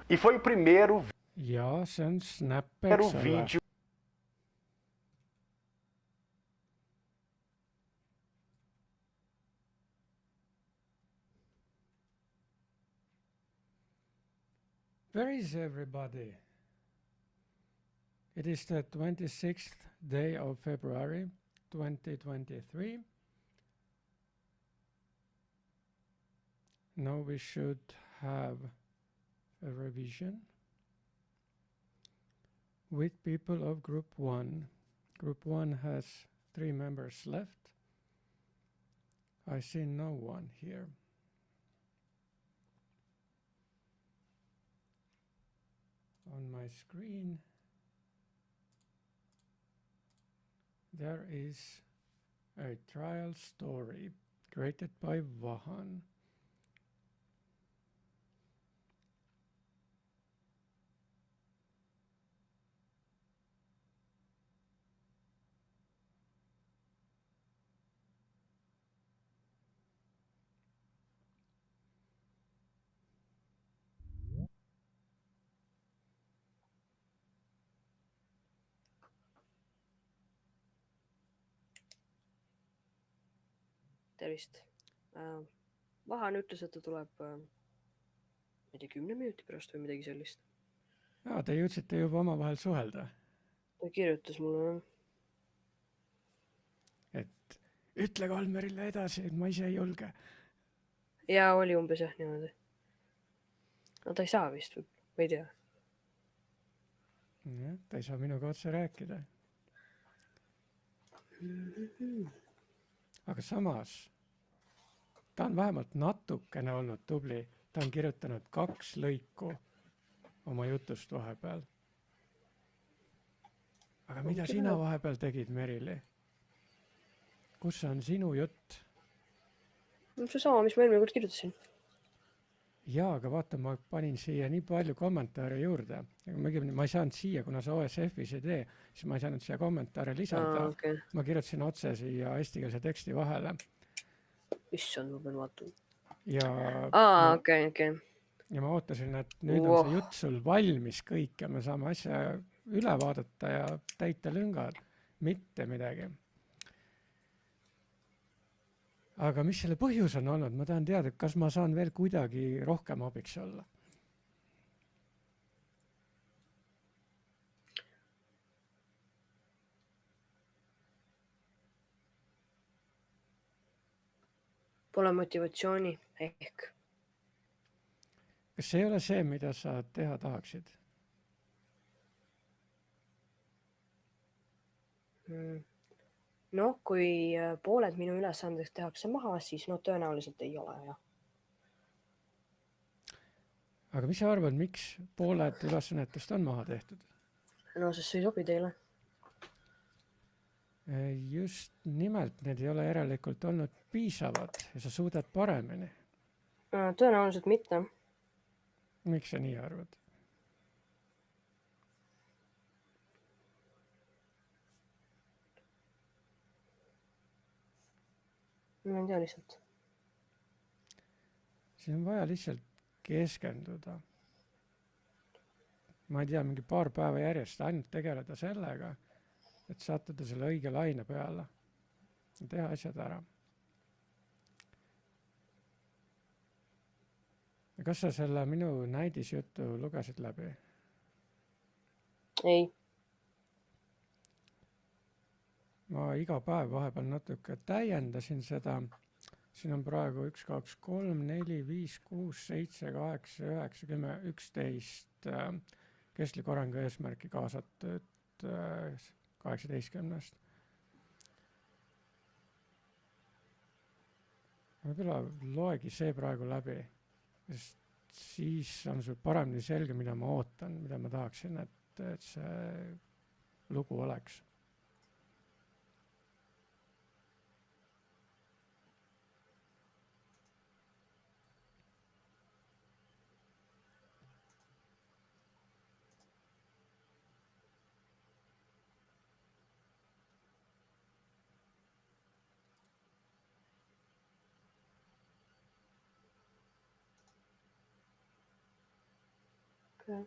E foi o primeiro ja see on Snap, eks ole. vídeo Where is everybody? It is the 26th day of February 2023. Now we should have a revision with people of Group 1. Group 1 has 3 members left. I see no one here. On my screen, there is a trial story created by Vahan. Tervist. Vahan ütles, et ta tuleb 10 minuti pärast või midagi sellist. Ja, te jõudsite juba omavahel suhelda. Ta kirjutas mulle. Et ütle Kalmerile edasi, et ma ise ei julge. Ja oli umbes jah niimoodi. No ta ei saa vist, ma ei tea. Ja, ta ei saa minuga otse rääkida. Aga samas, ta on vähemalt natukene olnud tubli. Ta on kirjutanud 2 lõiku oma jutust vahepeal. Aga mida sina vahepeal tegid, Merili? Kus on sinu jutt? See sama, mis ma eelmine kord kirjutasin. Jaa, aga vaata, ma panin siia nii palju kommentaare juurde. Ma ei saanud siia, kuna sa OSF-is ei tee, siis ma ei saanud siia kommentaare lisada. Okay. Ma kirjutasin otse siia eestikeelse teksti vahele. Issand, ma pean vaatama. Ja Okay. Ja ma ootasin, et nüüd on see jutt sul valmis kõik ja me saame asja üle vaadata ja täita lüngad. Mitte midagi. Aga mis selle põhjus on olnud? Ma tahan teada, kas ma saan veel kuidagi rohkem abiks olla? Pole motivatsiooni ehk. Kas see ei ole see, mida sa teha tahaksid? No, kui pooled minu ülesandeks tehakse maha, siis no tõenäoliselt ei ole, jah. Aga mis sa arvad, miks pooled ülesannetest on maha tehtud? No, sest see ei sobi teile. Just nimelt, need ei ole järelikult olnud piisavad ja sa suudad paremini. Tõenäoliselt mitte. Miks sa nii arvad? Ma ei tea lihtsalt. Siin on vaja lihtsalt keskenduda. Ma ei tea, mingi paar päeva järjest ainult tegeleda sellega, et sattuda selle õige laine peale ja teha asjad ära. Ja kas sa selle minu näidisjutu lugesid läbi? Ei. Ma iga päev vahepeal natuke täiendasin seda. Siin on praegu 1, 2, 3, 4, 5, 6, 7, 8, 9, 10, 11 kestliku arengu eesmärki kaasatud 18. Võib-olla loegi see praegu läbi, sest siis on sul paremini selge, mida ma ootan, mida ma tahaksin, et see lugu oleks. jah.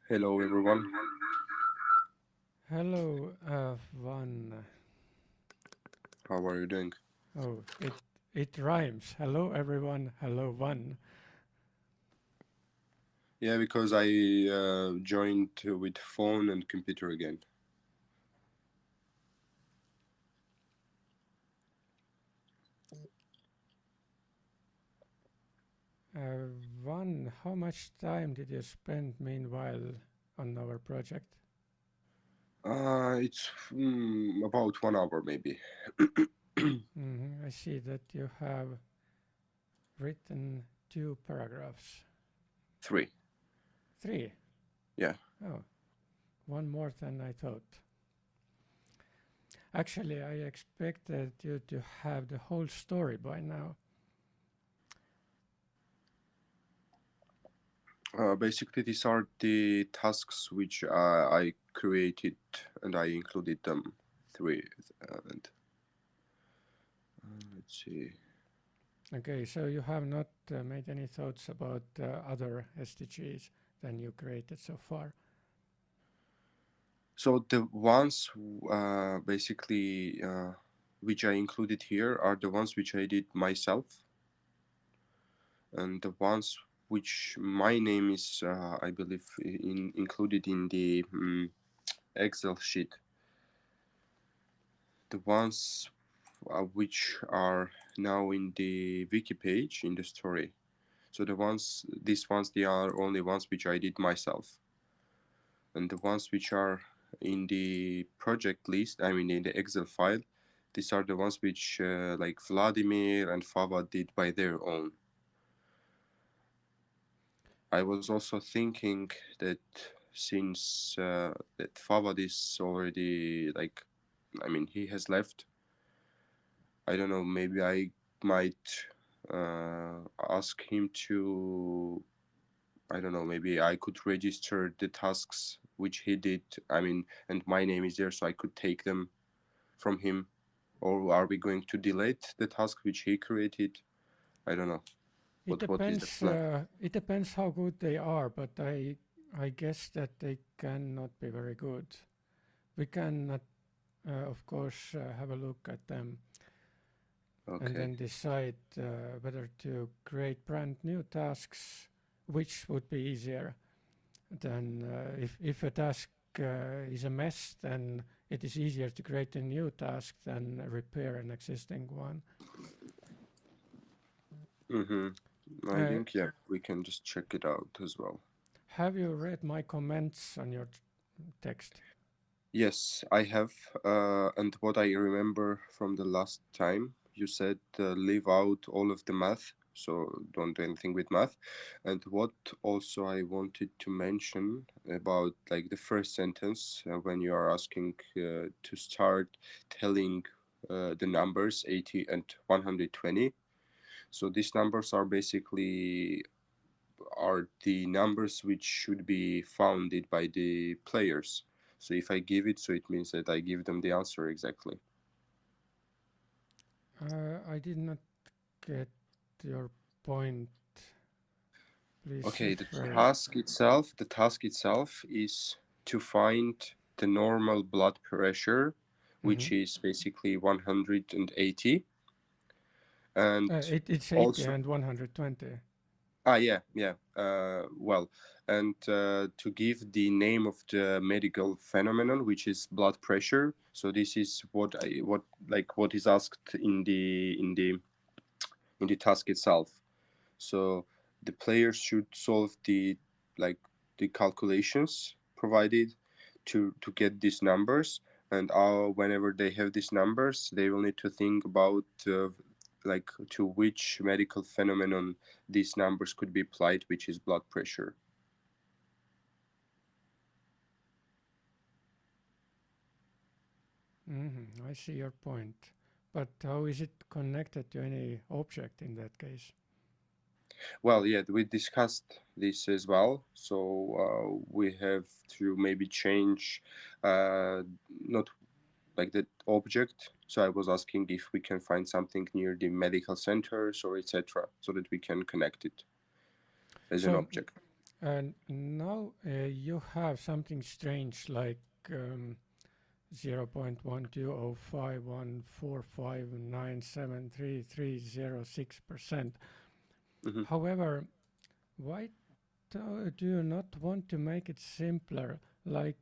Hello, everyone. Hello, Van. How are you doing? Oh, it rhymes. Hello, everyone. Hello, Van. Yeah, because I joined with phone and computer again. Van, how much time did you spend meanwhile on our project? It's about 1 hour maybe. I see that you have written 2 paragraphs. 3. 3. Yeah. Oh, one more than I thought. Actually, I expected you to have the whole story by now. Basically, these are the tasks which I created and I included them 3. And let's see. Okay, so you have not made any thoughts about other SDGs than you created so far. So the ones basically which I included here are the ones which I did myself, and the ones which my name is, I believe, included in the Excel sheet. The ones which are now in the wiki page in the story. So these ones, they are only ones which I did myself, and the ones which are in the project list, I mean in the Excel file, these are the ones which like Vladimir and Fava did by their own. I was also thinking that since that Favad is already like, I mean, he has left. I don't know. Maybe I might ask him to. I don't know. Maybe I could register the tasks which he did. I mean, and my name is there, so I could take them from him. Or are we going to delete the task which he created? I don't know. It What is the depends. plan? It depends how good they are, but I guess that they cannot be very good. We can, of course, have a look at them and Okay. then decide whether to create brand new tasks, which would be easier than if a task is a mess, then it is easier to create a new task than repair an existing one. Mm-hmm. I Uh, think yeah, we can just check it out as well. have you read my comments on your text? Yes, I have. And what I remember from the last time, you said leave out all of the math, so don't do anything with math. And what also I wanted to mention about like the first sentence when you are asking to start telling the numbers 80 and 120. So these numbers are basically are the numbers which should be founded by the players. So if I give it, so it means that I give them the answer exactly. I did not get your point. Please Okay, rephrase. the task itself is to find the normal blood pressure, Mm-hmm. which is basically 180, and It's 80 also and 120. well, and to give the name of the medical phenomenon, which is blood pressure. So this is what is asked in the task itself. So the players should solve like the calculations provided to get these numbers, and whenever they have these numbers, they will need to think about like to which medical phenomenon these numbers could be applied, which is blood pressure. I see your point. But how is it connected to any object in that case? Well, yeah, we discussed this as well. So we have to maybe change, not like the object. So I was asking if we can find something near the medical centers or etc., so that we can connect it as an So object. now you have something strange like 0.1205145973306%. Hmm. However, why do you not want to make it simpler, like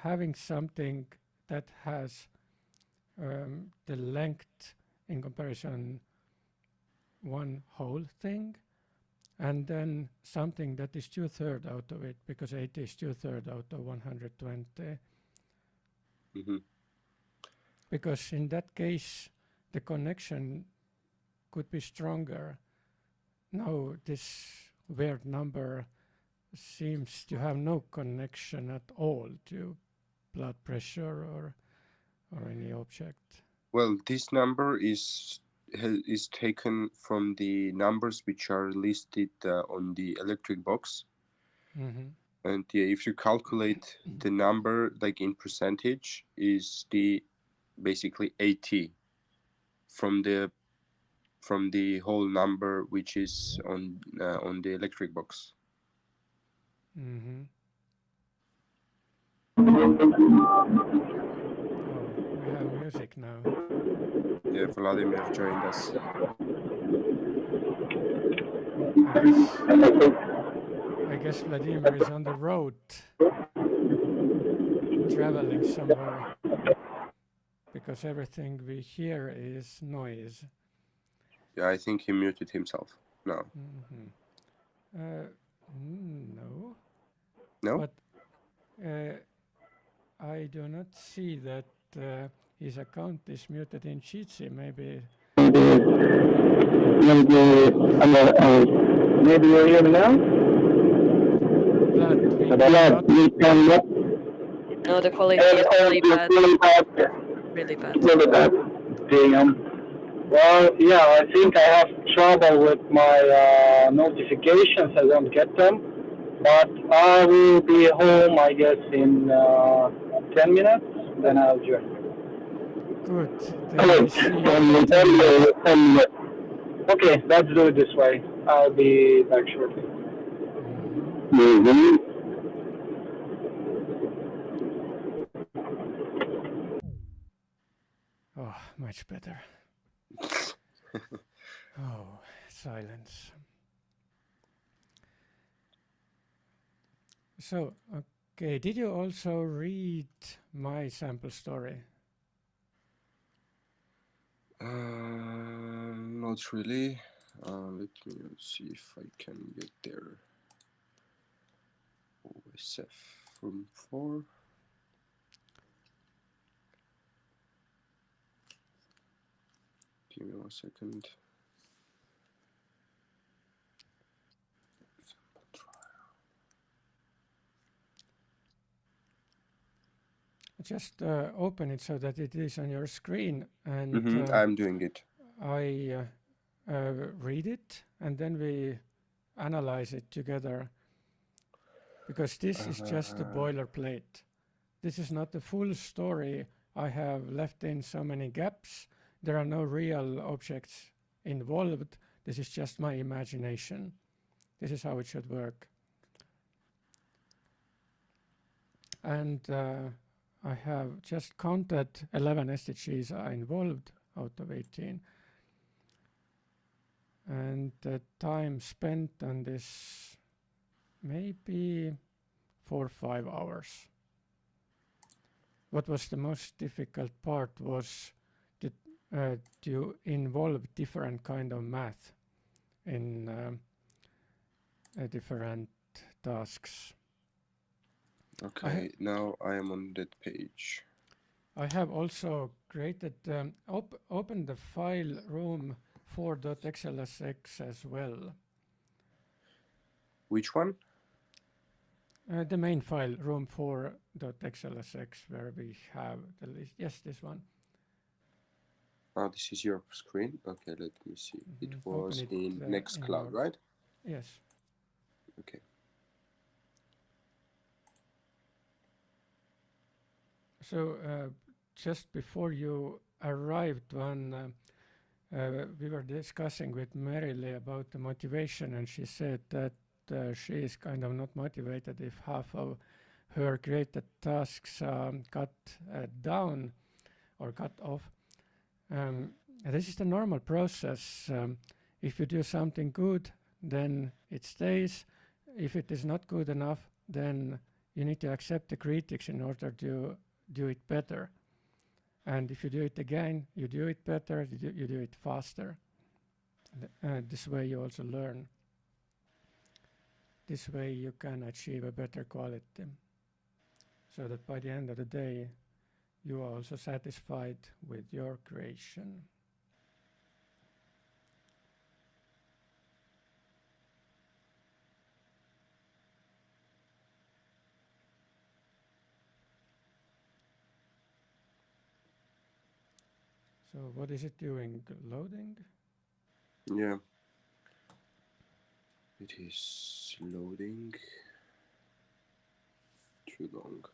having something that has the length in comparison one whole thing, and then something that is 2/3 out of it, because 80 is 2/3 out of 120. Hmm. Because in that case, the connection could be stronger. Now, this weird number seems to have no connection at all to blood pressure or any object. Well, this number is taken from the numbers which are listed on the electric box. Mm-hmm. And yeah, if you calculate the number like in percentage, is the basically 80 from the whole number which is on the electric box. Mm-hmm. Oh, we have music now. Yeah, Vladimir joined us. I guess I guess Vladimir is on the road, traveling somewhere, because everything we hear is noise. Yeah, I think he muted himself. No. Mm-hmm. Uh, no, No? but uh, I do not see that his account is muted in Jitsi. Maybe, maybe you hear me now? Vlad, we But cannot. we cannot. No, the quality is really bad. Really bad. Really bad. Really bad. Damn. Well, yeah, I think I have trouble with my notifications. I don't get them. But I will be home, I guess, in 10 minutes. Then I'll join. Good. Then we Good. see you Then in we 10 minutes. Okay, let's do it this way. I'll be back shortly. Mm-hmm. Mm-hmm. Oh, much better. Oh, silence. So, okay, did you also read my sample story? Not really. Let me see if I can get there. OSF from 4. Give me 1 second. Just open it so that it is on your screen, and I'm doing it. I read it, and then we analyze it together, because this is just a boilerplate. This is not the full story. I have left in so many gaps there are no real objects involved. This is just my imagination. This is how it should work. And I have just counted 11 SDGs are involved out of 18. And the time spent on this maybe 4 or 5 hours. What was the most difficult part was to involve different kind of math in different tasks. Okay, now I am on that page. I have also created, opened the file room 4.xlsx as well. Which one? The main file room 4.xlsx where we have the list. Yes, this one. Oh, this is your screen. Okay, let me see. It was Open it, in Nextcloud, right? Yes. Okay. So just before you arrived, when we were discussing with Merily about the motivation, and she said that she is kind of not motivated if half of her created tasks cut down or cut off. This is the normal process. If you do something good, then it stays. If it is not good enough, then you need to accept the critics in order to do it better. And if you do it again, you do it better, you do it faster. This way you also learn. This way you can achieve a better quality. So that by the end of the day, you are also satisfied with your creation. So what is it doing? Loading? Yeah. It is loading. Too long.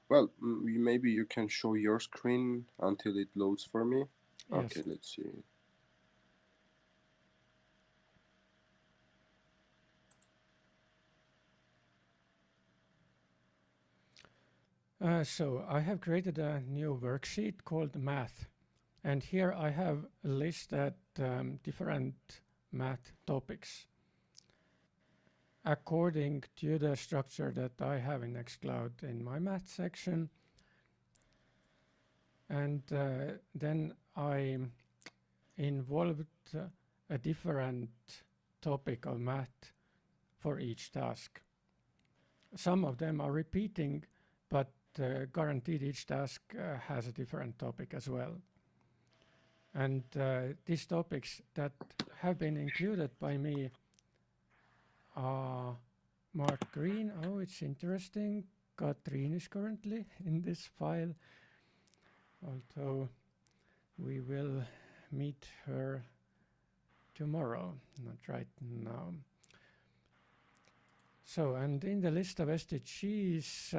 Well, maybe you can show your screen until it loads for me. Yes. Okay, let's see. So I have created a new worksheet called Math. And here I have listed different math topics according to the structure that I have in Nextcloud in my math section. And then I involved a different topic of math for each task. Some of them are repeating, but guaranteed each task has a different topic as well. And these topics that have been included by me are Mark Green. Oh, it's interesting. Katrin is currently in this file, although we will meet her tomorrow, not right now. So, and in the list of SDGs,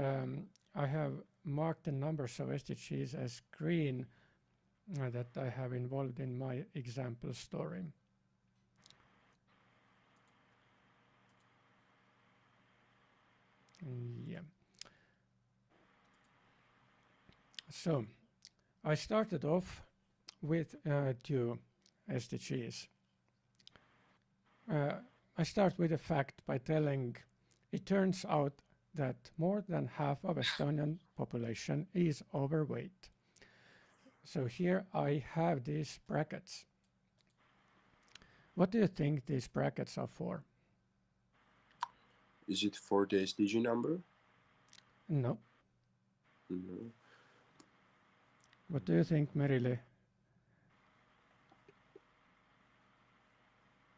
I have marked the numbers of SDGs as green that I have involved in my example story. Yeah. So I started off with 2 SDGs. I start with a fact by telling it turns out that more than half of Estonian population is overweight. So here I have these brackets. What do you think these brackets are for? Is it for the SDG number? No. No. What do you think, Merily?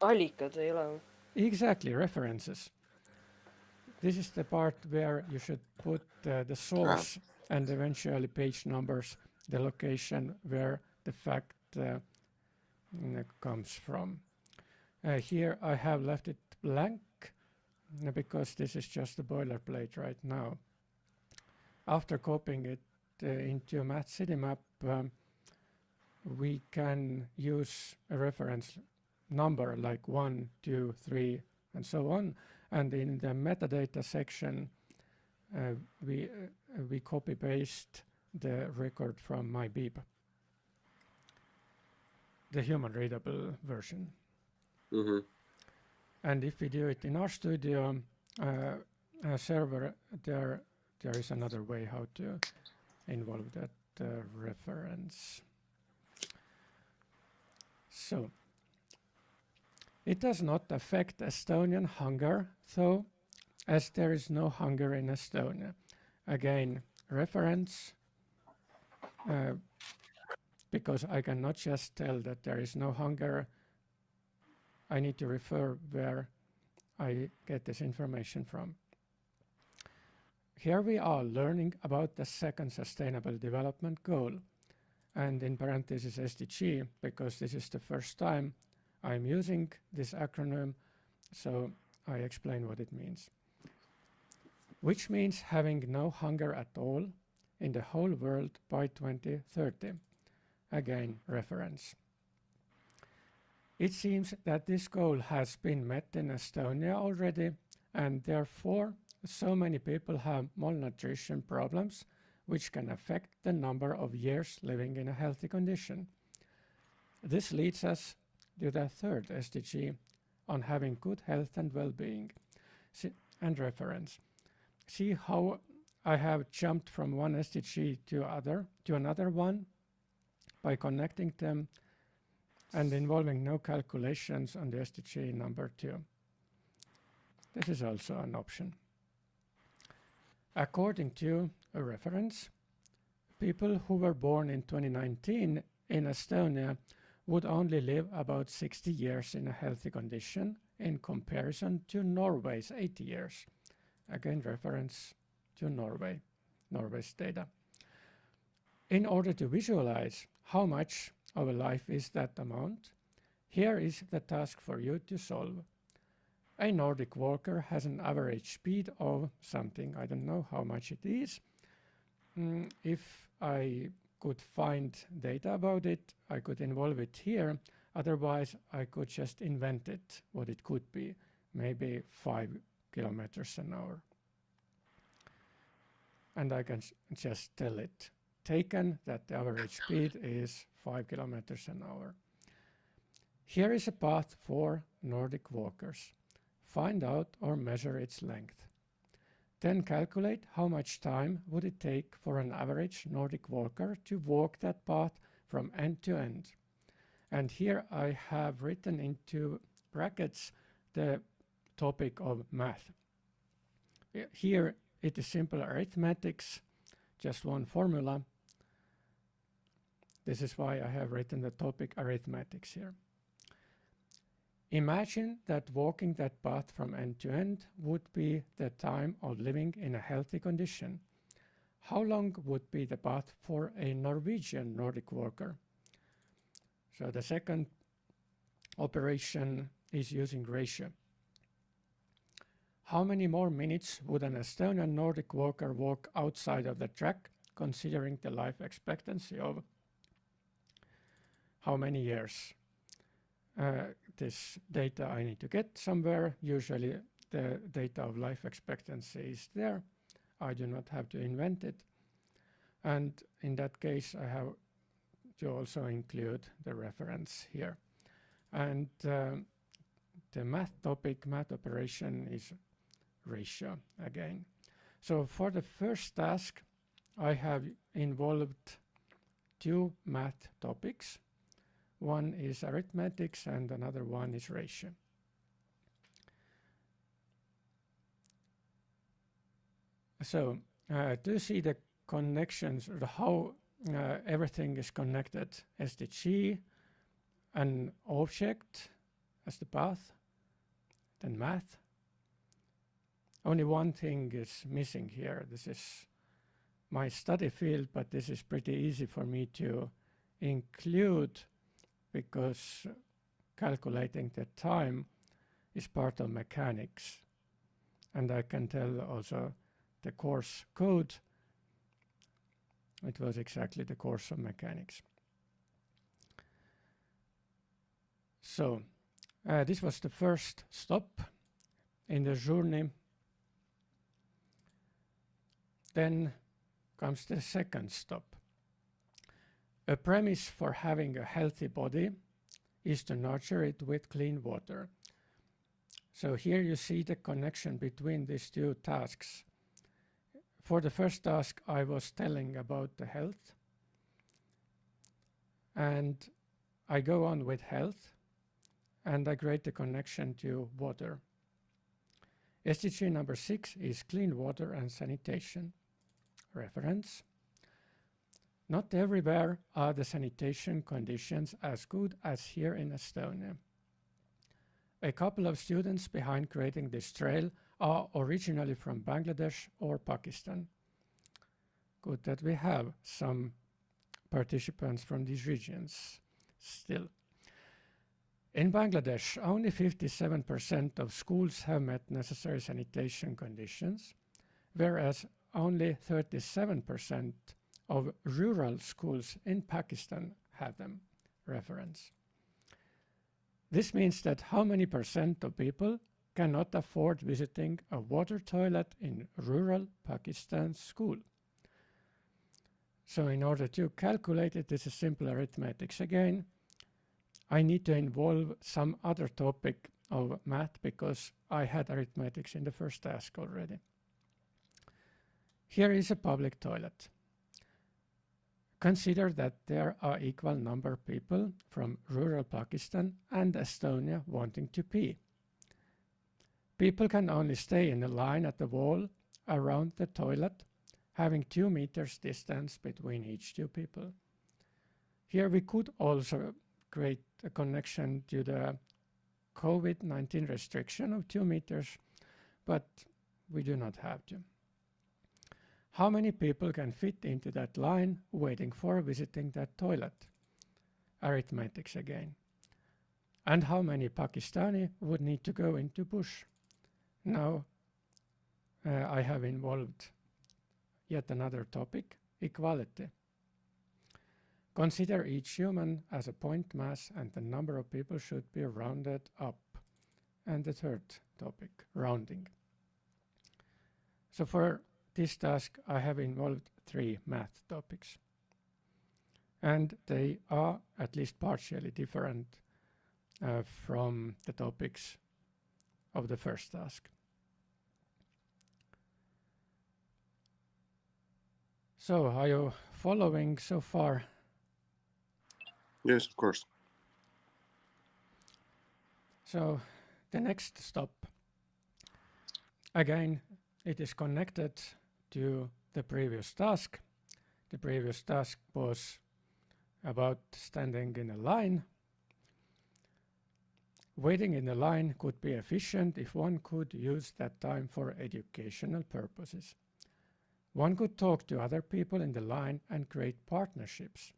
allikad ei ole või? Exactly, references. This is the part where you should put the source and eventually page numbers, the location where the fact comes from. Here I have left it blank because this is just a boilerplate right now. After copying it into Math City Map, we can use a reference number like 1, 2, 3, and so on. And in the metadata section, we copy paste the record from MyBeep, the human readable version. Mm-hmm. And if we do it in RStudio server, there is another way how to involve that reference. So it does not affect Estonian hunger, though, as there is no hunger in Estonia. Again, reference, because I cannot just tell that there is no hunger. I need to refer where I get this information from. Here we are learning about the second Sustainable Development Goal, and in parentheses SDG, because this is the first time I'm using this acronym, so I explain what it means. Which means having no hunger at all in the whole world by 2030. Again, reference. It seems that this goal has been met in Estonia already, and therefore so many people have malnutrition problems, which can affect the number of years living in a healthy condition. This leads us to the third SDG on having good health and well-being. And reference. See how I have jumped from one SDG to another one by connecting them and involving no calculations on the SDG number 2. This is also an option. According to a reference, people who were born in 2019 in Estonia would only live about 60 years in a healthy condition in comparison to Norway's 80 years. Again, reference to Norway's data. In order to visualize how much of a life is that amount, here is the task for you to solve. A Nordic walker has an average speed of something, I don't know how much it is. If I could find data about it, I could involve it here. Otherwise, I could just invent it, what it could be, maybe 5 kilometers an hour. And I can just tell it, taken that the average speed is 5 kilometers an hour. Here is a path for Nordic walkers. Find out or measure its length. Then calculate how much time would it take for an average Nordic walker to walk that path from end to end. And here I have written into brackets the topic of math. Here it is simple arithmetics, just one formula. This is why I have written the topic arithmetics here. Imagine that walking that path from end to end would be the time of living in a healthy condition. How long would be the path for a Norwegian Nordic walker? So the second operation is using ratio. How many more minutes would an Estonian Nordic walker walk outside of the track, considering the life expectancy of how many years? This data I need to get somewhere. Usually the data of life expectancy is there. I do not have to invent it. And in that case, I have to also include the reference here. And the math operation is ratio again. So for the first task, I have involved 2 math topics. One is arithmetics and another one is ratio. So to see the connections, or how everything is connected, SDG, an object as the path, then math. Only one thing is missing here. This is my study field, but this is pretty easy for me to include because calculating the time is part of mechanics. And I can tell also the course code It was exactly the course of mechanics. So this was the first stop in the journey. Then comes the second stop. A premise for having a healthy body is to nurture it with clean water. So here you see the connection between these two tasks. For the first task, I was telling about the health, and I go on with health, and I create the connection to water. SDG number 6 is clean water and sanitation. Reference. Not everywhere are the sanitation conditions as good as here in Estonia. A couple of students behind creating this trail are originally from Bangladesh or Pakistan. Good that we have some participants from these regions still. In Bangladesh, only 57% of schools have met necessary sanitation conditions, whereas only 37% of rural schools in Pakistan have them. Reference. This means that how many percent of people cannot afford visiting a water toilet in rural Pakistan school? So in order to calculate it, this is simple arithmetics again. I need to involve some other topic of math because I had arithmetics in the first task already. Here is a public toilet. Consider that there are equal number of people from rural Pakistan and Estonia wanting to pee. People can only stay in a line at the wall around the toilet, having 2 meters distance between each two people. Here we could also create a connection to the COVID-19 restriction of 2 meters, but we do not have to. How many people can fit into that line waiting for visiting that toilet? Arithmetics again. And how many Pakistani would need to go into bush? Now I have involved yet another topic, equality. Consider each human as a point mass and the number of people should be rounded up. And the third topic, rounding. So for this task, I have involved 3 math topics. And they are at least partially different from the topics of the first task. So are you following so far? Yes, of course. So the next stop, again, it is connected to the previous task. The previous task was about standing in a line. Waiting in a line could be efficient if one could use that time for educational purposes. One could talk to other people in the line and create partnerships.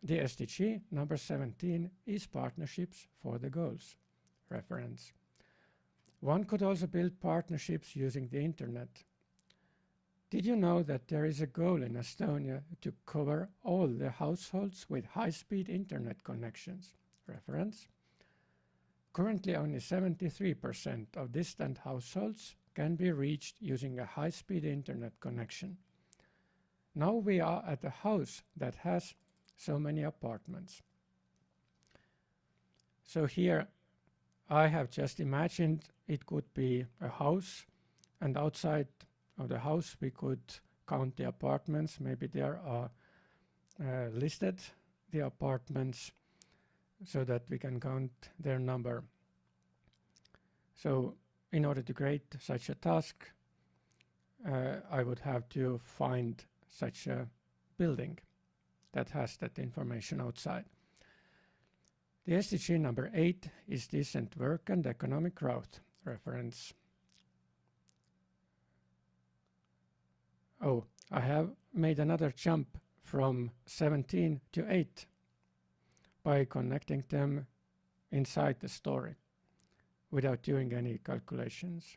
The SDG number 17 is partnerships for the goals. Reference. One could also build partnerships using the internet. Did you know that there is a goal in Estonia to cover all the households with high-speed internet connections? Reference. Currently, only 73% of distant households can be reached using a high-speed internet connection. Now we are at a house that has so many apartments. So here I have just imagined it could be a house, and outside of the house we could count the apartments. Maybe there are listed the apartments so that we can count their number. So in order to create such a task, I would have to find such a building that has that information outside. The SDG number 8 is decent work and economic growth. Reference. Oh, I have made another jump from 17 to 8 by connecting them inside the story without doing any calculations.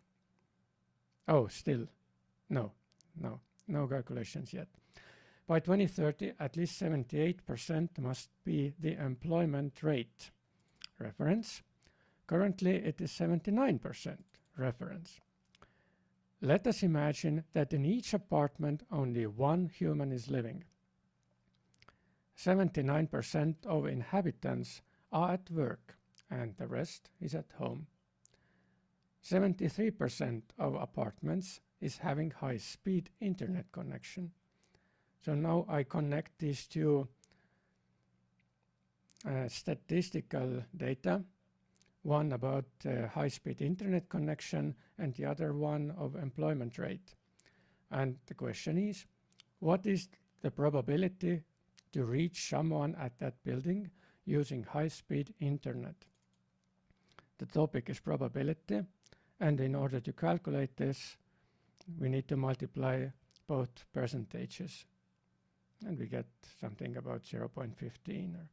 Oh, still, no calculations yet. By 2030, at least 78% must be the employment rate. Reference. Currently, it is 79%. Reference. Let us imagine that in each apartment only one human is living. 79% of inhabitants are at work and the rest is at home. 73% of apartments is having high-speed internet connection. So now I connect these two statistical data, one about high-speed internet connection and the other one of employment rate. And the question is, what is the probability to reach someone at that building using high-speed internet? The topic is probability, and in order to calculate this, we need to multiply both percentages. And we get something about 0.15 or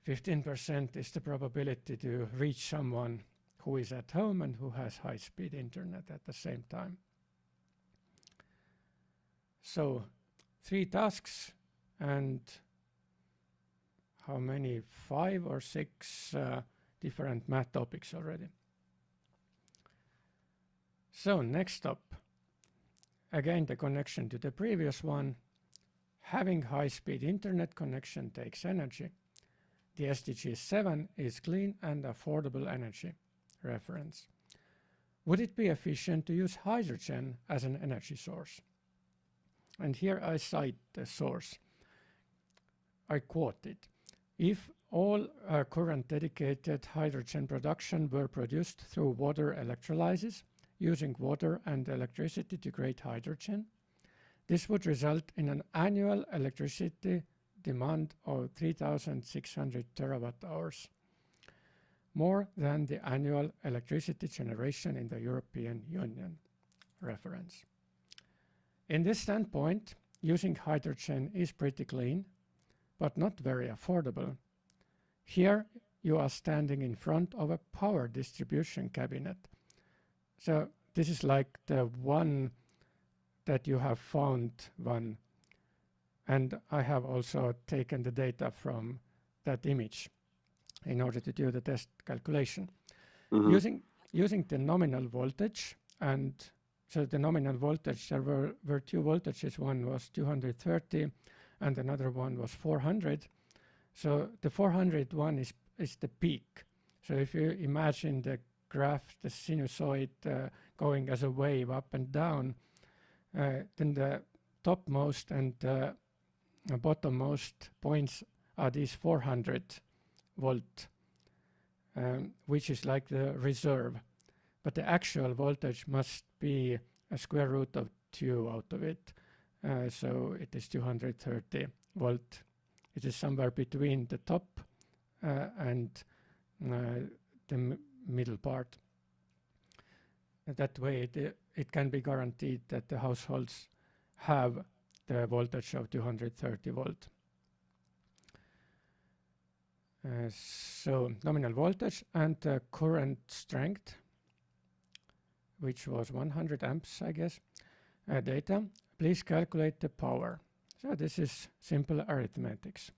15% is the probability to reach someone who is at home and who has high-speed internet at the same time. So 3 tasks and how many? 5 or 6 different math topics already. So next up, again the connection to the previous one. Having high-speed internet connection takes energy. The SDG 7 is clean and affordable energy. Reference. Would it be efficient to use hydrogen as an energy source? And here I cite the source. I quote it. If all current dedicated hydrogen production were produced through water electrolysis, using water and electricity to create hydrogen, this would result in an annual electricity demand of 3,600 terawatt hours, more than the annual electricity generation in the European Union. Reference. In this standpoint, using hydrogen is pretty clean, but not very affordable. Here you are standing in front of a power distribution cabinet. So this is like the one that you have found one, and I have also taken the data from that image in order to do the test calculation. Mm-hmm. Using the nominal voltage, and so the nominal voltage, there were 2 voltages, one was 230 and another one was 400. So the 400 one is the peak. So if you imagine the graph, the sinusoid going as a wave up and down, then the topmost and bottommost points are these 400 volt, which is like the reserve. But the actual voltage must be a square root of 2 out of it. So it is 230 volt. It is somewhere between the top and the middle part. That way it can be guaranteed that the households have the voltage of 230 volt. So nominal voltage and current strength, which was 100 amps, I guess, data. Please calculate the power. So this is simple arithmetics.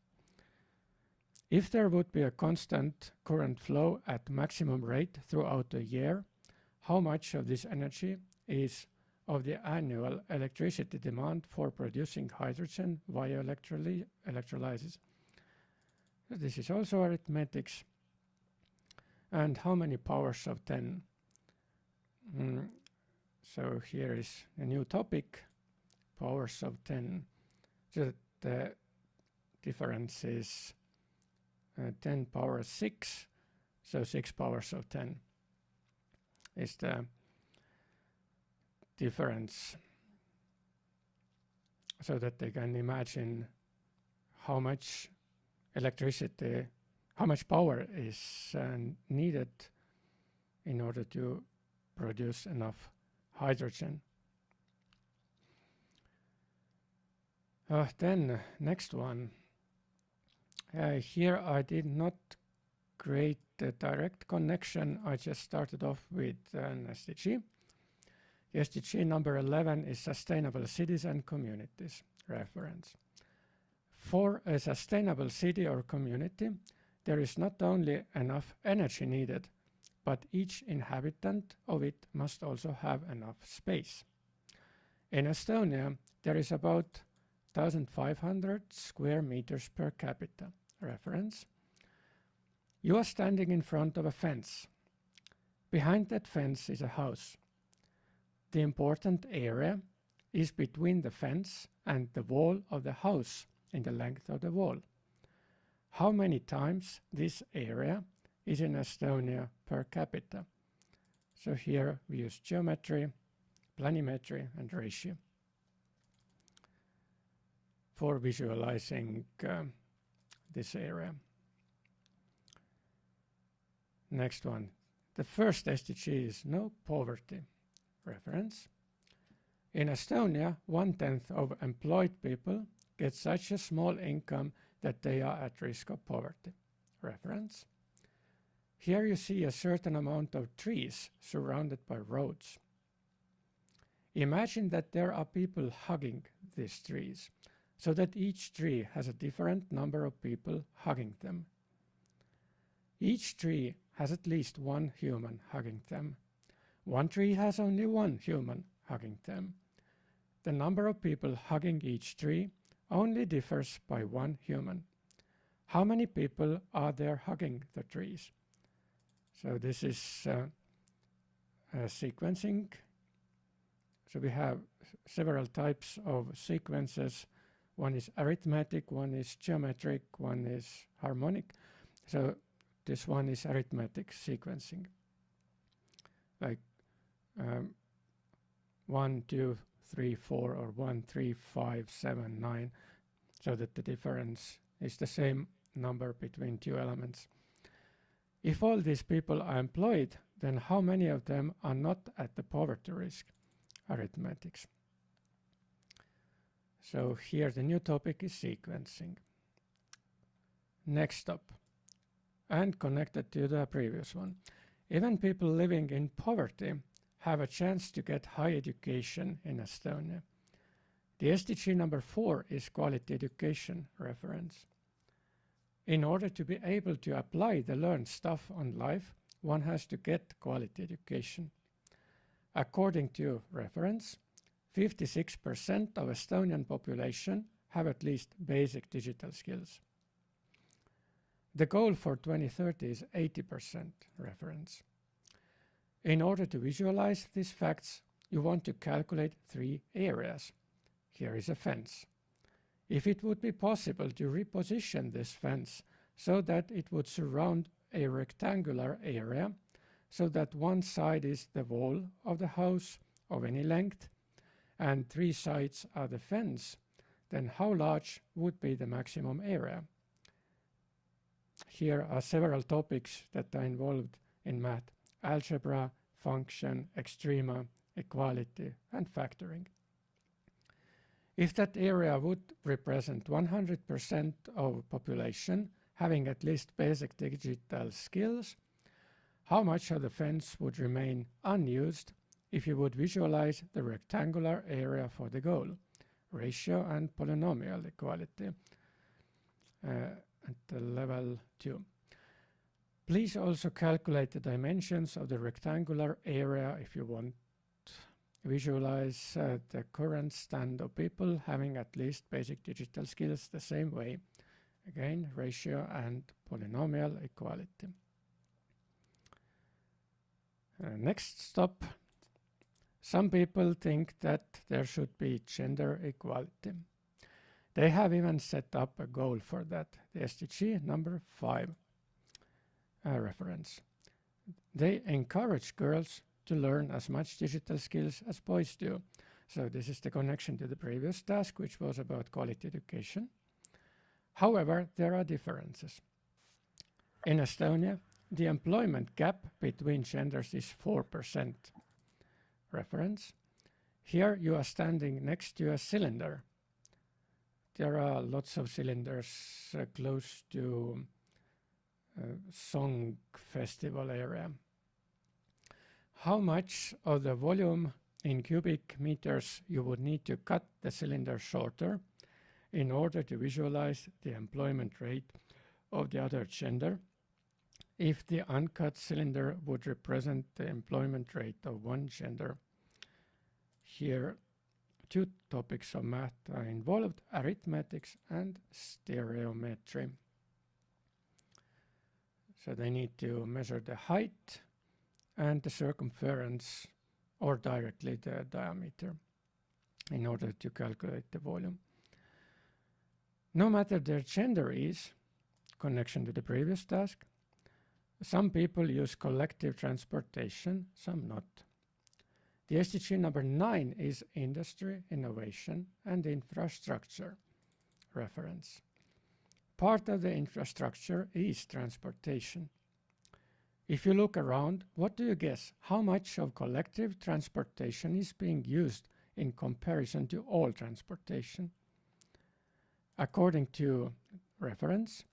If there would be a constant current flow at maximum rate throughout a year, how much of this energy is of the annual electricity demand for producing hydrogen via electrolysis? This is also arithmetics. And how many powers of 10? So here is a new topic, powers of 10. So the difference is 10 power 6, so 6 powers of 10 is the difference, so that they can imagine how much electricity, how much power is needed in order to produce enough hydrogen. Then next one. Here I did not create a direct connection. I just started off with an SDG. SDG number 11 is Sustainable Cities and Communities. Reference. For a sustainable city or community, there is not only enough energy needed, but each inhabitant of it must also have enough space. In Estonia, there is about 1,500 square meters per capita. Reference. You are standing in front of a fence. Behind that fence is a house. The important area is between the fence and the wall of the house in the length of the wall. How many times this area is in Estonia per capita? So here we use geometry, planimetry, and ratio for visualizing this area. Next one. The first SDG is no poverty. Reference. In Estonia, 1/10 of employed people get such a small income that they are at risk of poverty. Reference. Here you see a certain amount of trees surrounded by roads. Imagine that there are people hugging these trees, so that each tree has a different number of people hugging them. Each tree has at least one human hugging them. One tree has only one human hugging them. The number of people hugging each tree only differs by one human. How many people are there hugging the trees? So this is sequencing. So we have several types of sequences. One is arithmetic, one is geometric, one is harmonic. So this one is arithmetic sequencing. Like 1, 2, 3, 4, or 1, 3, 5, 7, 9, so that the difference is the same number between two elements. If all these people are employed, then how many of them are not at the poverty risk? Arithmetics. So here the new topic is sequencing. Next up, and connected to the previous one. Even people living in poverty have a chance to get high education in Estonia. The SDG number 4 is quality education. Reference. In order to be able to apply the learned stuff on life, one has to get quality education. According to reference, 56% of Estonian population have at least basic digital skills. The goal for 2030 is 80%. Reference. In order to visualize these facts, you want to calculate 3 areas. Here is a fence. If it would be possible to reposition this fence so that it would surround a rectangular area, so that one side is the wall of the house of any length and 3 sides are the fence, then how large would be the maximum area? Here are several topics that are involved in math: algebra, function, extrema, equality, and factoring. If that area would represent 100% of population having at least basic digital skills, how much of the fence would remain unused if you would visualize the rectangular area for the goal? Ratio and polynomial equality at the level 2. Please also calculate the dimensions of the rectangular area if you want to visualize the current stand of people having at least basic digital skills the same way. Again, ratio and polynomial equality. Next stop. Some people think that there should be gender equality. They have even set up a goal for that, the SDG number 5 reference. They encourage girls to learn as much digital skills as boys do. So this is the connection to the previous task, which was about quality education. However, there are differences. In Estonia, the employment gap between genders is 4%. Reference. Here you are standing next to a cylinder. There are lots of cylinders close to song festival area. How much of the volume in cubic meters, you would need to cut the cylinder shorter in order to visualize the employment rate of the other gender. If the uncut cylinder would represent the employment rate of one gender. Here, two topics of math are involved, arithmetics and stereometry. So they need to measure the height and the circumference or directly the diameter in order to calculate the volume. No matter their gender is, connection to the previous task, some people use collective transportation, some not. The SDG number 9 is industry, innovation and infrastructure reference. Part of the infrastructure is transportation. If you look around, what do you guess? How much of collective transportation is being used in comparison to all transportation? According to reference,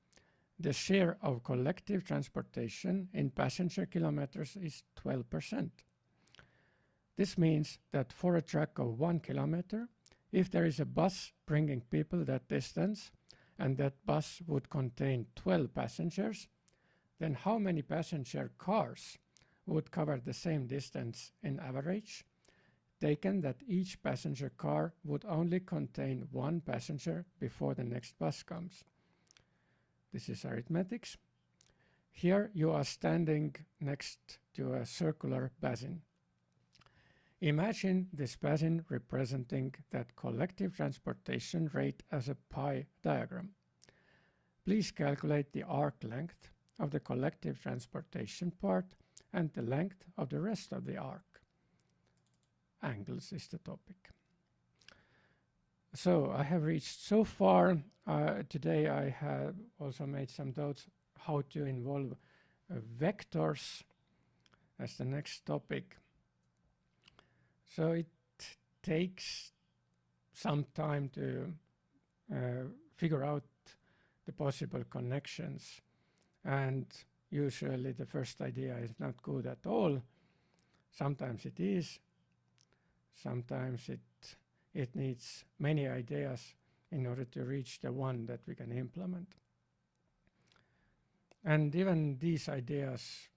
the share of collective transportation in passenger kilometers is 12%. This means that for a track of 1 kilometer, if there is a bus bringing people that distance, and that bus would contain 12 passengers, then how many passenger cars would cover the same distance in average, taken that each passenger car would only contain 1 passenger before the next bus comes? This is arithmetics. Here you are standing next to a circular basin. Imagine this basin representing that collective transportation rate as a pie diagram. Please calculate the arc length of the collective transportation part and the length of the rest of the arc. Angles is the topic. So I have reached so far. Today I have also made some notes how to involve vectors as the next topic. So it takes some time to figure out the possible connections, and usually the first idea is not good at all. Sometimes it is, sometimes it needs many ideas in order to reach the one that we can implement. And even these ideas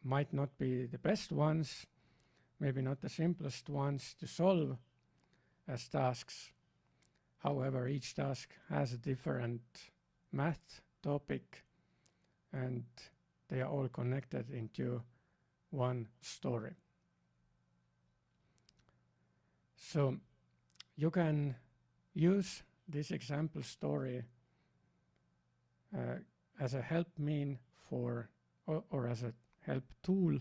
might not be the best ones, maybe not the simplest ones to solve as tasks. However, each task has a different math topic and they are all connected into one story. So you can use this example story as a help mean for or as a help tool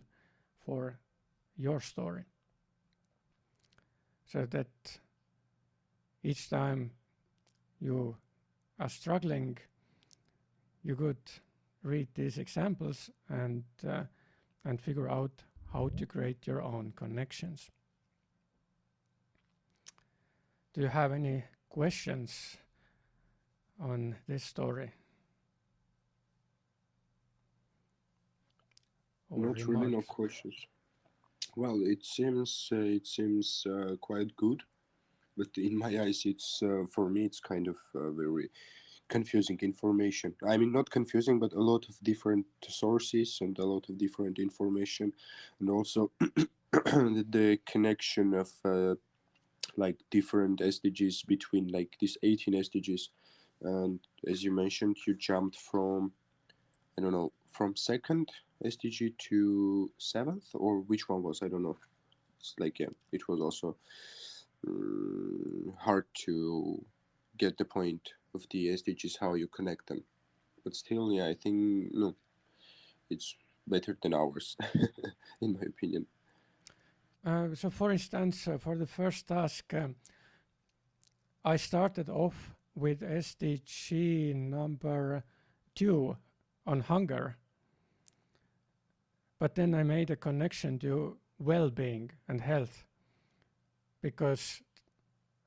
for your story, so that each time you are struggling, you could read these examples and figure out how to create your own connections. Do you have any questions on this story? Or Not really, no remarks? questions. Well, it seems quite good, but in my eyes, it's for me it's kind of very confusing information. I mean, not confusing, but a lot of different sources and a lot of different information, and also the connection of like different SDGs between like these 18 SDGs. And as you mentioned, you jumped from, I don't know, from second SDG to seventh, or which one was, I don't know. It's like, yeah, it was also hard to get the point of the SDGs, how you connect them. But still, yeah, I think, no, it's better than ours, in my opinion. So for instance, for the first task, I started off with SDG number 2 on hunger, but then I made a connection to well-being and health, because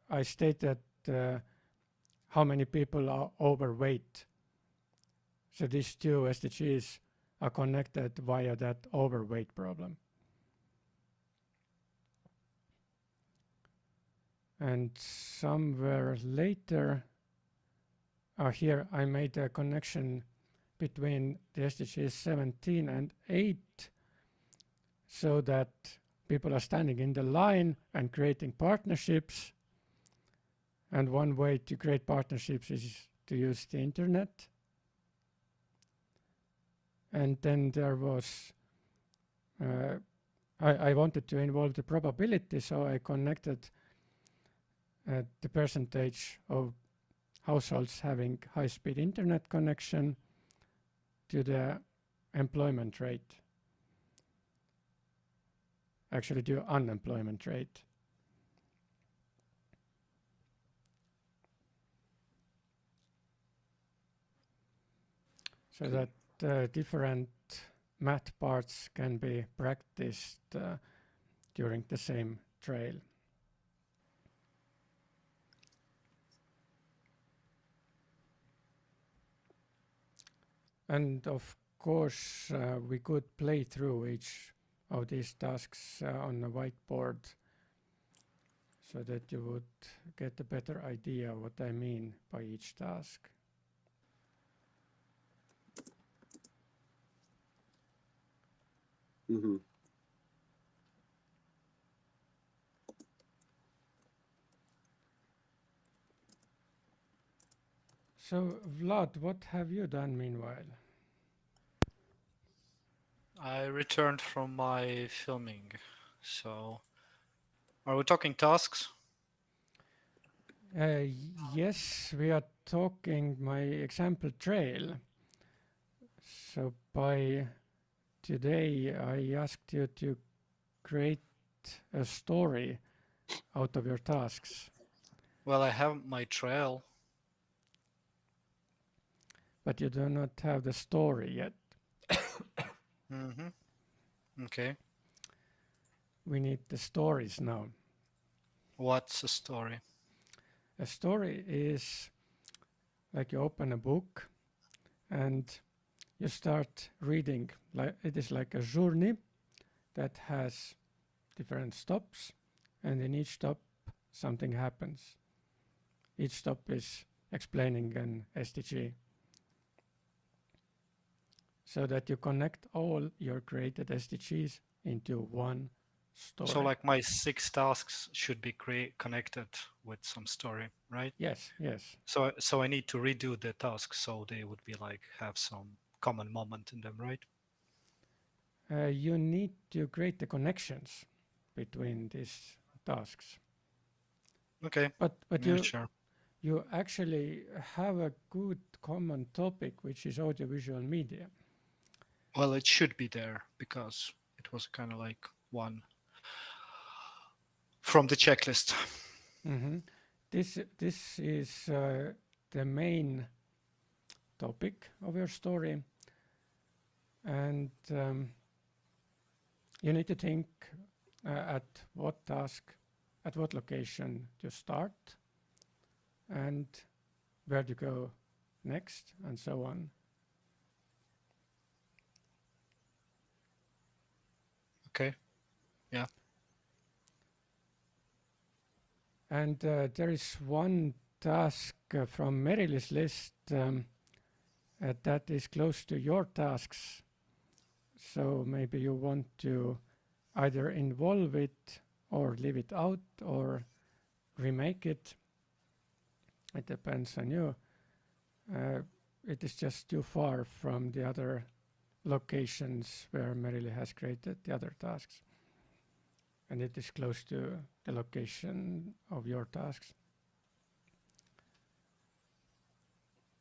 I stated how many people are overweight. So these two SDGs are connected via that overweight problem. And somewhere later, here I made a connection between the SDGs 17 and 8 so that people are standing in the line and creating partnerships. And one way to create partnerships is to use the internet. And then there was, I wanted to involve the probability, so I connected the percentage of households having high-speed internet connection to the employment rate, actually to unemployment rate. So that different math parts can be practiced during the same trail. And of course, we could play through each of these tasks on a whiteboard so that you would get a better idea of what I mean by each task. Mm-hmm. So, Vlad, what have you done meanwhile? I returned from my filming. So, are we talking tasks? Yes, we are talking my example trail. So by today, I asked you to create a story out of your tasks. Well, I have my trail. But you do not have the story yet. Mm-hmm. Okay. We need the stories now. What's a story? A story is like you open a book and you start reading. It is like a journey that has different stops, and in each stop something happens. Each stop is explaining an SDG. So that you connect all your created SDGs into one story. So like my 6 tasks should be connected with some story, right? Yes, yes. So I need to redo the tasks so they would be like have some common moment in them, right? You need to create the connections between these tasks. Okay. But Yeah, sure. you actually have a good common topic, which is audiovisual media. Well, it should be there because it was kind of like one from the checklist. Mm-hmm. This is the main topic of your story, and you need to think at what task, at what location to start, and where to go next, and so on. Okay. Yeah. And there is one task from Meril's list that is close to your tasks. So maybe you want to either involve it or leave it out or remake it. It depends on you. It is just too far from the other locations where Merily has created the other tasks. And it is close to the location of your tasks.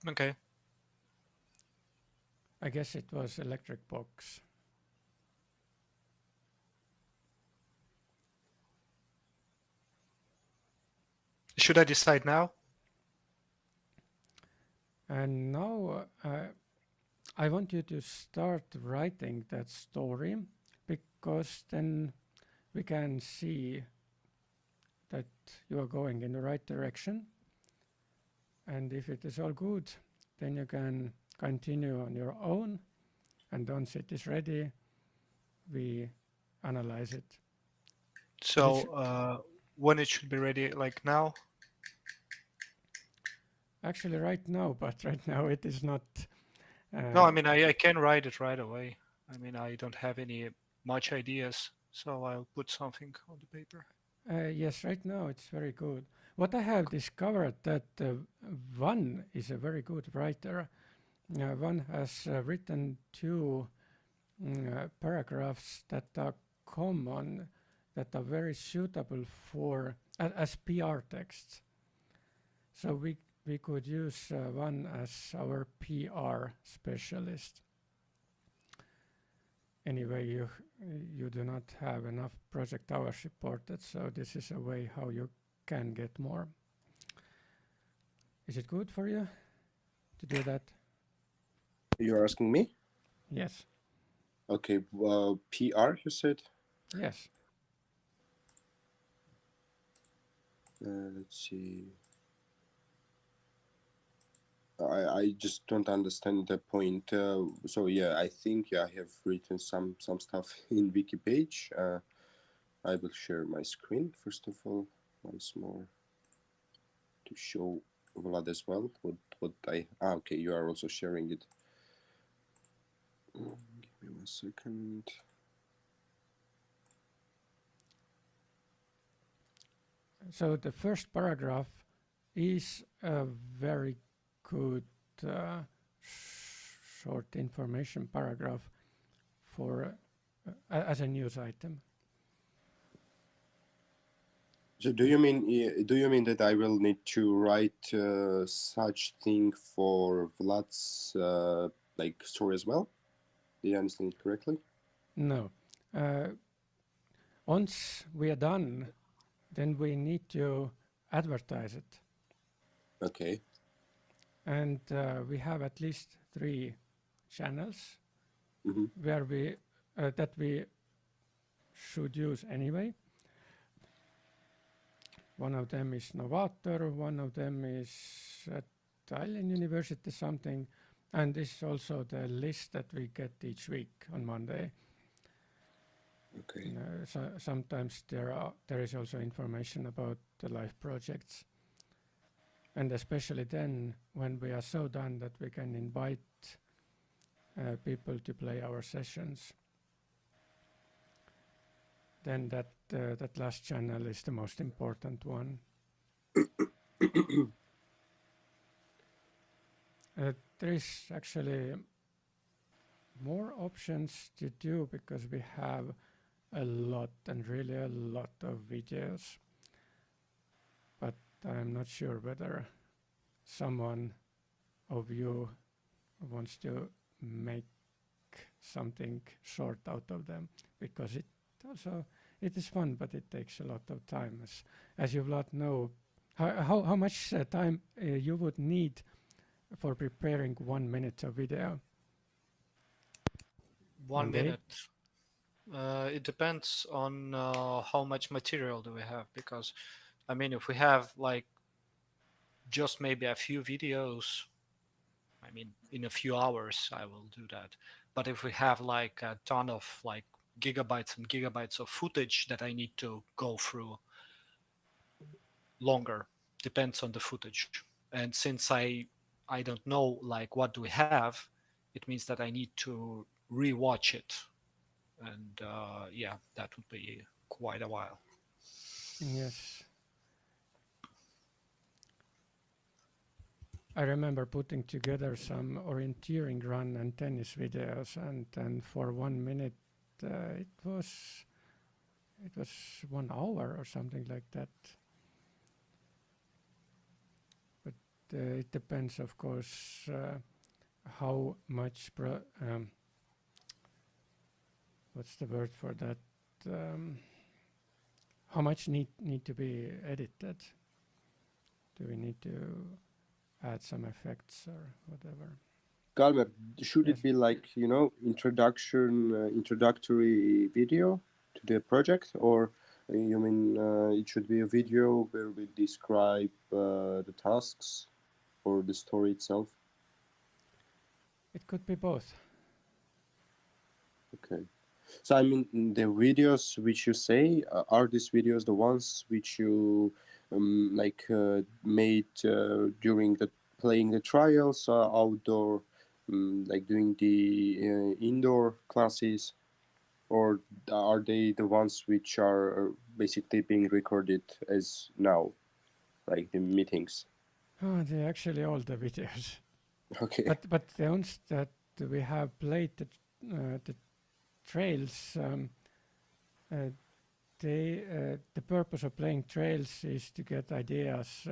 Okay. I guess it was electric box. Should I decide now? And now I want you to start writing that story, because then we can see that you are going in the right direction. And if it is all good, then you can continue on your own. And once it is ready, we analyze it. So when it should be ready, like now? Actually, right now, but right now it is not. No, I mean, I can write it right away. I mean, I don't have any much ideas, so I'll put something on the paper. Yes, right now it's very good. What I have discovered that Van is a very good writer. Van has written two paragraphs that are common, that are very suitable for as PR texts. So we could use one as our PR specialist. Anyway, you do not have enough project hours reported, so this is a way how you can get more. Is it good for you to do that? You're asking me? Yes. Okay, PR, you said? Yes. Let's see. I just don't understand the point. So yeah, I think I have written some stuff in Wiki page. I will share my screen first of all once more to show Vlad as well what I. Okay, you are also sharing it. Give me 1 second. So the first paragraph is a very good short information paragraph for as a news item. So do you mean that I will need to write such thing for Vlad's like story as well? Did I understand it correctly? No. Once we are done, then we need to advertise it. Okay. And we have at least 3 channels Mm-hmm. where we that we should use anyway. One of them is Novator, one of them is Tallinn University something, and this is also the list that we get each week on Monday. Okay. So sometimes there is also information about the live projects, and especially then when we are so done that we can invite people to play our sessions, then that last channel is the most important one. There is actually more options to do because we have a lot and really a lot of videos, but I'm not sure whether someone of you wants to make something short out of them, because it is fun, but it takes a lot of time, as you lot know. How much time you would need for preparing 1 minute of video? 1 One day? minute. It depends on how much material do we have, because I mean, if we have like just maybe a few videos, I mean, in a few hours I will do that. But if we have like a ton of like gigabytes and gigabytes of footage that I need to go through, longer, depends on the footage. And since I don't know like what do we have, it means that I need to rewatch it, and yeah, that would be quite a while. Yes. I remember putting together some orienteering run and tennis videos, and then for 1 minute it was 1 hour or something like that. But it depends, of course, how much what's the word for that? How much need to be edited? Do we need to add some effects or whatever? Kalmer, should Yes. it be like, introductory video to the project, or you mean it should be a video where we describe the tasks or the story itself? It could be both. Okay. So I mean, the videos which you say are these videos the ones which you made during the playing the trials, outdoor, like doing the indoor classes, or are they the ones which are basically being recorded as now, like the meetings? Oh, they're actually all the videos. Okay. But the ones that we have played the trails, uh, the purpose of playing trails is to get ideas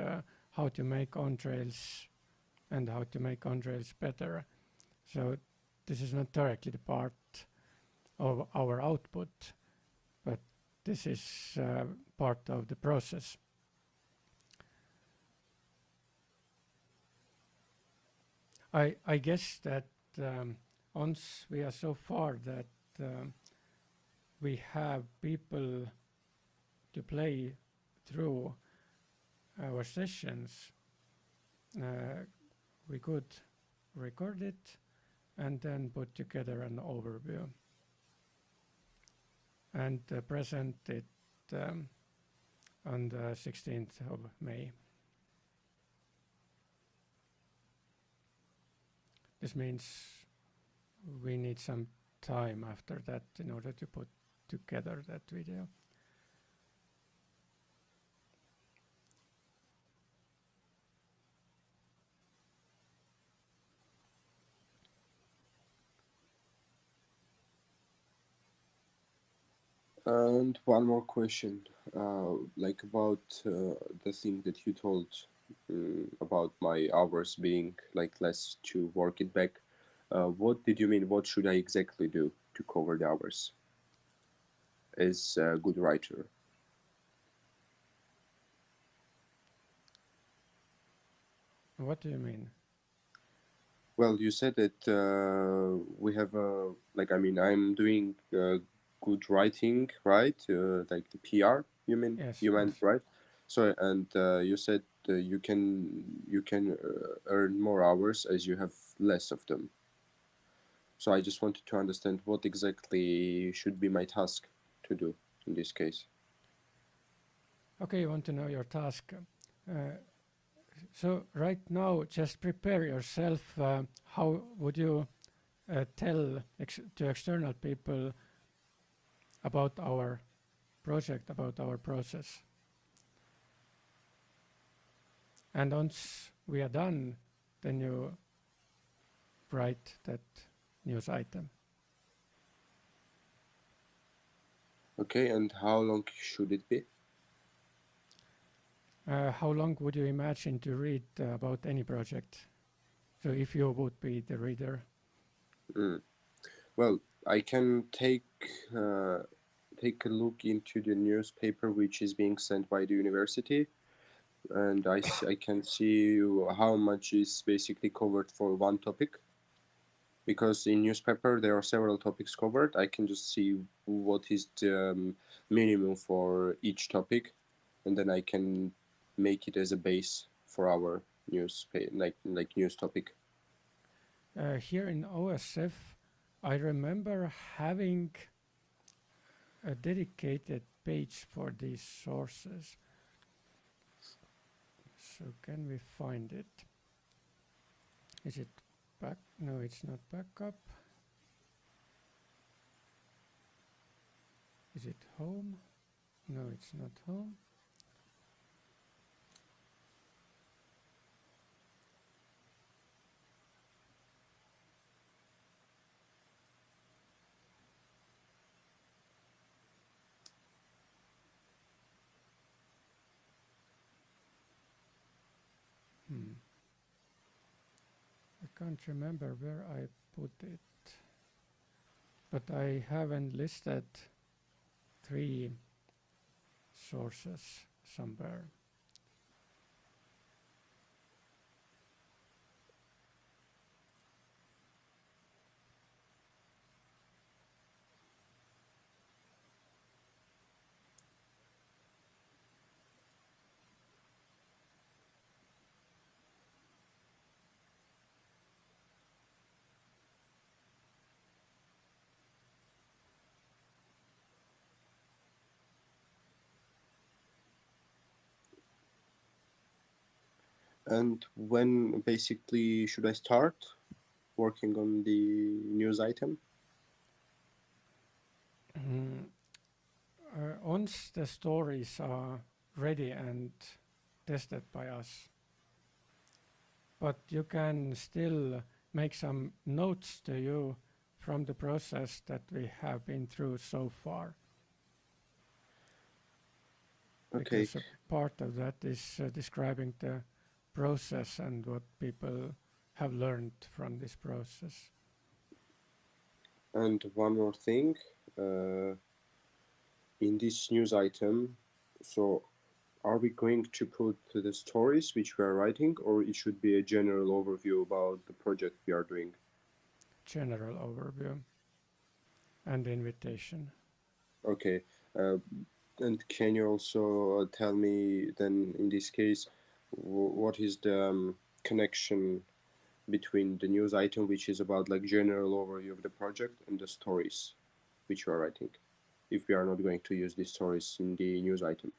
how to make on trails and how to make on trails better. So this is not directly the part of our output, but this is part of the process. I guess that once we are so far that we have people to play through our sessions, we could record it and then put together an overview and present it on the 16th of May. This means we need some time after that in order to put together that video. And one more question, like about the thing that you told about my hours being like less to work it back. What did you mean? What should I exactly do to cover the hours as a good writer? What do you mean? Well, you said that we have like I mean I'm doing good writing, right? Like the PR, you mean? Yes, You meant yes. right? So and you said you can earn more hours as you have less of them. So I just wanted to understand what exactly should be my task to do in this case. Okay, you want to know your task. So right now, just prepare yourself. How would you tell to external people about our project, about our process? And once we are done, then you write that news item. Okay, and how long should it be? How long would you imagine to read about any project? So if you would be the reader. Mm. Well, I can take a look into the newspaper which is being sent by the university, and I can see how much is basically covered for one topic. Because in newspaper there are several topics covered, I can just see what is the minimum for each topic, and then I can make it as a base for our news like news topic. Here in OSF, I remember having a dedicated page for these sources. So can we find it? Is it back? No, it's not backup. Is it home? No, it's not home. I can't remember where I put it, but I haven't listed 3 sources somewhere. And when basically should I start working on the news item? Once the stories are ready and tested by us, but you can still make some notes to you from the process that we have been through so far. Okay. Because a part of that is describing the process and what people have learned from this process. And one more thing, in this news item, so are we going to put the stories which we are writing, or it should be a general overview about the project we are doing? General overview and invitation. Okay. And can you also tell me then, in this case, what is the connection between the news item, which is about like general overview of the project, and the stories which you are writing, if we are not going to use these stories in the news item?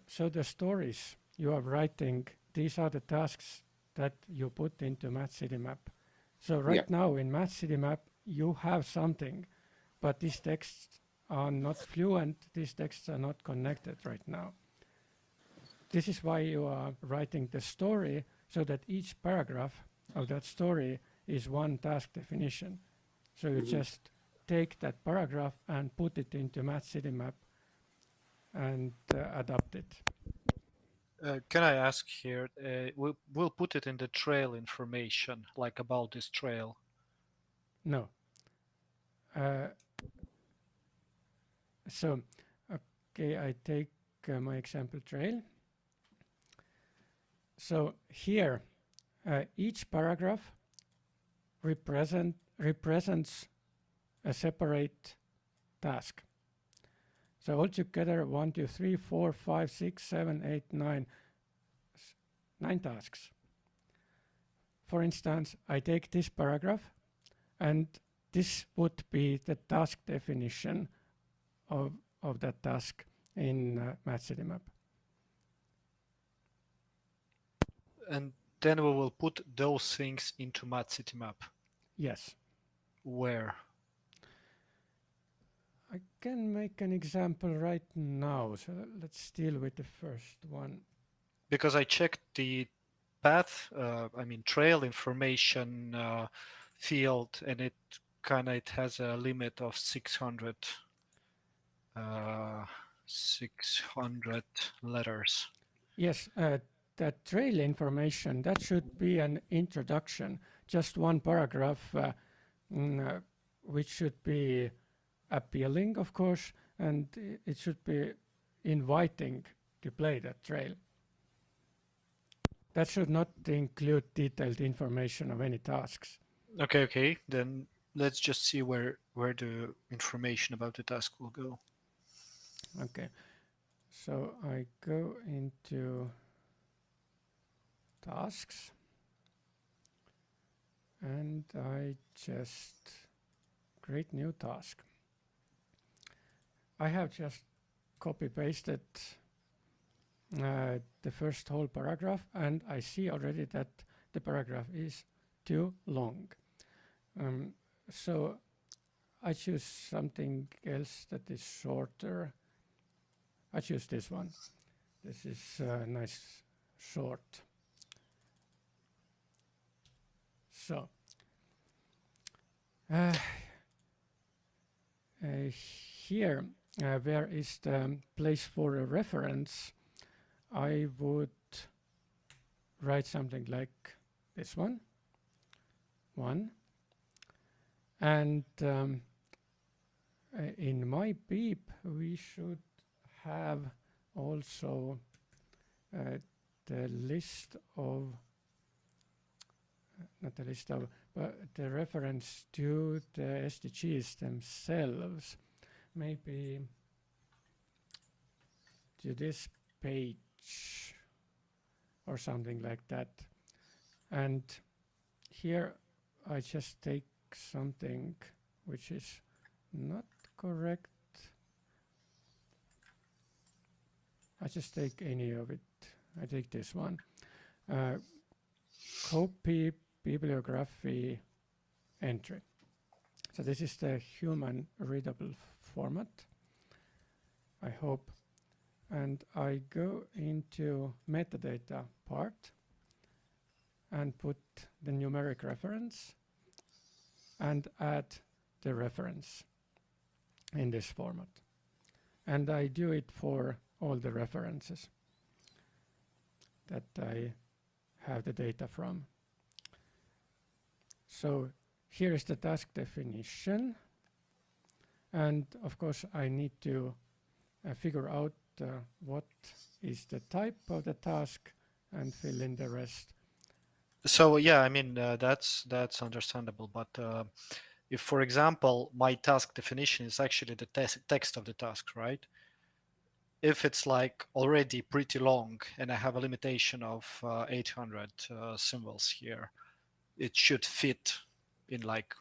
So the stories you are writing, these are the tasks that you put into MathCityMap. So right now in MathCityMap, you have something, but these texts are not fluent, these texts are not connected right now. This is why you are writing the story, so that each paragraph of that story is one task definition. So you just take that paragraph and put it into MathCityMap and adapt it. Can I ask here? We'll put it in the trail information, like about this trail. No. So, okay, I take my example trail. So here, each paragraph represents a separate task. So altogether 1, 2, 3, 4, 5, 6, 7, 8, 9, 9 tasks. For instance, I take this paragraph and this would be the task definition of that task in MathCityMap. And then we will put those things into MathCityMap. Yes. Where? I can make an example right now. So let's deal with the first one. Because I checked the path, trail information field, and it has a limit of 600 letters. Yes, that trail information, that should be an introduction, just one paragraph, which should be appealing, of course, and it should be inviting to play that trail. That should not include detailed information of any tasks. Okay. Then let's just see where the information about the task will go. Okay, so I go into tasks and I just create new task. I have just copy pasted the first whole paragraph, and I see already that the paragraph is too long. So I choose something else that is shorter. I choose this one. This is nice, short. So here, where is the place for a reference, I would write something like this one. And in my beep, we should have also the list of, not the list of, but the reference to the SDGs themselves. Maybe to this page or something like that. And here I just take something which is not correct. I just take any of it. I take this one. Copy bibliography entry. So this is the human readable format, I hope. And I go into metadata part and put the numeric reference and add the reference in this format. And I do it for all the references that I have the data from. So here is the task definition. And of course, I need to figure out what is the type of the task and fill in the rest. So yeah, I mean that's understandable. But if, for example, my task definition is actually the text of the task, right? If it's like already pretty long and I have a limitation of 800 symbols here, it should fit in like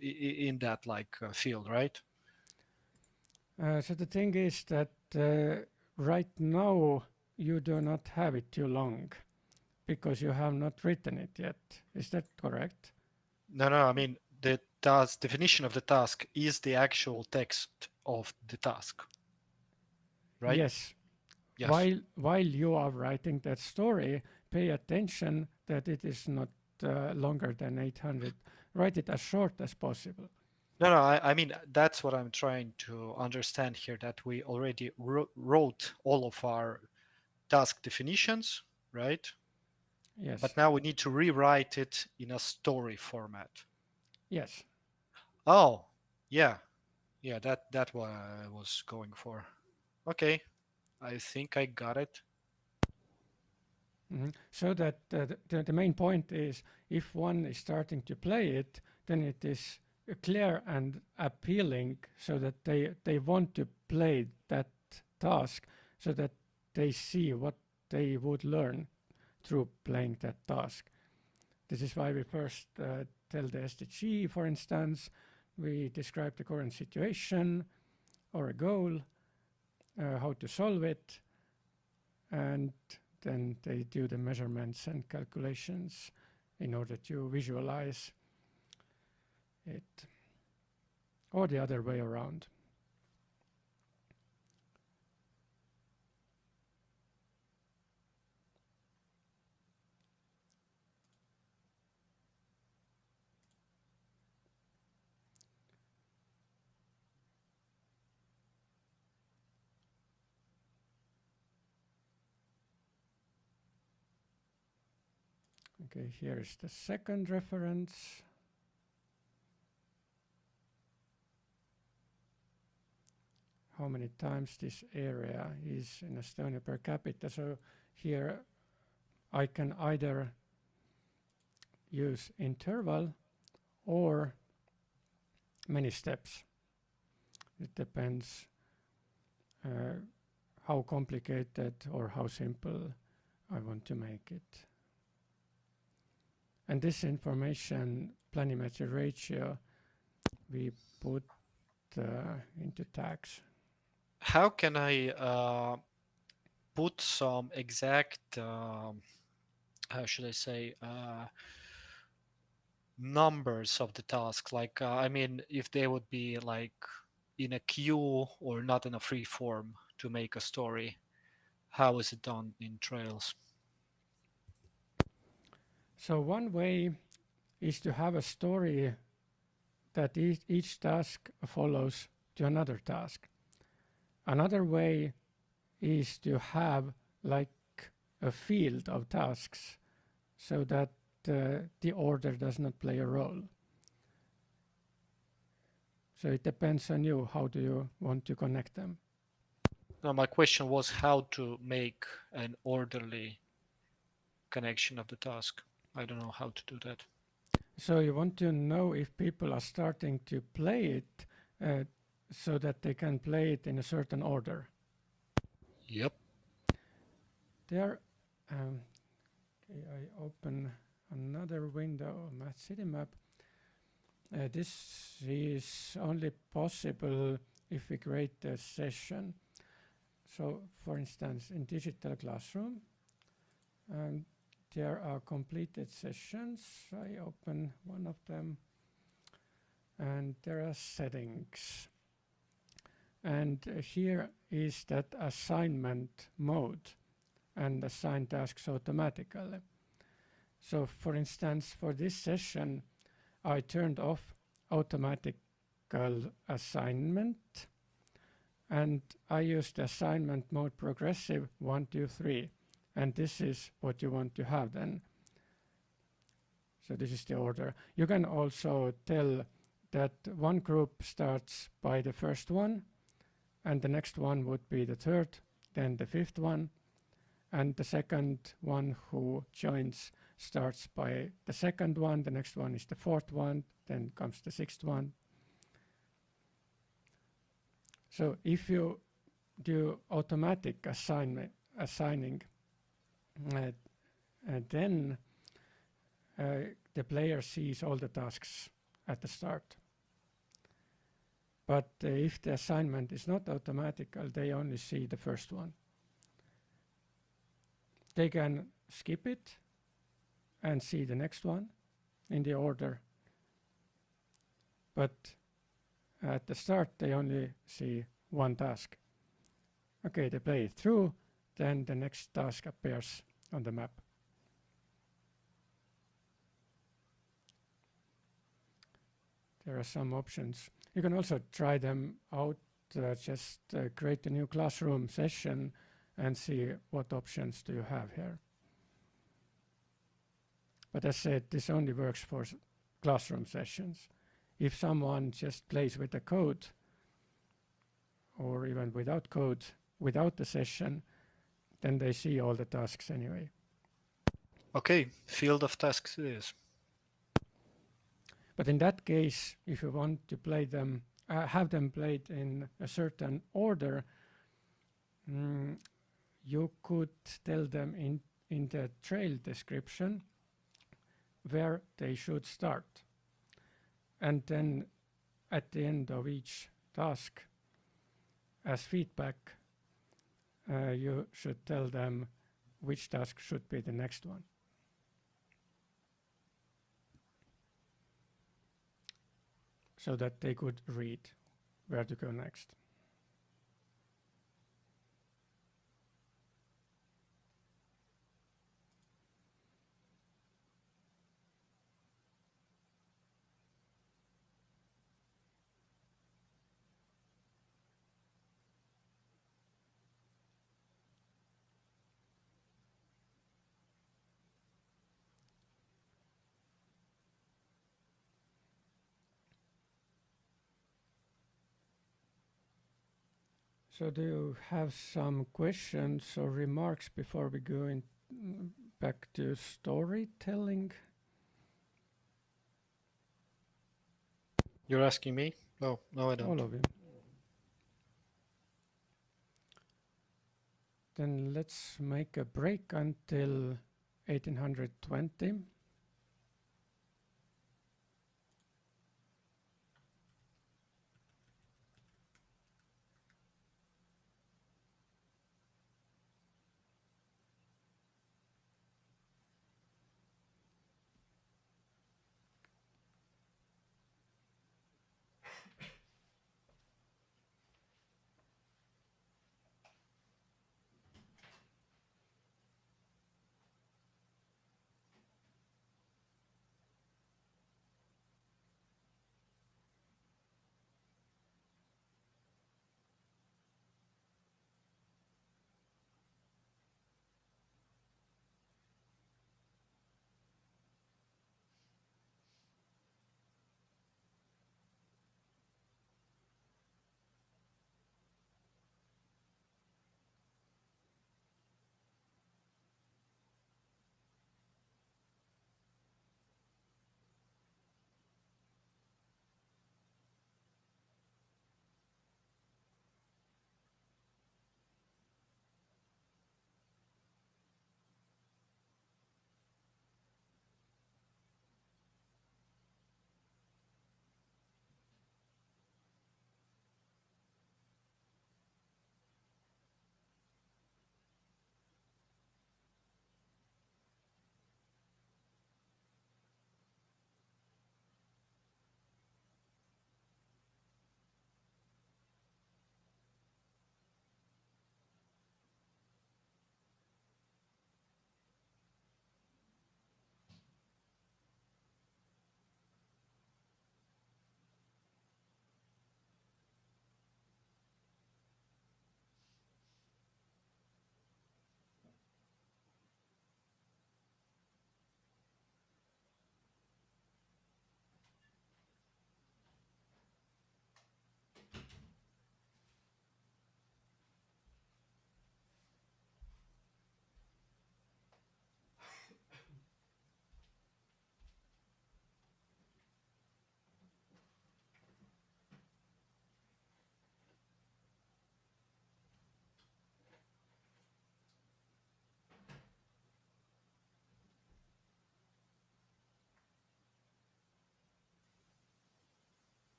in that like field, right? So the thing is that right now you do not have it too long because you have not written it yet. Is that correct? No, I mean the definition of the task is the actual text of the task, right? Yes. Yes. While you are writing that story, pay attention that it is not longer than 800. Write it as short as possible. No, I mean, that's what I'm trying to understand here, that we already wrote all of our task definitions, right? Yes. But now we need to rewrite it in a story format. Yes. Oh, yeah. Yeah, that what I was going for. Okay, I think I got it. Mm-hmm. So that the main point is, if one is starting to play it, then it is clear and appealing, so that they want to play that task, so that they see what they would learn through playing that task. This is why we first tell the SDG, for instance, we describe the current situation or a goal, how to solve it, and then they do the measurements and calculations in order to visualize it, or the other way around. Okay, here is the second reference. How many times this area is in Estonia per capita. So here I can either use interval or many steps. It depends how complicated or how simple I want to make it. And this information, planimetry ratio, we put into tags. How can I put some exact, how should I say, numbers of the task? Like, I mean, if they would be like in a queue or not in a free form to make a story, how is it done in Trails? So one way is to have a story that each task follows to another task. Another way is to have like a field of tasks, so that the order does not play a role. So it depends on you, how do you want to connect them. Now, my question was how to make an orderly connection of the task. I don't know how to do that. So you want to know if people are starting to play it so that they can play it in a certain order. Yep. There, okay, I open another window of Math City Map. This is only possible if we create a session. So for instance, in digital classroom, there are completed sessions. I open one of them, and there are settings. And here is that assignment mode and assign tasks automatically. So for instance, for this session, I turned off automatical assignment, and I used assignment mode progressive 1, 2, 3. And this is what you want to have then. So this is the order. You can also tell that one group starts by the first one, and the next one would be the third, then the fifth one, and the second one who joins starts by the second one, the next one is the fourth one, then comes the sixth one. So if you do automatic assigning, then the player sees all the tasks at the start. But if the assignment is not automatical, they only see the first one. They can skip it and see the next one in the order. But at the start, they only see one task. Okay, they play it through, then the next task appears on the map. There are some options. You can also try them out, just create a new classroom session and see what options do you have here. But as said, this only works for classroom sessions. If someone just plays with the code, or even without code, without the session, then they see all the tasks anyway. Okay, field of tasks it is. But in that case, if you want to play them, have them played in a certain order, you could tell them in the trail description where they should start. And then at the end of each task, as feedback, you should tell them which task should be the next one. So that they could read where to go next. So do you have some questions or remarks before we go back to storytelling? You're asking me? Oh, no, I don't. All of you. Then let's make a break until 1820.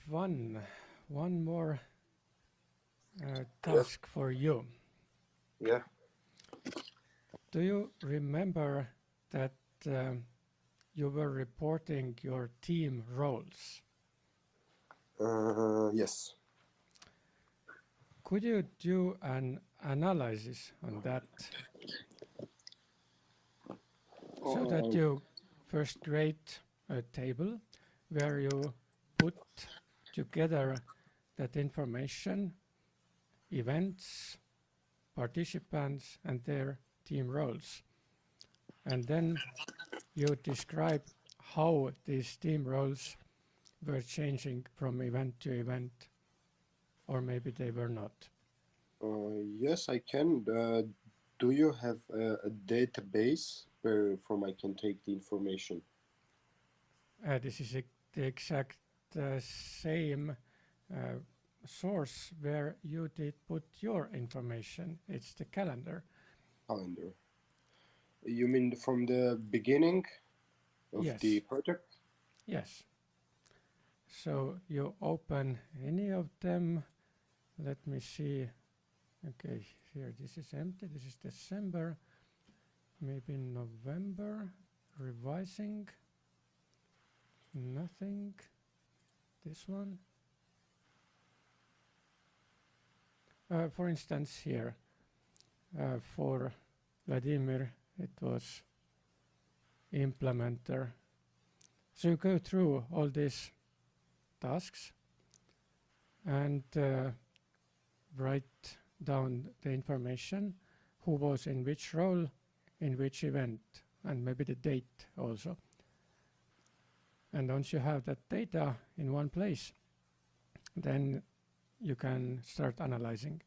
One more Yeah. task for you. Yeah. Do you remember that you were reporting your team roles? Yes. Could you do an analysis on that so that you first create a table where you put together that information, events, participants, and their team roles. And then you describe how these team roles were changing from event to event, or maybe they were not. Yes, I can. Do you have a database where from I can take the information? This is the exact same uh, source where you did put your information. It's the calendar. Calendar. You mean from the beginning of Yes. the project? Yes. So you open any of them. Let me see. Okay, here this is empty. This is December. Maybe November. Revising. Nothing. This one. For instance, here for Vladimir, it was implementer. So you go through all these tasks and write down the information, who was in which role, in which event, and maybe the date also. And once you have that data in one place, then you can start analyzing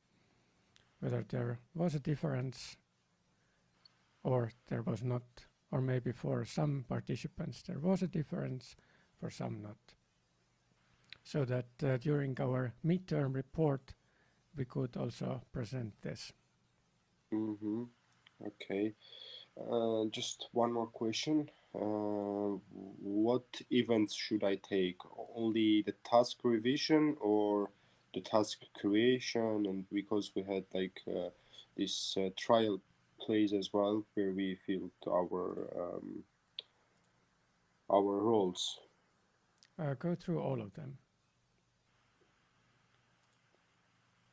whether there was a difference or there was not, or maybe for some participants there was a difference, for some not. So that during our midterm report we could also present this. Mm-hmm. Okay. Just one more question. What events should I take? Only the task revision or the task creation? And because we had like this trial plays as well, where we filled our roles. Go through all of them.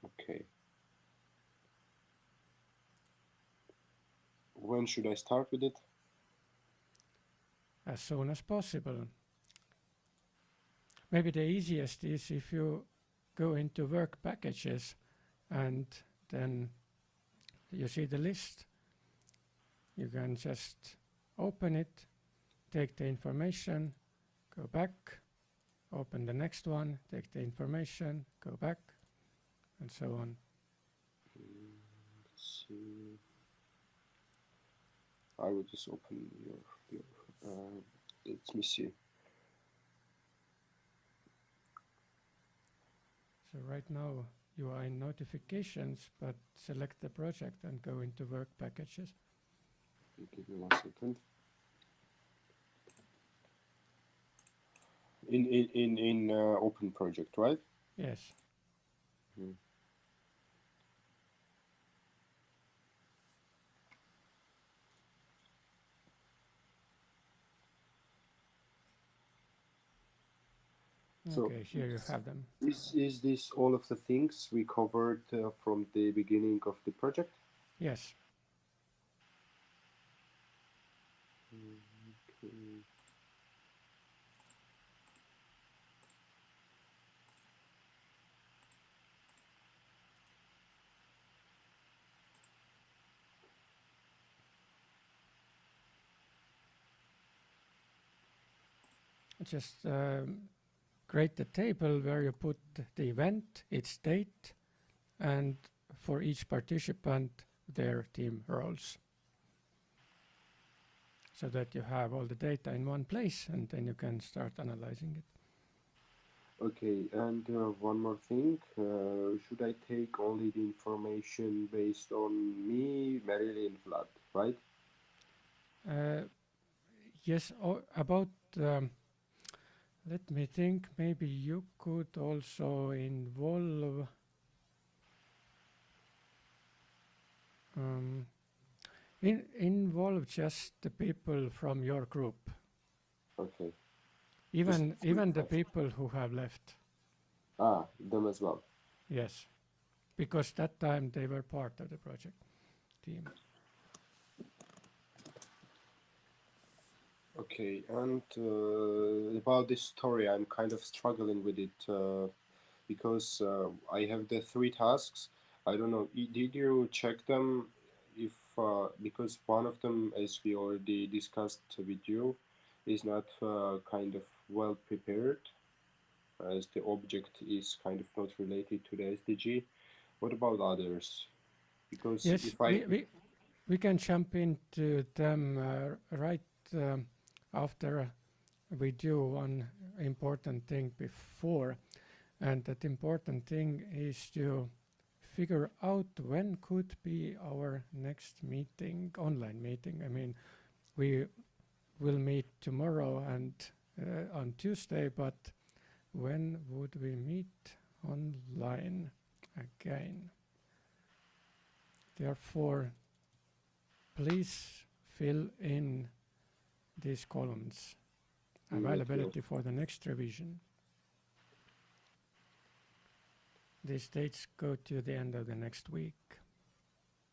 Okay. When should I start with it? As soon as possible. Maybe the easiest is if you go into work packages and then you see the list. You can just open it, take the information, go back, open the next one, take the information, go back, and so on. Let's see. I will just open your let me see. So right now you are in notifications, but select the project and go into work packages. Give me 1 second. In open project, right? Yes. Hmm. Okay, here you have them. Is this all of the things we covered from the beginning of the project? Yes. Okay. Just create the table where you put the event, its date, and for each participant their team roles. So that you have all the data in one place and then you can start analyzing it. Okay, and one more thing. Should I take only the information based on me, Marilyn, Vlad, right? Yes, about Let me think. Maybe you could also involve involve just the people from your group, Okay. even Just even the people who have left. them as well. Yes, because that time they were part of the project team. Okay, and about this story, I'm kind of struggling with it because I have the three tasks. I don't know, did you check them? If because one of them, as we already discussed with you, is not kind of well prepared, as the object is kind of not related to the SDG. What about others? Because Yes, if I we can jump into them right after we do one important thing before, and that important thing is to figure out when could be our next meeting, online meeting. I mean, we will meet tomorrow and on Tuesday, but when would we meet online again? Therefore, please fill in these columns. Availability for the next revision. These dates go to the end of the next week.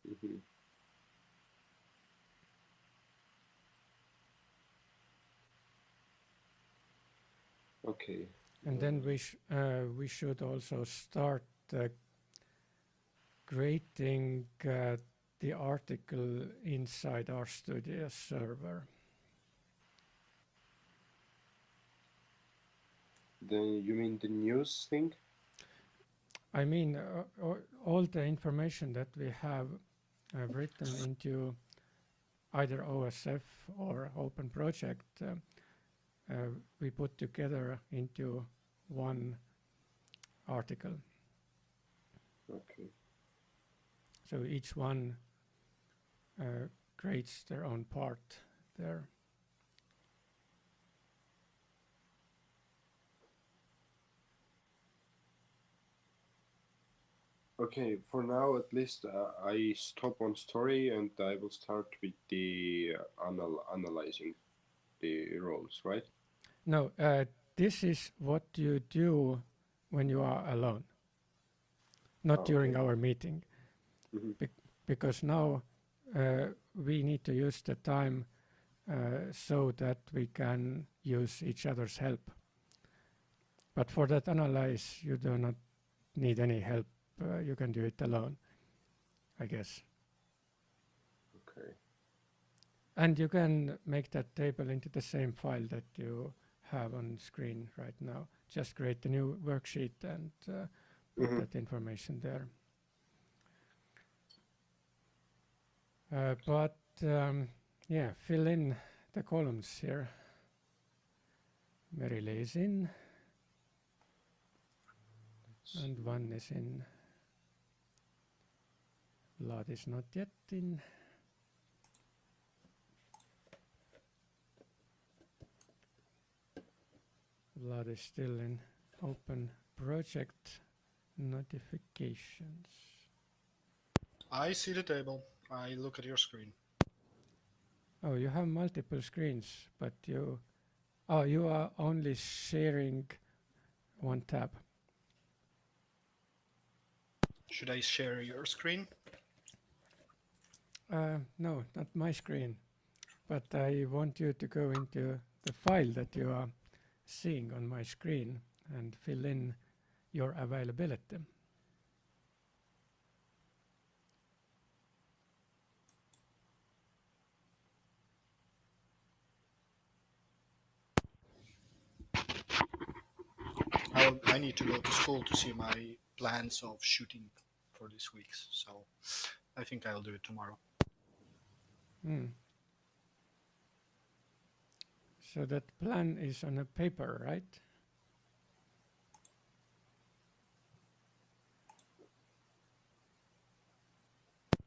Mhm. Okay. And then we should also start creating the article inside our studio server. Then you mean the news thing? I mean, all the information that we have written into either OSF or Open Project, we put together into one article. Okay. So each one creates their own part there. Okay, for now at least I stop on story and I will start with the analyzing the roles, right? No, this is what you do when you are alone, not during Okay. our meeting, Mhm. because now we need to use the time so that we can use each other's help. But for that analyze, you do not need any help. You can do it alone, I guess. Okay. And you can make that table into the same file that you have on screen right now. Just create a new worksheet and put Mhm. that information there. But yeah, fill in the columns here. Merile is in, and one is in. Vlad is not yet in. Vlad is still in open project notifications. I see the table. I look at your screen. Oh, you have multiple screens, but you are only sharing one tab. Should I share your screen? No, not my screen, but I want you to go into the file that you are seeing on my screen and fill in your availability. I need to go to school to see my plans of shooting for this week, so I think I'll do it tomorrow. So that plan is on a paper, right?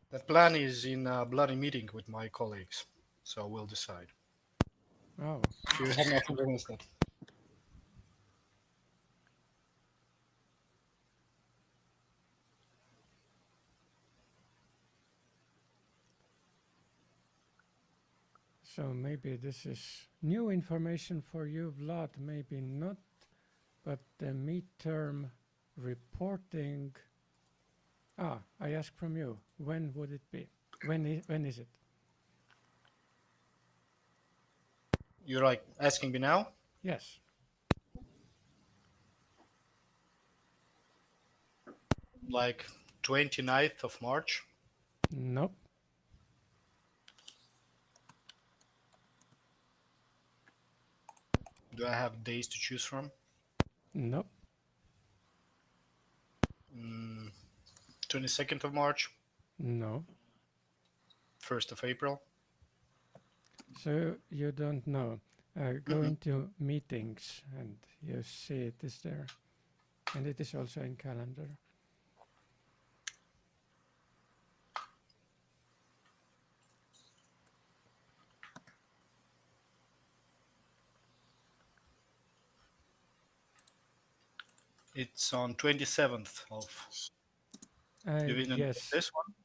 That plan is in a bloody meeting with my colleagues, so we'll decide. Oh, You have nothing against that. So maybe this is new information for you, Vlad, maybe not, but the midterm reporting. I ask from you, when would it be? When is it? You're like asking me now? Yes. Like 29th of March? Nope. Do I have days to choose from? Nope. 22nd of March? No. 1st of April? So you don't know. Go into meetings and you see it is there. And it is also in calendar. It's on 27th of. You mean Yes. this one?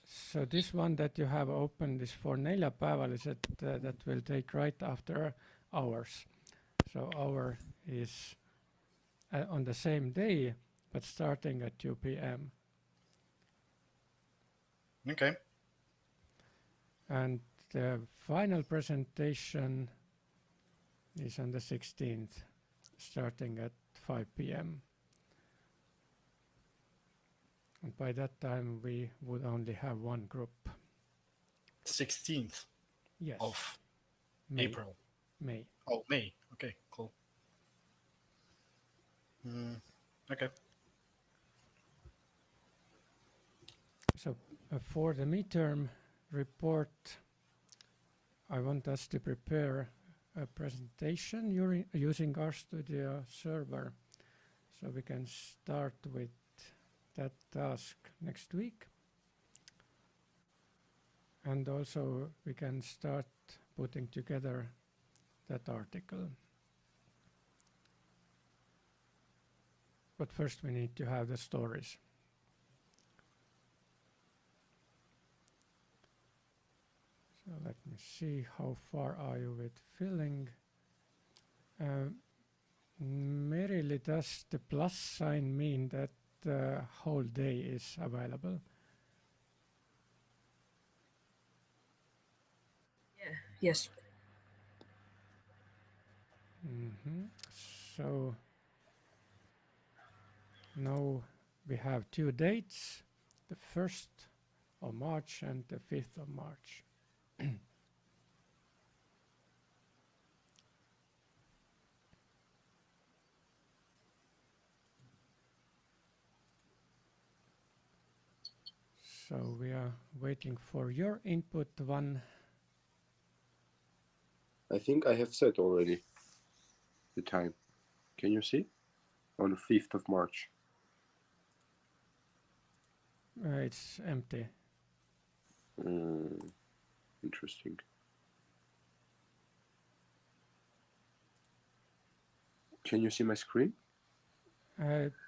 So this one that you have opened is for neljapäeval, is it that will take right after hours. So hour is on the same day, but starting at 2 p.m. Okay. And the final presentation is on the 16th, starting at 5 p.m. And by that time, we would only have one group. 16th Yes. of May. April. May. Oh, May. Okay, cool. Okay. So for the midterm report, I want us to prepare a presentation using RStudio server. So we can start with that task next week. And also we can start putting together that article. But first we need to have the stories. So let me see, how far are you with filling? Merely, does the plus sign mean that the whole day is available? Yes. So now we have two dates, the 1st of March and the 5th of March. So we are waiting for your input, one. I think I have set already the time. Can you see? On the 5th of March. It's empty. Interesting. Can you see my screen?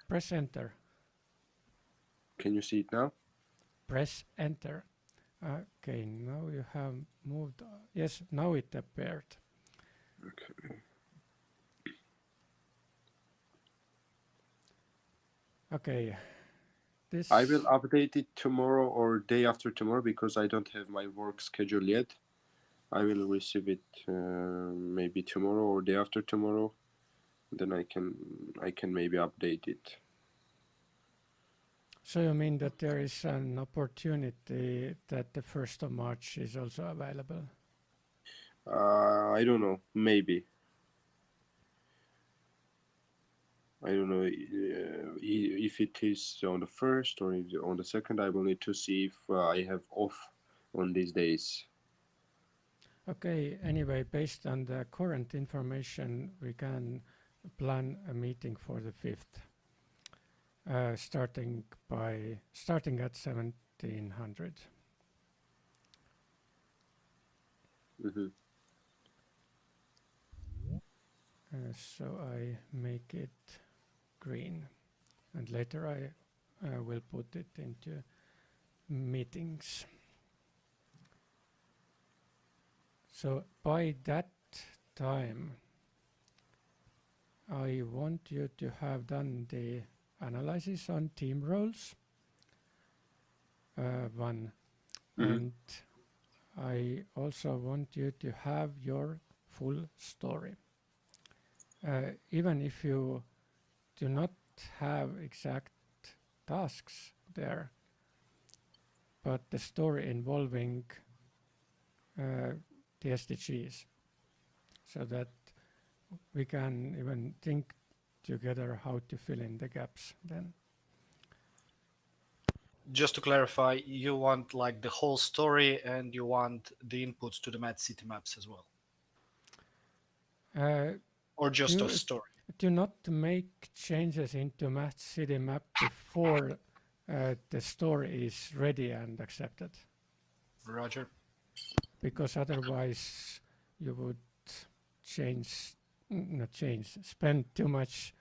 Press enter. Can you see it now? Press enter. Okay, now you have moved. Yes, now it appeared. Okay. Okay. This I will update it tomorrow or day after tomorrow because I don't have my work schedule yet. I will receive it maybe tomorrow or day after tomorrow. Then I can maybe update it. So you mean that there is an opportunity that the 1st of March is also available? I don't know. Maybe. I don't know if it is on the 1st or on the 2nd. I will need to see if I have off on these days. Okay, anyway, based on the current information, we can plan a meeting for the 5th, starting at 1700. So I make it green, and later I will put it into meetings. So by that time, I want you to have done the analysis on team roles, one, Mhm. and I also want you to have your full story. Even if you do not have exact tasks there, but the story involving the SDGs, so that we can even think together how to fill in the gaps then. Just to clarify, you want like the whole story and you want the inputs to the Mad City maps as well, Uh, or just a do, story? do not make changes into Match City map before the story is ready and accepted, Roger. because otherwise you would not change, spend too much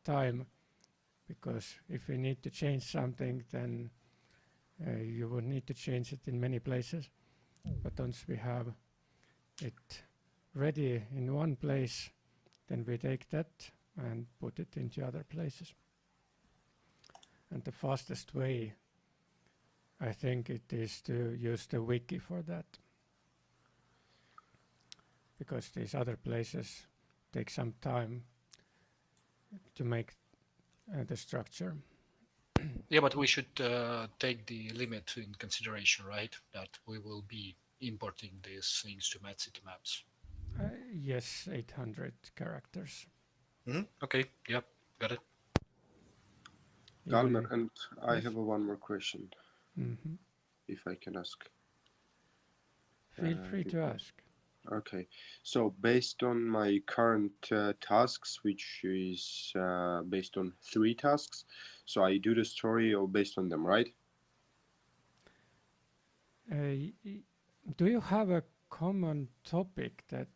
time, because if you need to change something, then you would need to change it in many places. But once we have it ready in one place, then we take that and put it into other places. And the fastest way, I think, it is to use the wiki for that, because these other places take some time to make the structure. Yeah, but we should take the limit in consideration, right? That we will be importing these things to Mad City maps. Yes, 800 characters. Okay, yep, got it. Kalmer, and I Yes. have one more question, Mm-hmm. if I can ask. Feel free to ask. Okay, so based on my current tasks, which is based on 3 tasks, so I do the story all based on them, right? Do you have a common topic that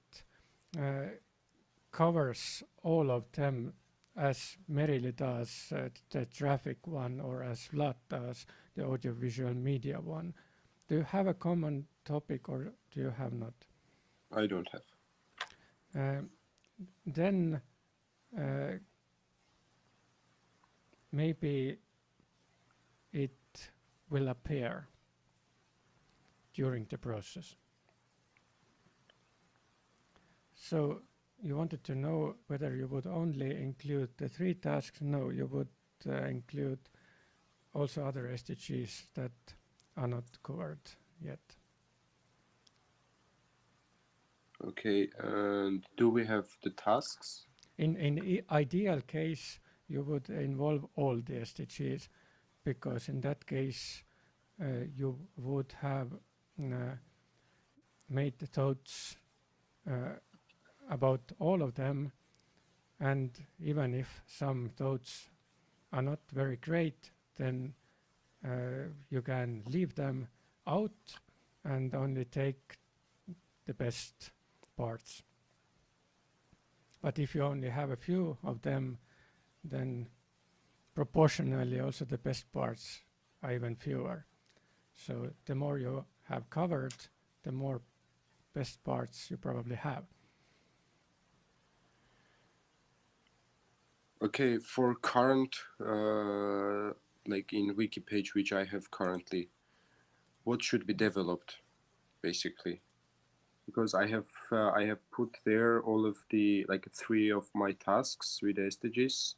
covers all of them, as Merili does the traffic one, or as Vlad does the audiovisual media one? Do you have a common topic, or do you have not? I don't have. Then maybe it will appear during the process. So you wanted to know whether you would only include the 3 tasks. No, you would include also other SDGs that are not covered yet. Okay, and do we have the tasks? In ideal case, you would involve all the SDGs, because in that case you would have made the thoughts about all of them, and even if some thoughts are not very great, then you can leave them out and only take the best parts. But if you only have a few of them, then proportionally also the best parts are even fewer. So the more you have covered, the more best parts you probably have. Okay, for current, like in wiki page which I have currently, what should be developed, basically? Because I have put there all of the, like 3 of my tasks with SDGs.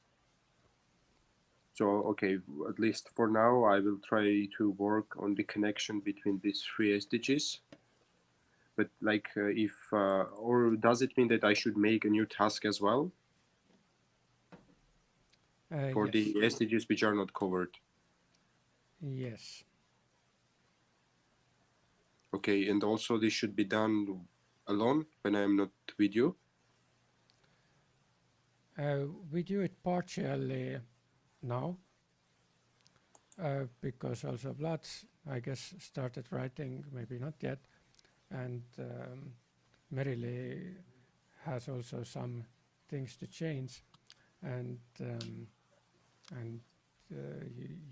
So okay, at least for now, I will try to work on the connection between these 3 SDGs. But like, if or does it mean that I should make a new task as well for Yes. the SDGs which are not covered? Yes. Okay, and also this should be done alone when I am not with you. We do it partially now, because also Vlad, I guess, started writing, maybe not yet, and Merili has also some things to change, and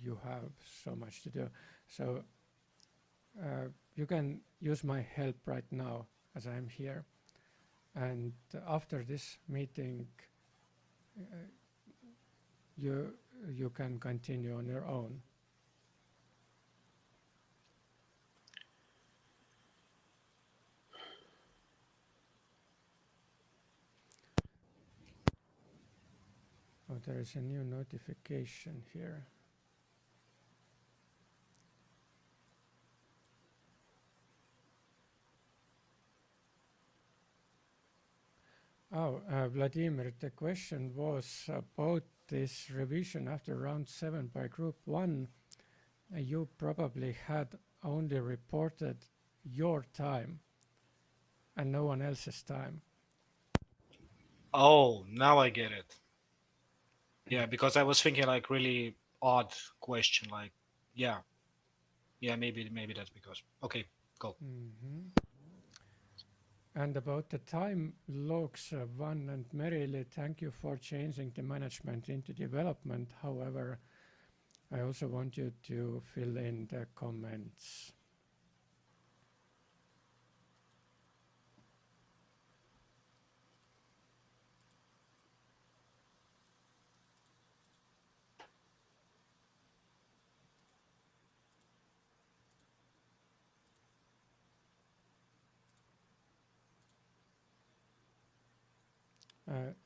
you have so much to do. So you can use my help right now as I'm here. And after this meeting, uh, you you can continue on your own. Oh, there is a new notification here. Oh, Vladimir, the question was about this revision after round 7 by group 1. You probably had only reported your time and no one else's time. Oh, now I get it. Yeah, because I was thinking like really odd question. Like, yeah, yeah, maybe that's because. Okay, go. Mm-hmm. And about the time logs, Van and Merily, thank you for changing the management into development. However, I also want you to fill in the comments.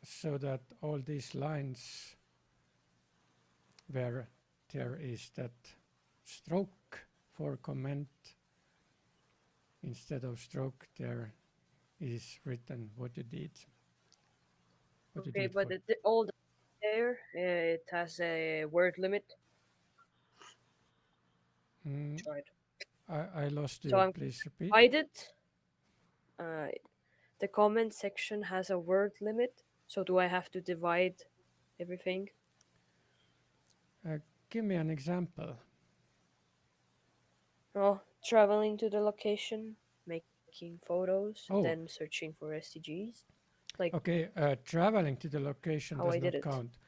So that all these lines where there is that stroke for comment, instead of stroke there is written what you did. What you Okay, did but for. all there, it has a word limit. Tried. I lost So you. I'm Please repeat. divided. Uh, the comment section has a word limit. So do I have to divide everything? Give me an example. Oh, traveling to the location, making photos, Oh. then searching for SDGs. Like, Okay, traveling to the location how I does did not it. count,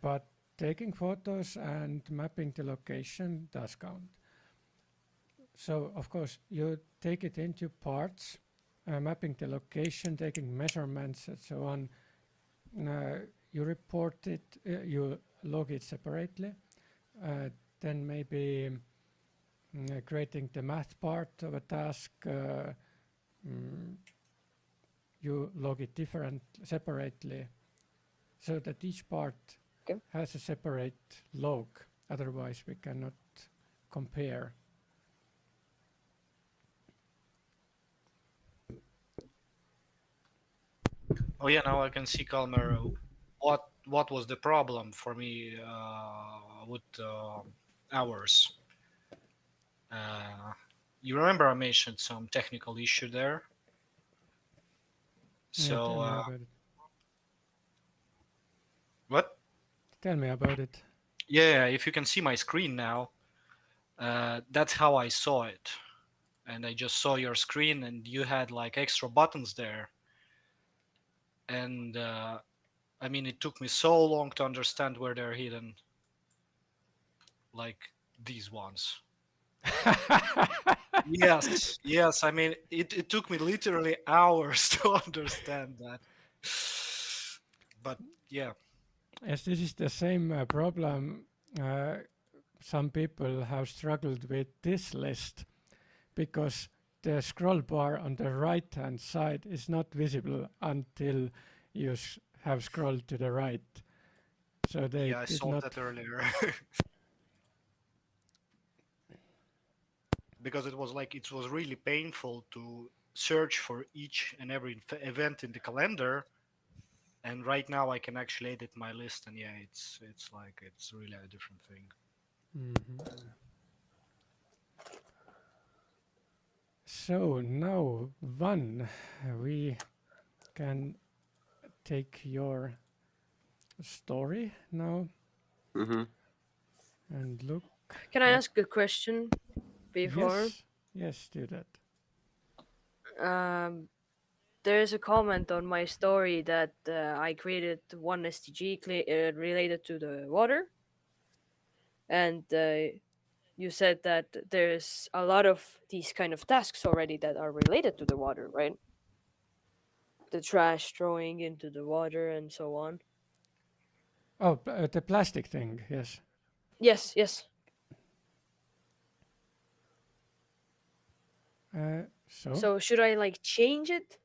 but taking photos and mapping the location does count. So, of course, you take it into parts, mapping the location, taking measurements, and so on. You report it, you log it separately. Then maybe creating the math part of a task, you log it separately, so that each part Okay. has a separate log. Otherwise, we cannot compare. Oh yeah, now I can see, Kalmer. What was the problem for me with hours? Uh, you remember I mentioned some technical issue there. Yeah, tell So me about it. what? Tell me about it. Yeah, if you can see my screen now, that's how I saw it. And I just saw your screen, and you had like extra buttons there. And I mean, it took me so long to understand where they're hidden. Like these ones. Yes, yes. I mean, it took me literally hours to understand that. But yeah, Yes, this is the same problem. Uh, some people have struggled with this list because the scroll bar on the right hand side is not visible until you have scrolled to the right. So they yeah, I did solved not. that earlier. Because it was really painful to search for each and every event in the calendar. And right now I can actually edit my list, and yeah, it's like it's really a different thing. Mhm. So now, Van, we can take your story now Mm-hmm. and look. can I What? ask a question before? Yes, do that. Um, there's a comment on my story that I created one SDG related to the water, and you said that there's a lot of these kind of tasks already that are related to the water, right? the trash throwing into the water and so on. Oh, the plastic thing, yes. Yes, yes. So So should I like change it,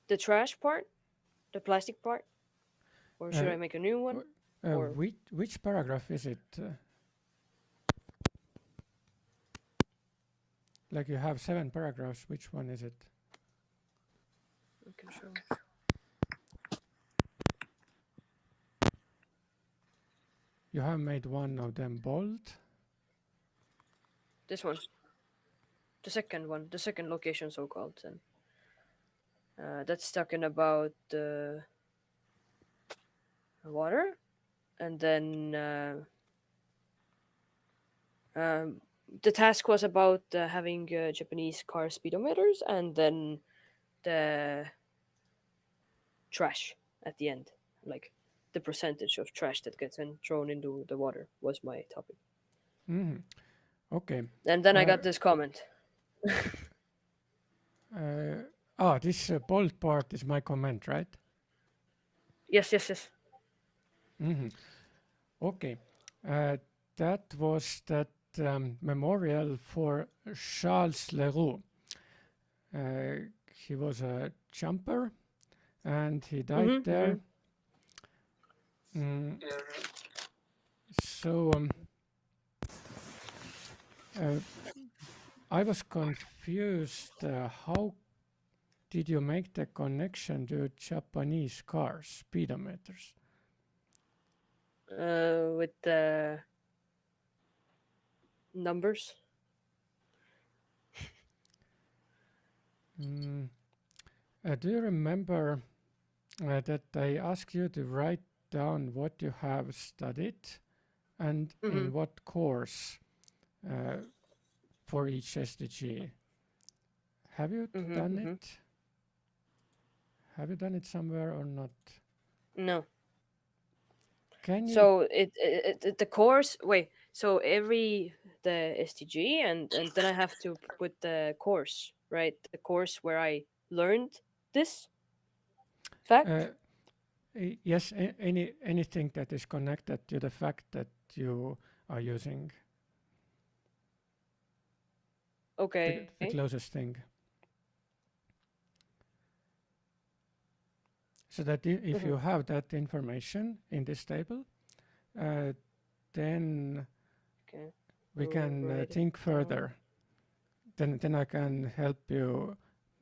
the trash part, the plastic part, or should uh, I make a new one? Or which paragraph is it? Like you have 7 paragraphs, which one is it? I can show. You have made one of them bold. This one, the second one, the second location, so called. Then that's talking about water, and then the task was about having Japanese car speedometers, and then the trash at the end, like the percentage of trash that gets thrown into the water was my topic. Mm-hmm. Okay. And then I got this comment. This bold part is my comment, right? Yes, yes, yes. Mm-hmm. Okay. That was that memorial for Charles Leroux. He was a jumper and he died there. So I was confused. How did you make the connection to Japanese cars, speedometers? With the numbers. Do you remember that I asked you to write down what you have studied and in what course for each SDG? Have you done it? Have you done it somewhere or not? No. Can you? So the course. Wait. So the STG and then I have to put the course, right? The course where I learned this fact. Yes, anything that is connected to the fact that you are using Okay. the closest thing. So that if you have that information in this table, then we can think further. Then I can help you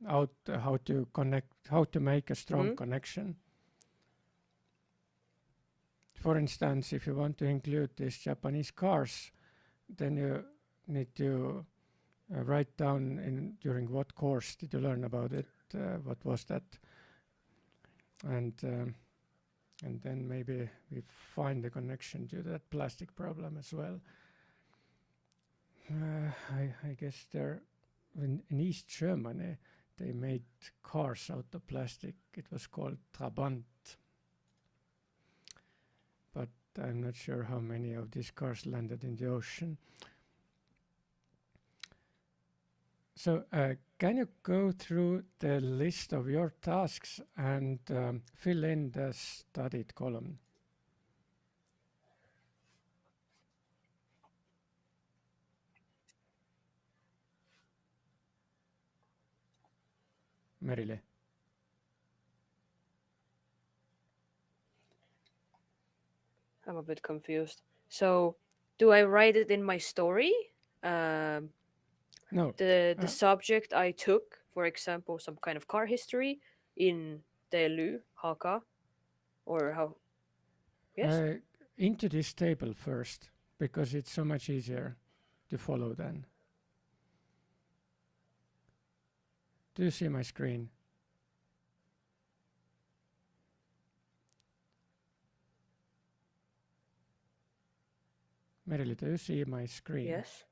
out how to connect, how to make a strong connection. For instance, if you want to include these Japanese cars, then you need to write down during what course did you learn about it, what was that, and then maybe we find the connection to that plastic problem as well. I guess there in East Germany they made cars out of plastic. It was called Trabant. But I'm not sure how many of these cars landed in the ocean. So can you go through the list of your tasks and fill in the studied column? Merile. I'm a bit confused. So, do I write it in my story? No. The subject I took, for example, some kind of car history in TLU, Haka, or how? Yes. Into this table first, because it's so much easier to follow then. Do you see my screen? Merile, do you see my screen? Yes.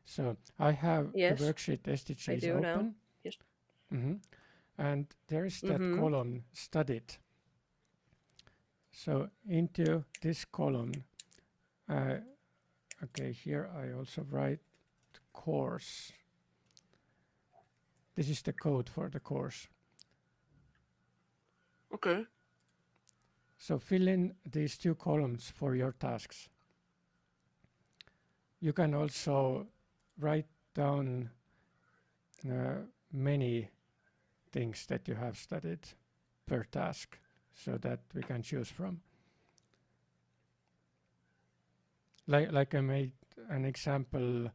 So I have the worksheet SDGs open. Now. Yes. And there is that column studied. So into this column, okay, here I also write course. This is the code for the course. Okay. So fill in these two columns for your tasks. You can also write down many things that you have studied per task so that we can choose from. Like I made an example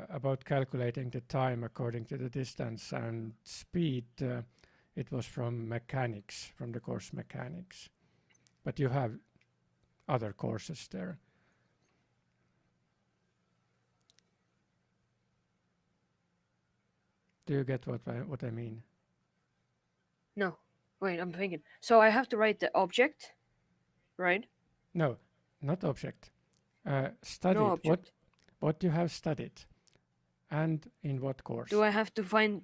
about calculating the time according to the distance and speed. It was from mechanics, from the course mechanics. But you have other courses there. Do you get what I mean? No. Wait, I'm thinking. So I have to write the object, right? No, not object. No Studied. object. What you have studied and in what course. Do I have to find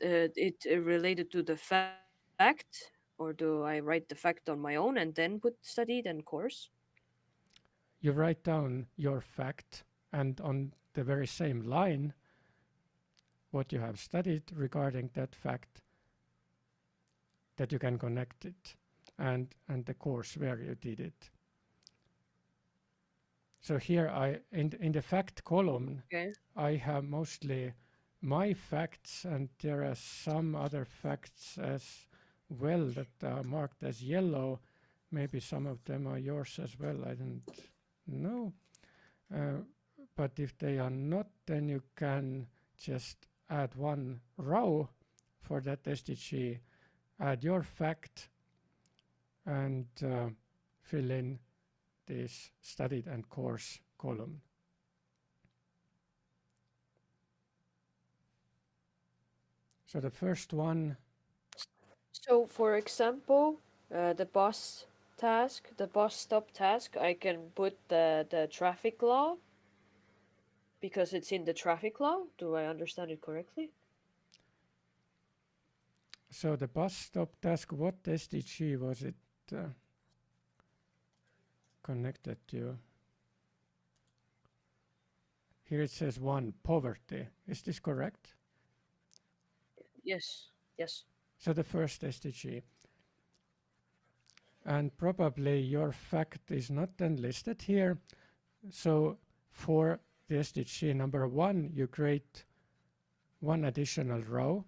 it related to the fact, or do I write the fact on my own and then put studied and course? You write down your fact and on the very same line what you have studied regarding that fact, that you can connect it, and the course where you did it. So here in the fact column, Okay. I have mostly my facts, and there are some other facts as well that are marked as yellow. Maybe some of them are yours as well, I don't know. But if they are not, then you can just add one row for that SDG, add your fact, and fill in this studied and course column. So the first one, So, for example, the bus stop task, I can put the traffic law because it's in the traffic law. Do I understand it correctly? so the bus stop task, what SDG was it connected to? Here it says 1, poverty. Is this correct? Yes. Yes. So the first SDG. And probably your fact is not then listed here. So for the SDG number 1, you create one additional row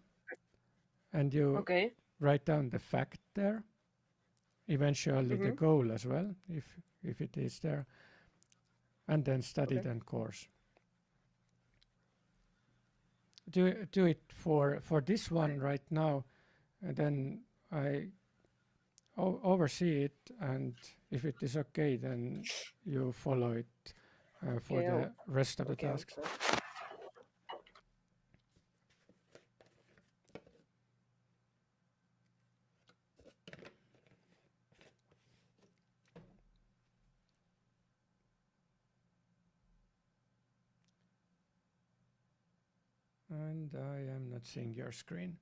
and you Okay. write down the fact there, eventually the Mm-hmm. goal as well, if it is there, and then studied Okay. and course. Do it for this one right now, and then I oversee it, and if it is okay, then you follow it for Okay. the rest of the Okay. tasks. Okay. And I am not seeing your screen.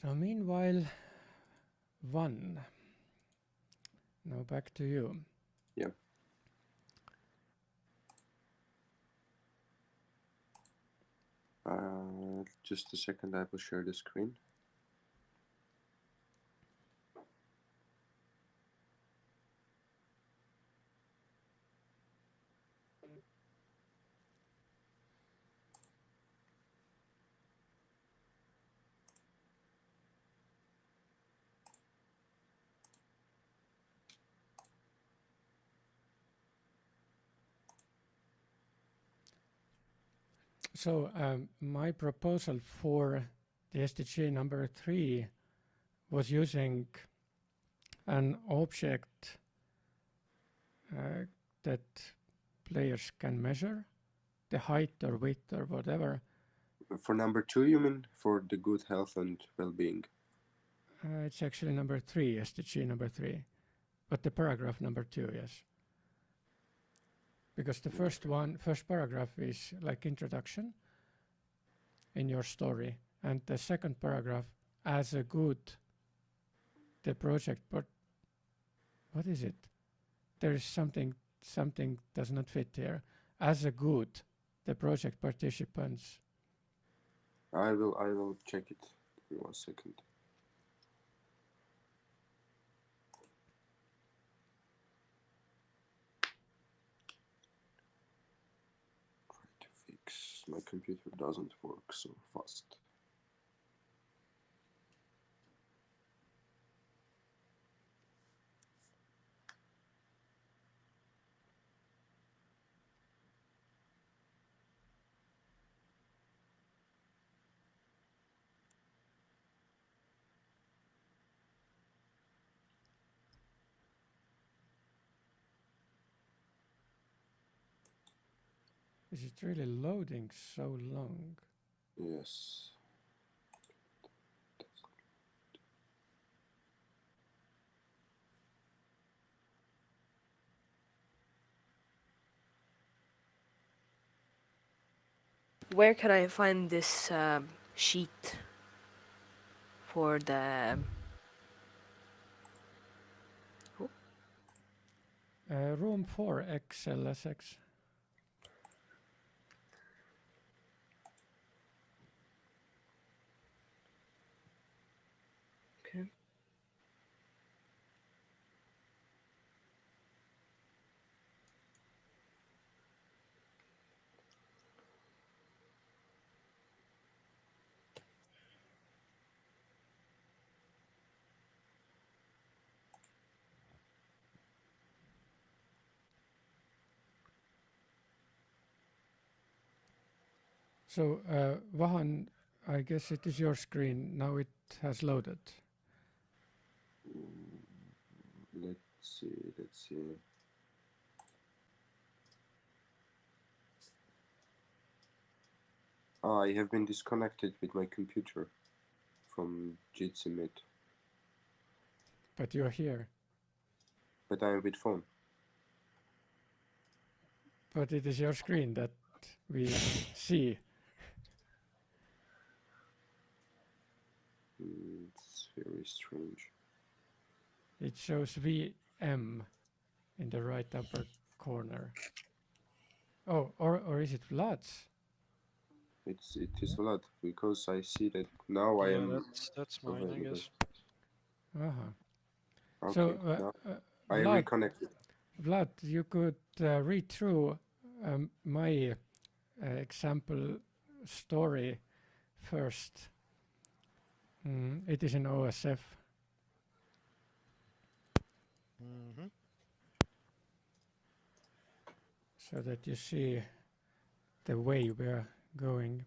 So meanwhile, 1. Now back to you. Yeah. Just a second, I will share the screen. So my proposal for the SDG number 3 was using an object that players can measure, the height or width or whatever. For number 2, you mean? For the good health and well-being? It's actually number 3, SDG number 3, but the paragraph number 2, yes. Because the first paragraph is like introduction in your story, and the second paragraph as a good the project, but what is it? There is something does not fit here. As a good the project participants. I will check it. Give me 1 second. my computer doesn't work so fast. Is it really loading so long? Yes. Where can I find this sheet for the? Room 4 XLSX. Okay. So, Vahan, I guess it is your screen. Now it has loaded. Let's see. I have been disconnected with my computer from Jitsi Meet. But you're here. But I am with phone. But it is your screen that we see. It's very strange. It shows VM in the right upper corner. Oh, or is it Vlad's? It is Vlad because I see that now I am that's mine, I available. guess. Uh-huh. Okay, So, now I Vlad, reconnected. Vlad, you could read through my example story first. It is in OSF. Mm-hmm. So that you see the way we're going.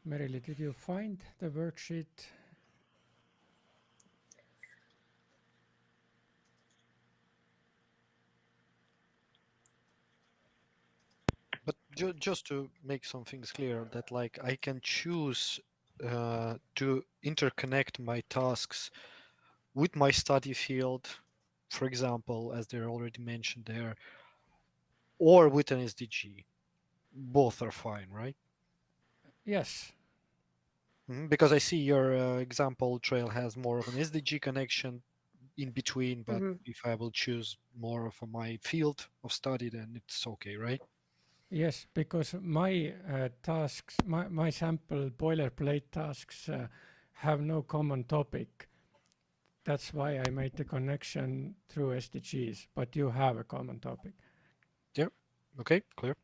Merily, did you find the worksheet? But just to make some things clear, that like I can choose to interconnect my tasks with my study field, for example, as they're already mentioned there, or with an SDG. Both are fine, right? Yes. Because I see your example trail has more of an SDG connection in between, but Mm-hmm. if I will choose more of my field of study, then it's okay, right? Yes, because my tasks, my sample boilerplate tasks have no common topic. That's why I made the connection through SDGs, but you have a common topic. Yeah. Okay, clear.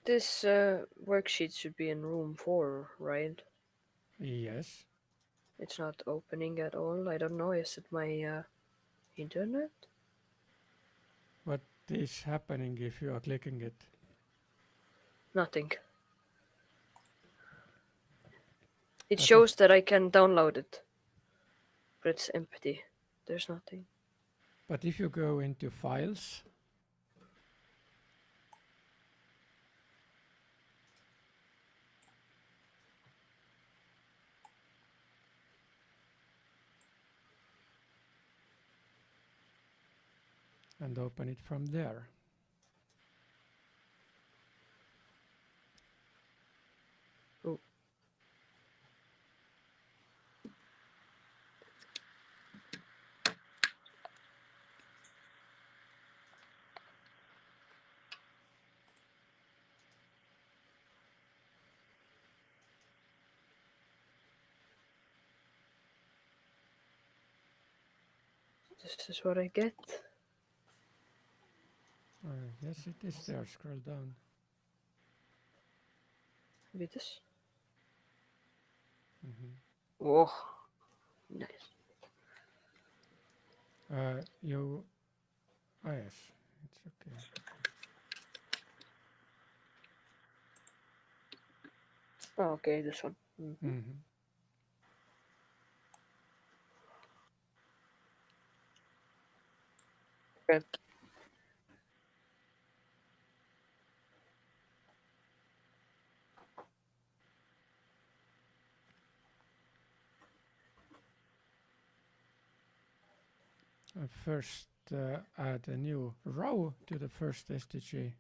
This worksheet should be in room 4, right? Yes. It's not opening at all. I don't know. Is it my internet? What is happening if you are clicking it? Nothing. It But shows that I can download it, but it's empty. There's nothing. But if you go into files, and open it from there. Oh. This is what I get. Yes, it is there. Scroll down. Maybe this. Mhm. Oh, nice. You. Oh yes, it's okay. Oh, okay, this one. Mm-hmm. Okay. First, add a new row to the first SDG.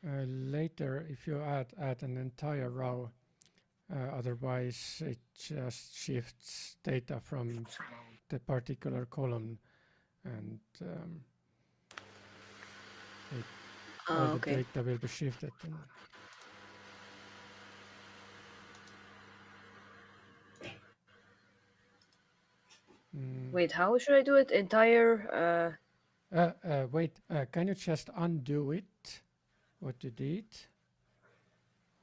Later, if you add an entire row, otherwise it just shifts data from the particular column, and all the Okay. data will be shifted. Wait, how should I do it? Entire. Wait, can you just undo it, what you did?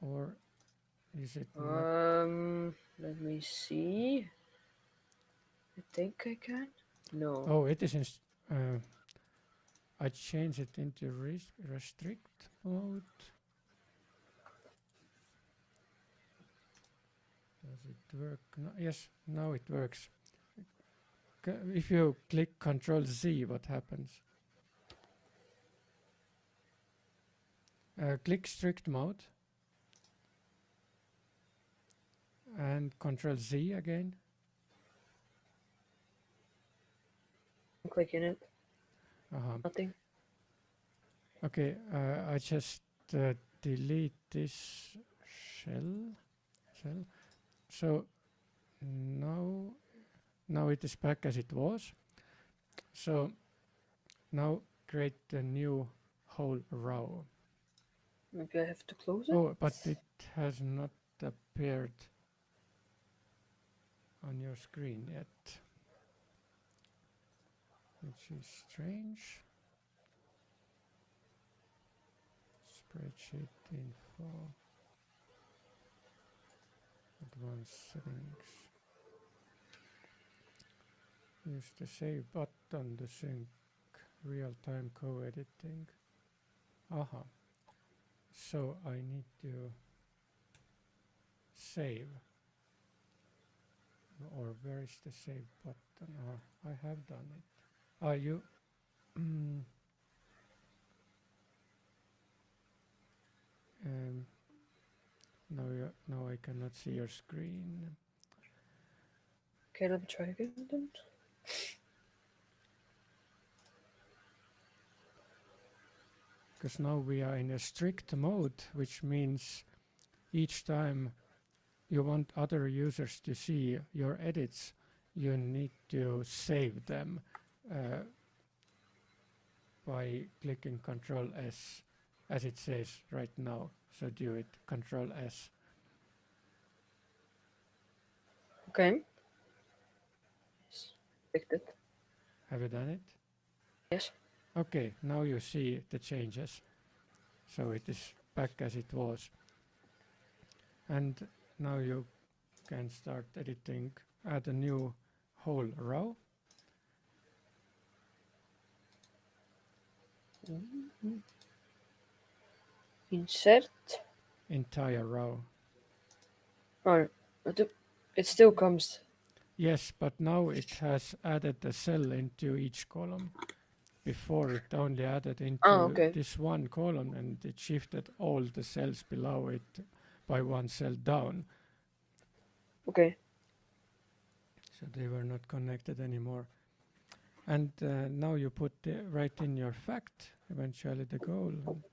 Or is it not? Let me see. I think I can. No. Oh, it is in, I changed it into restrict mode. Does it work? No, yes, now it works. If you click Control Z, what happens? Click strict mode and Control Z again. I'm clicking it. Uh-huh. Nothing. Okay, I just delete this shell. So now it is back as it was. So now create a new whole row. Maybe I have to close it. Oh, but it has not appeared on your screen yet, which is strange. Spreadsheet info, advanced settings. Use the save button to sync real-time co-editing. Aha. So I need to save. Or where is the save button? I have done it. Are you? Now I cannot see your screen. Okay, let me try again then. Because now we are in a strict mode, which means each time you want other users to see your edits, you need to save them by clicking Control S, as it says right now. So do it, Control S. Okay. Yes. Clicked it. Have you done it? Yes. Okay, now you see the changes. So it is back as it was. And now you can start editing, add a new whole row. Insert. Entire row. Or it still comes. Yes, but now it has added a cell into each column. Before it only added into Okay. this one column and it shifted all the cells below it by one cell down. Okay. So they were not connected anymore. And now you put right in your fact, eventually the goal and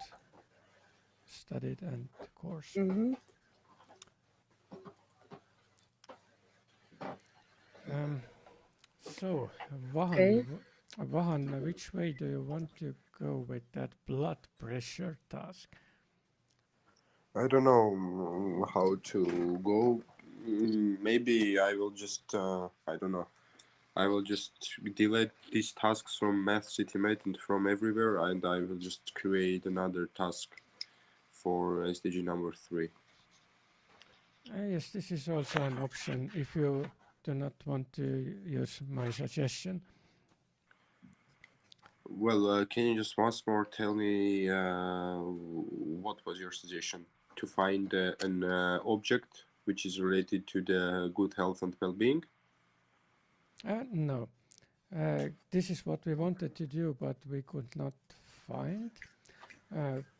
studied and course. Mm-hmm. So, Okay. Vahan, which way do you want to go with that blood pressure task? I don't know how to go. Maybe I will just, I don't know. I will just delete these tasks from Math CityMate and from everywhere, and I will just create another task for SDG number 3. Yes, this is also an option if you do not want to use my suggestion. Well, can you just once more tell me what was your suggestion? To find an object which is related to the good health and well-being? No, this is what we wanted to do, but we could not find.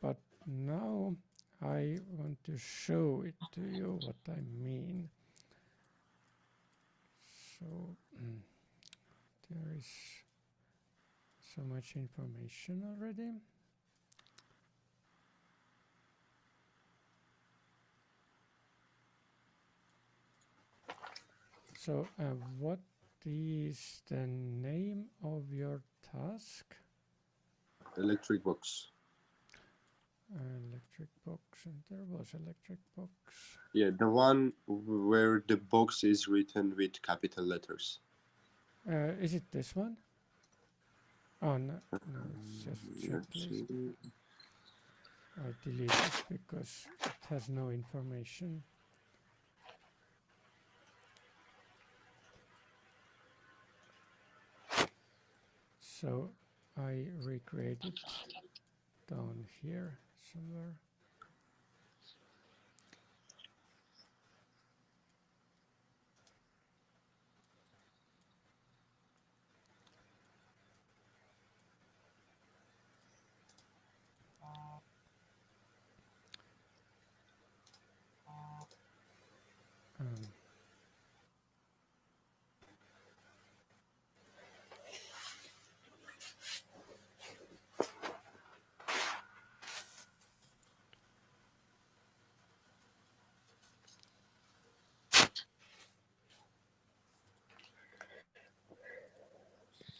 But now I want to show it to you what I mean. So there is so much information already. So what is the name of your task? Electric box. Electric box, and there was electric box. Yeah, the one where the box is written with capital letters. Is it this one? Oh, no, it's just checklist. I delete it because it has no information. So I recreate it down here somewhere.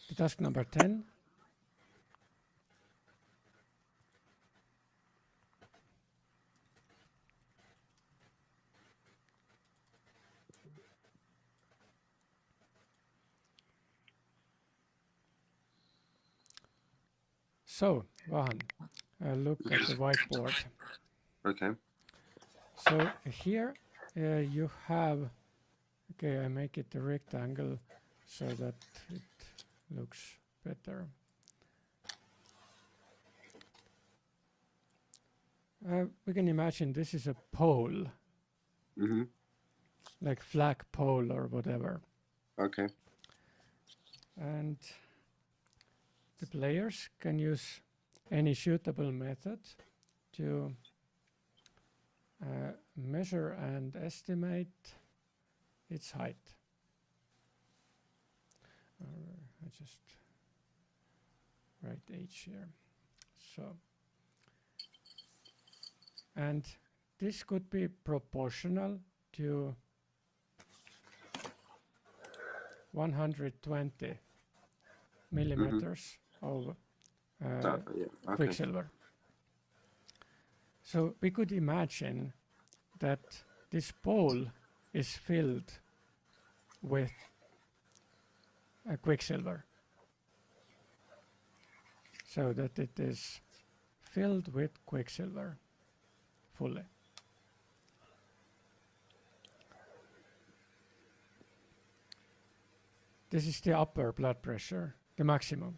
The task number 10. So, Vahan, look at the whiteboard. Okay. So here you have, okay, I make it a rectangle so that it looks better. We can imagine this is a pole, like flag pole or whatever. Okay. And the players can use any suitable method to measure and estimate its height. I just write h here. So, and this could be proportional to 120 millimeters of quicksilver. So we could imagine that this pole is filled with quicksilver. so that it is filled with quicksilver fully. This is the upper blood pressure, the maximum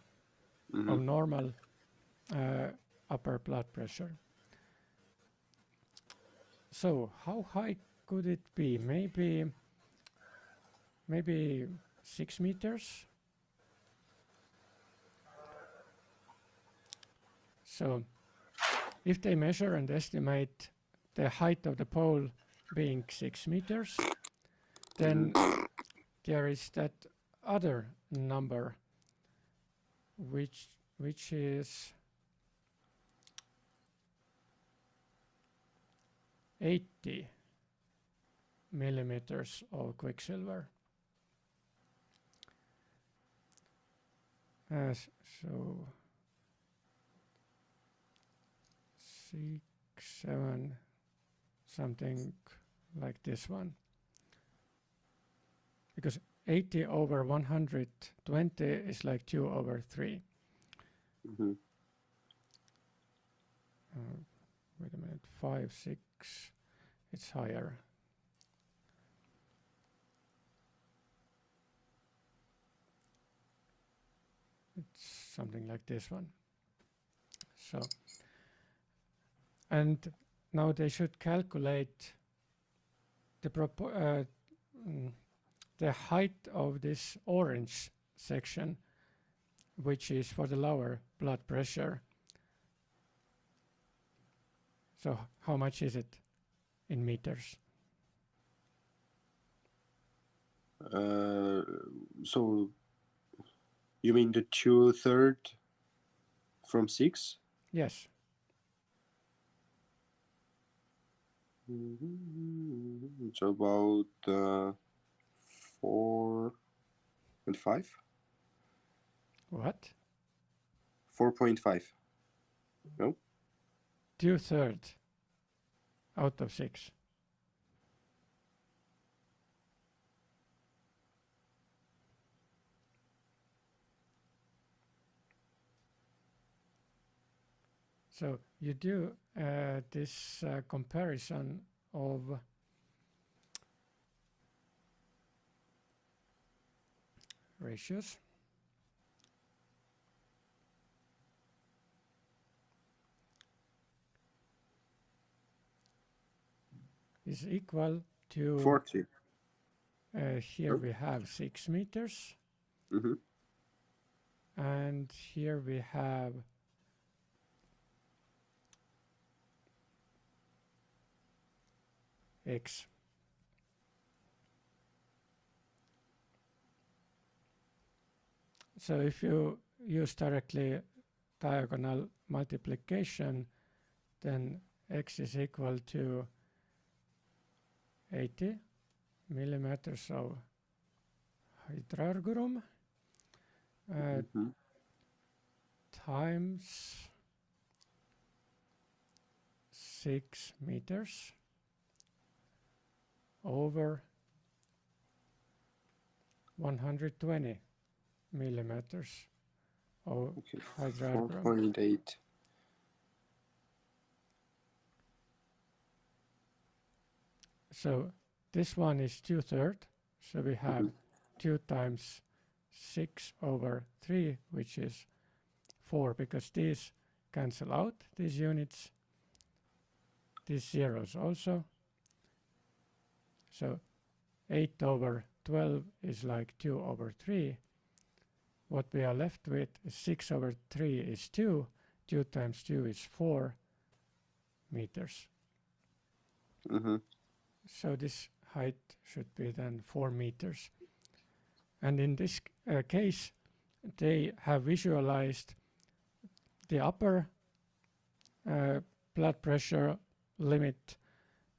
of normal upper blood pressure. So how high could it be? Maybe 6 meters. So if they measure and estimate the height of the pole being 6 meters, then there is that other number which is 80 millimeters of quicksilver. So 6, 7, something like this one. Because 80 over 120 is like 2 over 3. Wait a minute, 5, 6, it's higher. It's something like this one. So, and now they should calculate the height of this orange section, which is for the lower blood pressure. So how much is it in meters? So you mean the 2/3 from 6? Yes. It's about 4.5. What? 4.5. No? 2/3 out of 6. So you do this comparison of ratios. Is equal to 40. here we have 6 meters, and here we have x. So if you use directly diagonal multiplication, then x is equal to 80 millimeters of hydrargyrum times 6 meters over 120 millimeters of hydrargyrum. 4.8. So this one is 2/3. So we have 2 times 6 over 3, which is 4, because these cancel out, these units, these zeros also. So 8 over 12 is like 2 over 3. What we are left with is 6 over 3 is 2. 2 times 2 is 4 meters. So this height should be then 4 meters. And in this case, they have visualized the upper blood pressure limit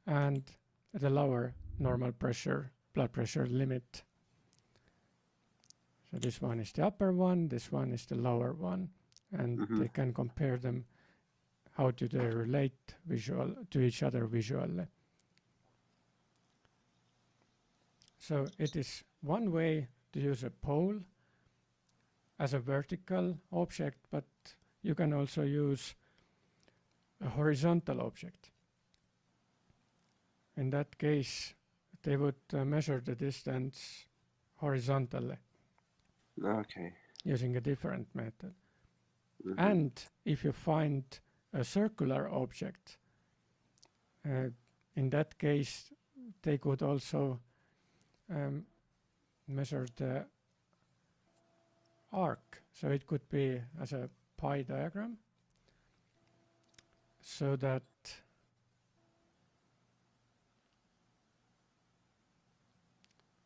and the lower normal blood pressure limit. So this one is the upper one, this one is the lower one, and they can compare them. How do they relate to each other visually? So it is one way to use a pole as a vertical object, but you can also use a horizontal object. In that case, they would measure the distance horizontally Okay. using a different method. Mhm. And if you find a circular object, in that case, they could also measure the arc. So it could be as a pie diagram, so that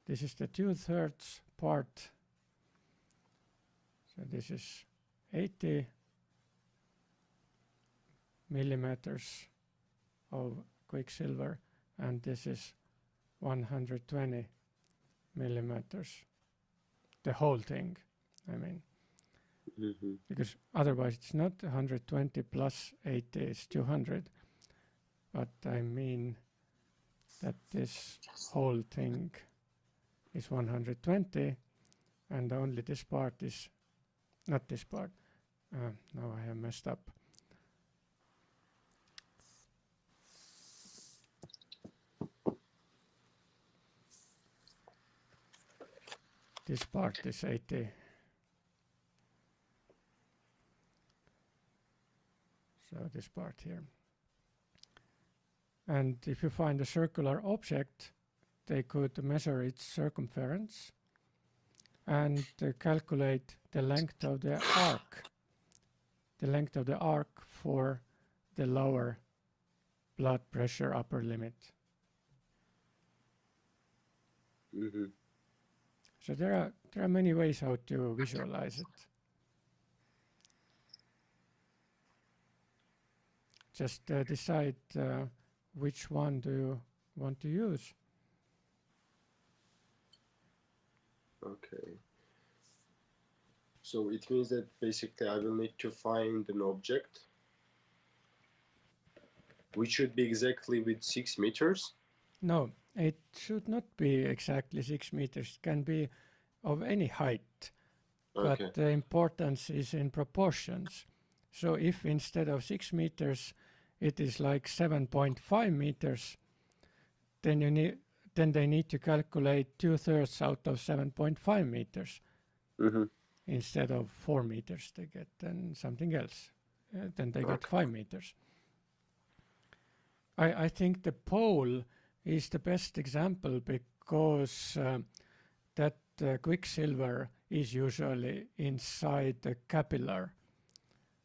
this is the 2/3 part. So this is 80 millimeters of quicksilver, and this is 120 millimeters. The whole thing, I mean, Mhm. because otherwise it's not 120 plus 80 is 200. But I mean that this whole thing is 120, and only this part is not this part. Now I have messed up. This part is 80. So this part here. And if you find a circular object, they could measure its circumference and calculate the length of the arc. The length of the arc for the lower blood pressure upper limit. Mhm. So there are many ways how to visualize it. Just decide which one do you want to use. Okay. So it means that basically I will need to find an object which should be exactly with 6 meters. No, it should not be exactly 6 meters. It can be of any height, Okay. but the importance is in proportions. So if instead of 6 meters it is like 7.5 meters, then they need to calculate 2/3 out of 7.5 meters. Mhm. Instead of 4 meters, they get then something else. Then they get 5 meters. I think the pole is the best example because that quicksilver is usually inside the capillary,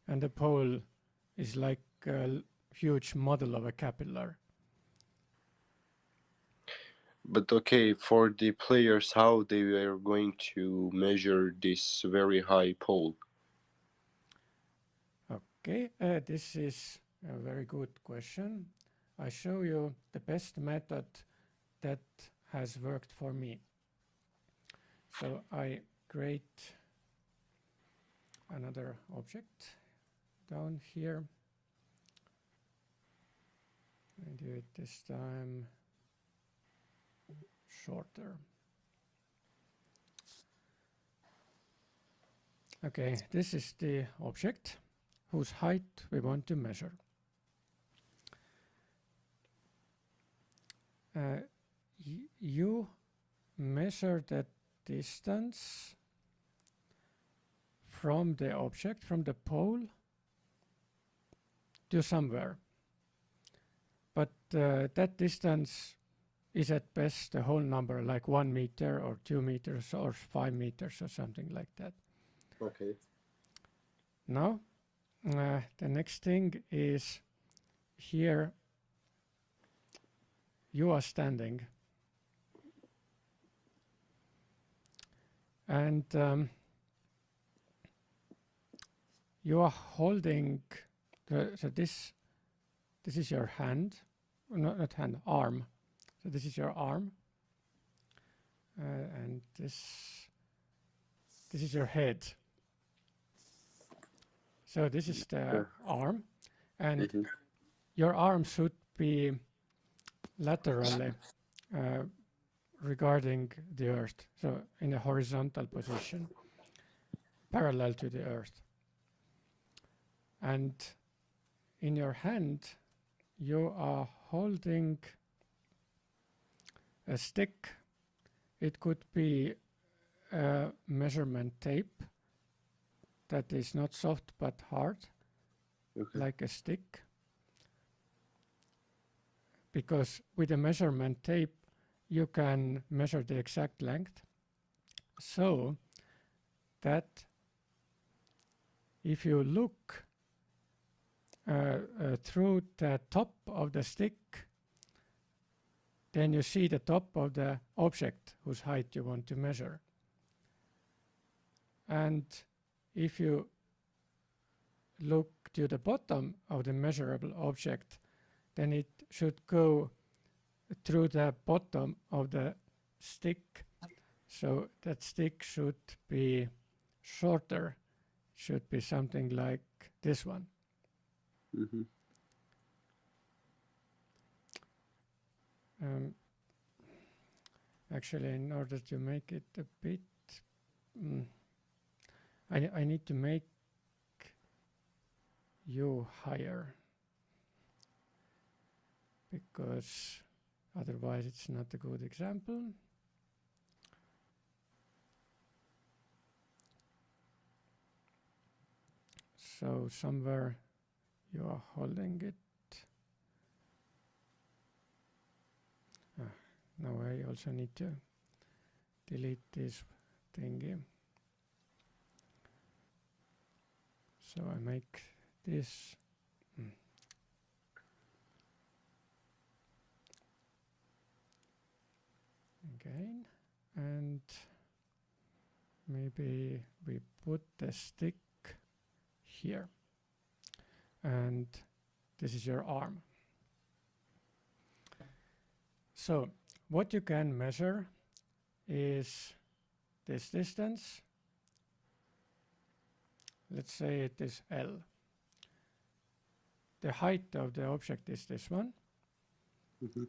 and the pole is like a huge model of a capillary. But okay, for the players, how they were going to measure this very high pole? Okay, this is a very good question. I show you the best method that has worked for me. So I create another object down here. I do it this time shorter. Okay, this is the object whose height we want to measure. You measure the distance from the object, from the pole to somewhere. But that distance is at best a whole number, like 1 meter or 2 meters or 5 meters or something like that. Okay. Now, the next thing is here you are standing, and you are holding so this is your hand, not hand, arm. So this is your arm, and this is your head. So this is the arm, and Mhm. your arm should be laterally regarding the earth, so in a horizontal position, parallel to the earth. And in your hand, you are holding a stick. It could be a measurement tape that is not soft but hard, Okay. like a stick. Because with a measurement tape, you can measure the exact length. So that if you look through the top of the stick, then you see the top of the object whose height you want to measure. And if you look to the bottom of the measurable object, then it should go through the bottom of the stick. So that stick should be shorter, should be something like this one. Mm-hmm. Actually, in order to make it a bit, I need to make you higher, because otherwise it's not a good example. So somewhere you are holding it. Now I also need to delete this thingy. So I make this. Again, and maybe we put the stick here, and this is your arm. So what you can measure is this distance. Let's say it is L. The height of the object is this one. Mm-hmm.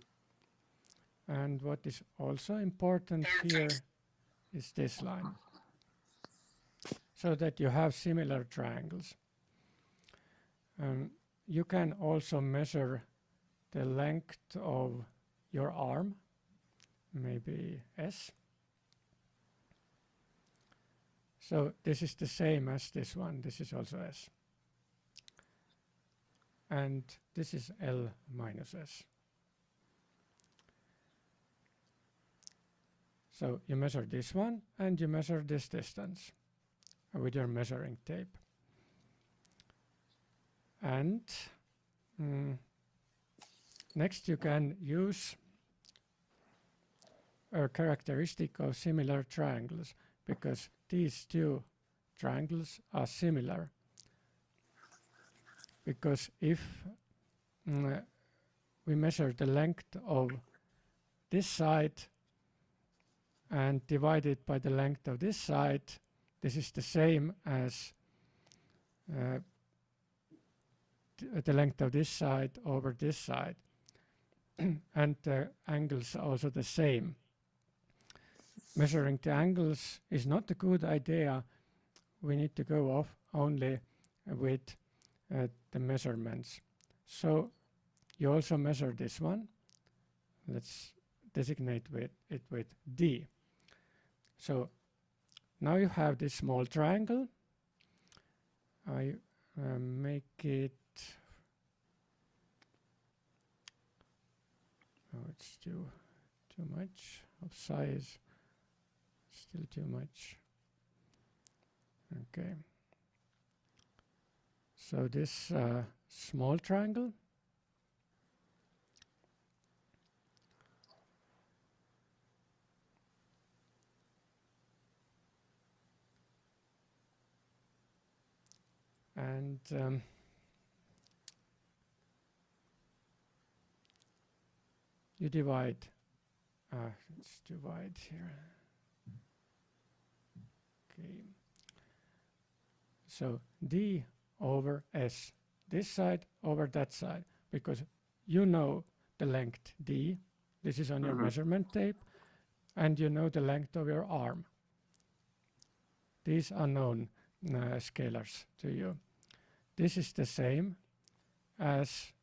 And what is also important here is this line, so that you have similar triangles. You can also measure the length of your arm, maybe S. So this is the same as this one. This is also S. And this is L minus S. So you measure this one and you measure this distance with your measuring tape. And next you can use a characteristic of similar triangles, because these two triangles are similar. Because if we measure the length of this side and divide it by the length of this side, this is the same as the length of this side over this side. And the angles are also the same. Measuring the angles is not a good idea. We need to go off only with the measurements. So you also measure this one. Let's designate it with D. So now you have this small triangle. I make it, oh, it's too much of size, still too much. Okay. So this small triangle, and you divide, let's divide here. Okay. So D over S, this side over that side, because you know the length D, this is on your measurement tape, and you know the length of your arm. These are known scalars to you. this is the same as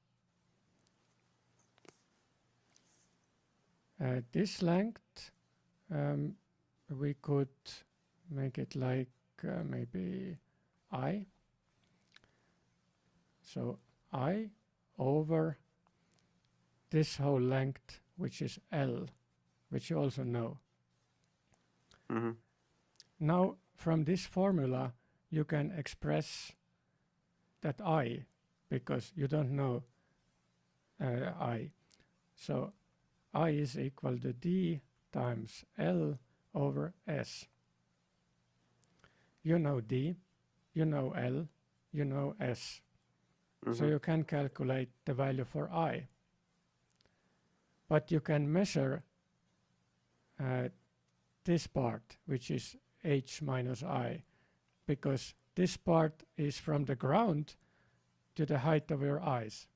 this length. We could make it like maybe I. So I over this whole length, which is L, which you also know. Mm-hmm. Now, from this formula, you can express that I, because you don't know I. So I is equal to D times L over S. You know D, you know L, you know S. Mm-hmm. So you can calculate the value for I. But you can measure this part, which is h minus I, because this part is from the ground to the height of your eyes.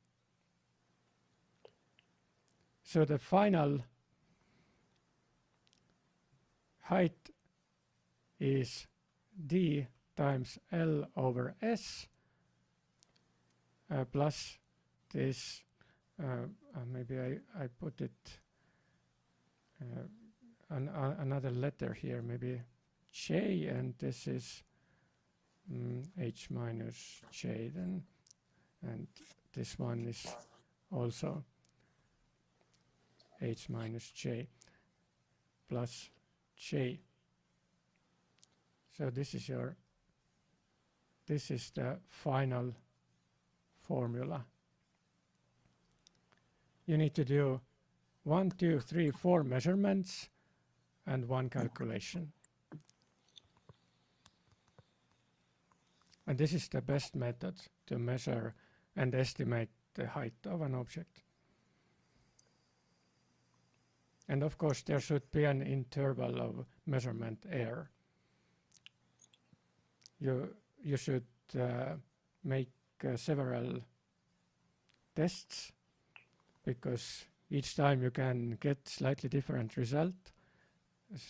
So the final height is D times L over S plus this, maybe I put it another letter here, maybe J, and this is H minus J then, and this one is also H minus J plus J. So this is the final formula. You need to do 1, 2, 3, 4 measurements and 1 calculation. And this is the best method to measure and estimate the height of an object. And of course, there should be an interval of measurement error. You should make several tests, because each time you can get slightly different result.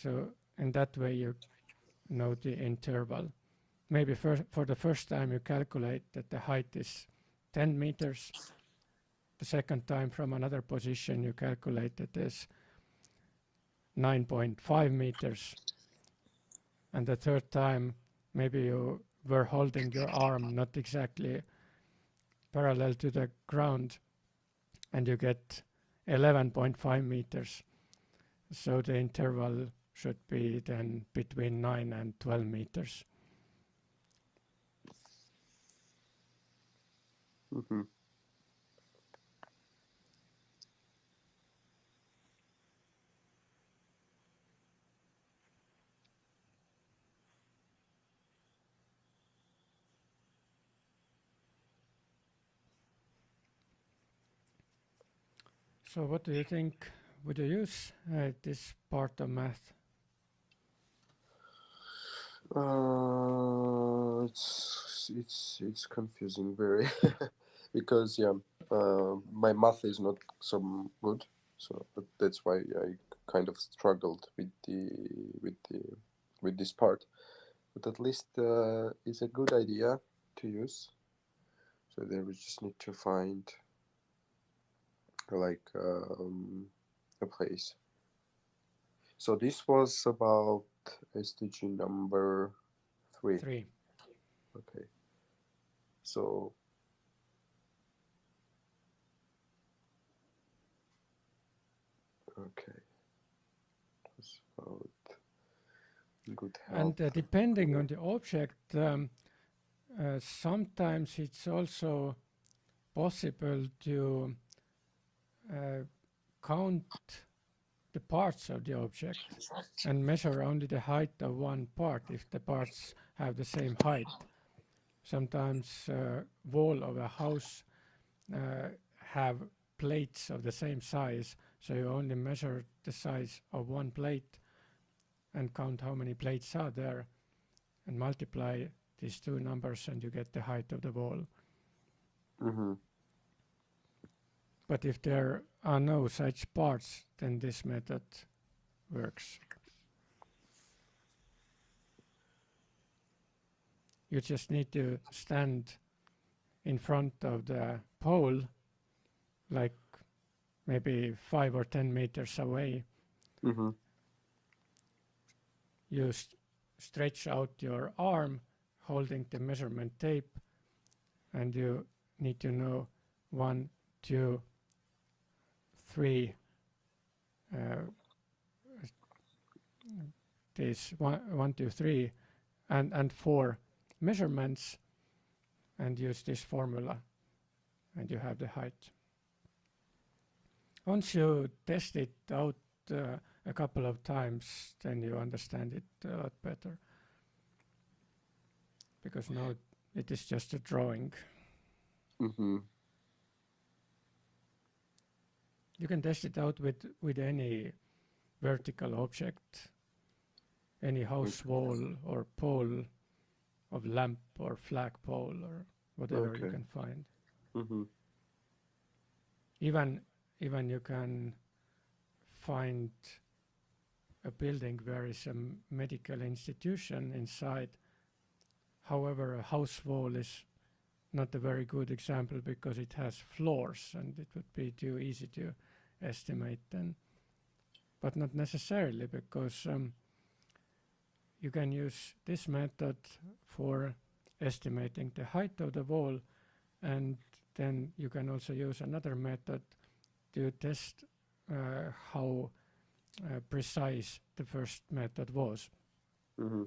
So in that way you know the interval. Maybe for the first time you calculate that the height is 10 meters. The second time from another position you calculate that it's 9.5 meters. And the third time maybe you were holding your arm not exactly parallel to the ground, and you get 11.5 meters. So the interval should be then between 9 and 12 meters. Mm-hmm. So what do you think? Would you use this part of math? It's confusing very because my math is not so good, so but that's why I kind of struggled with this part. But at least it's a good idea to use. So there we just need to find like a place. So this was about SDG number 3. 3. Okay. So okay. That's about good help. And depending on the object, sometimes it's also possible to count the parts of the object and measure only the height of one part if the parts have the same height. Sometimes wall of a house have plates of the same size, so you only measure the size of one plate and count how many plates are there and multiply these two numbers and you get the height of the wall. Mm-hmm. But if there are no such parts, then this method works. You just need to stand in front of the pole, like maybe 5 or 10 meters away. Mm-hmm. You stretch out your arm holding the measurement tape, and you need to know 1, 2, 3, uh, these 1, 2, 3, and 4 measurements, and use this formula, and you have the height. Once you test it out a couple of times, then you understand it a lot better, because now it is just a drawing. Mm-hmm. You can test it out with any vertical object, any house wall or pole of lamp or flagpole or whatever you Okay. can find. Mm-hmm. Even you can find a building where is a medical institution inside. However, a house wall is not a very good example because it has floors and it would be too easy to estimate then. But not necessarily, because you can use this method for estimating the height of the wall, and then you can also use another method to test how precise the first method was. Mm-hmm.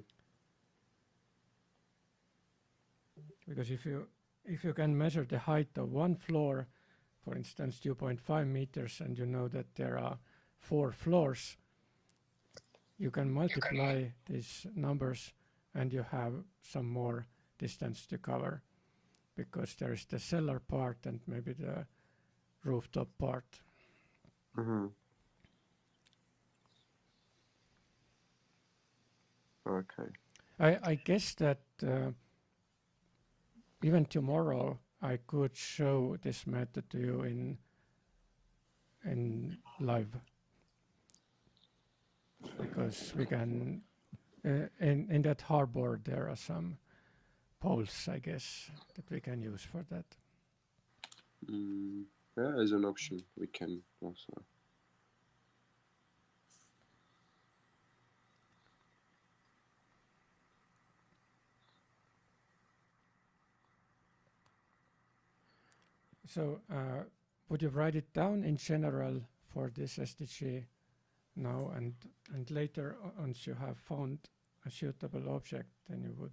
Because if you can measure the height of one floor, for instance 2.5 meters, and you know that there are 4 floors, you can multiply these numbers and you have some more distance to cover, because there is the cellar part and maybe the rooftop part. Mm-hmm. Okay. I guess that even tomorrow I could show this method to you in live, because we can in that harbor there are some poles, I guess, that we can use for that. Yeah, as an option, we can also. So would you write it down in general for this SDG now, and later, once you have found a suitable object, then you would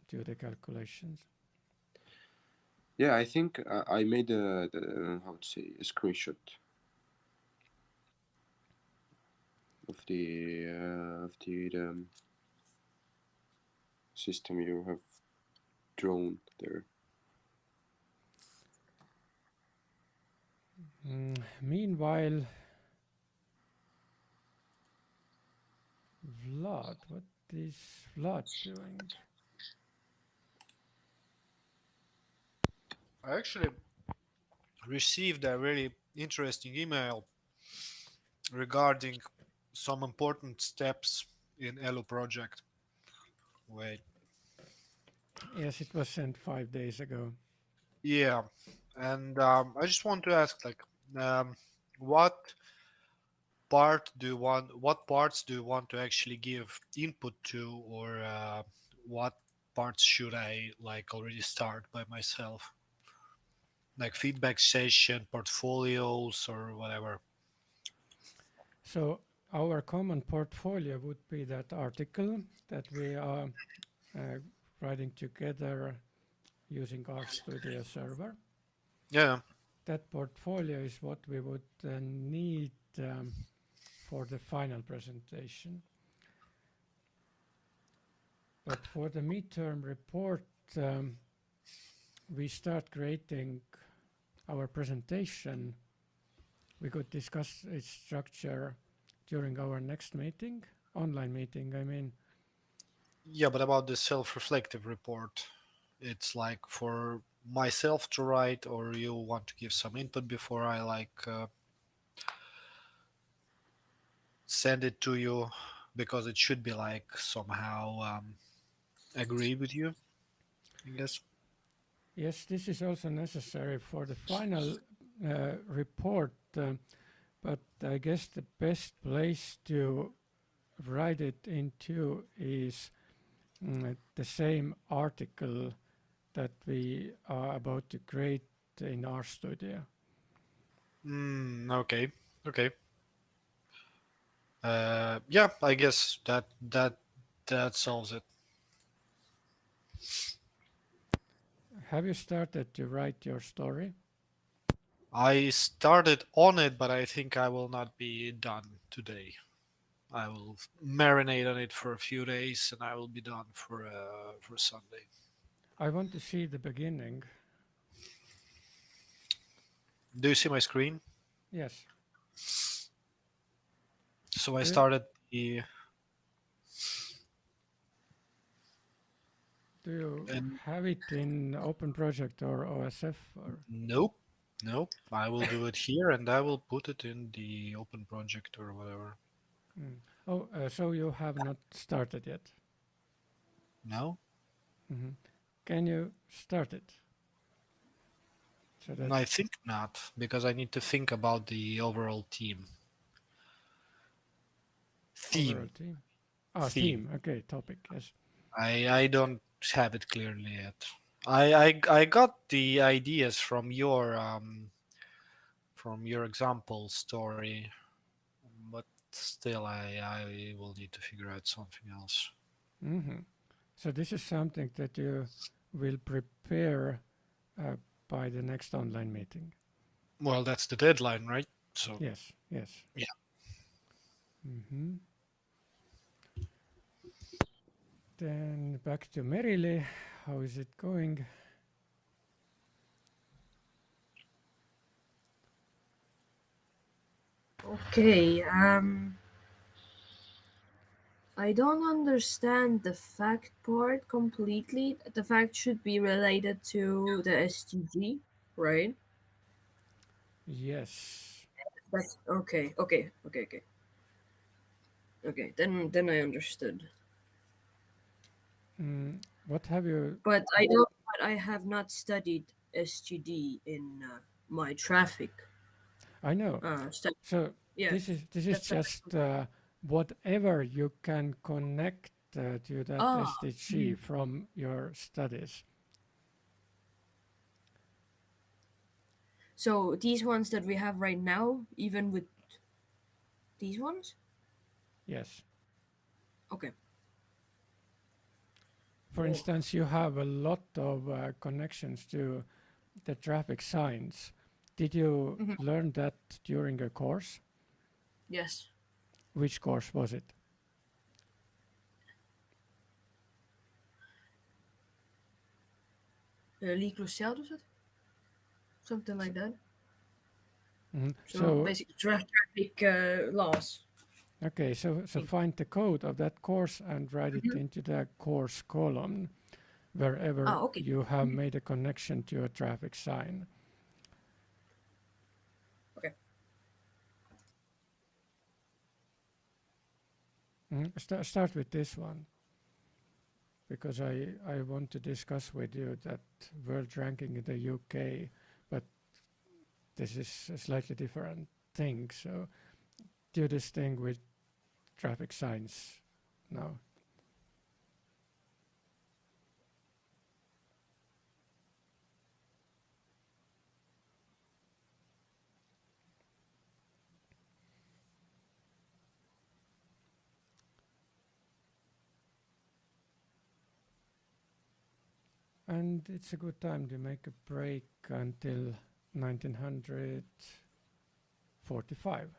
do the calculations? Yeah, I think I made how to say, a screenshot of the system you have drawn there. Meanwhile, Vlad, what is Vlad doing? I actually received a really interesting email regarding some important steps in Elo project. Wait, Yes, it was sent 5 days ago. yeah, and I just want to ask, like, um, what what parts do you want to actually give input to, or what parts should I like already start by myself, like feedback session, portfolios, or whatever? So our common portfolio would be that article that we are uh, writing together using RStudio server. Yeah. That portfolio is what we would need for the final presentation. But for the midterm report, we start creating our presentation. We could discuss its structure during our next meeting, online meeting, I mean. Yeah, but about the self-reflective report, it's like for myself to write, or you want to give some input before I send it to you, because it should be like somehow agree with you, I guess. Yes, this is also necessary for the final report, but I guess the best place to write it into is the same article that we are about to create in our studio. Okay. Okay. Yeah, I guess that solves it. Have you started to write your story? I started on it, but I think I will not be done today. I will marinate on it for a few days, and I will be done for Sunday. I want to see the beginning. Do you see my screen? Yes. So I Do, started the do you and have it in open project or OSF or? nope, nope. I will do it here, and I will put it in the open project or whatever. Mm. Oh, so you have not started yet. No, Mhm. Can you start it so that I think not, because I need to think about the overall overall theme team? Ah, theme. theme. Okay, topic. Yes. I don't have it clearly yet. I got the ideas from your example story, but still I will need to figure out something else. Hmm. So this is something that you will prepare uh, by the next online meeting. Well, that's the deadline, right? So Yes. Yes. yeah. Hmm. Then back to Merily. How is it going? Okay. I don't understand the fact part completely. The fact should be related to the STG, right? Yes. That's okay. Okay. Okay. Okay. Okay. Then I understood. What have you? But I don't. But I have not studied SGD in my traffic I know. study. So Yeah, this is that's just whatever you can connect to that ah. SDG Mhm. from your studies. So these ones that we have right now, even with these ones, Yes. okay. For Oh. instance, you have a lot of connections to the traffic signs. Did you Mhm. learn that during a course? Yes. Which course was it? Liiklusseadused, something like that. So So basically, traffic laws. okay, so Thing. find the code of that course and write it Mhm. into the course column wherever Ah, okay. you have made a connection to a traffic sign. Okay. Start with this one because I want to discuss with you that world ranking in the UK, but this is a slightly different thing. So do this thing with traffic signs now. And it's a good time to make a break until 1945.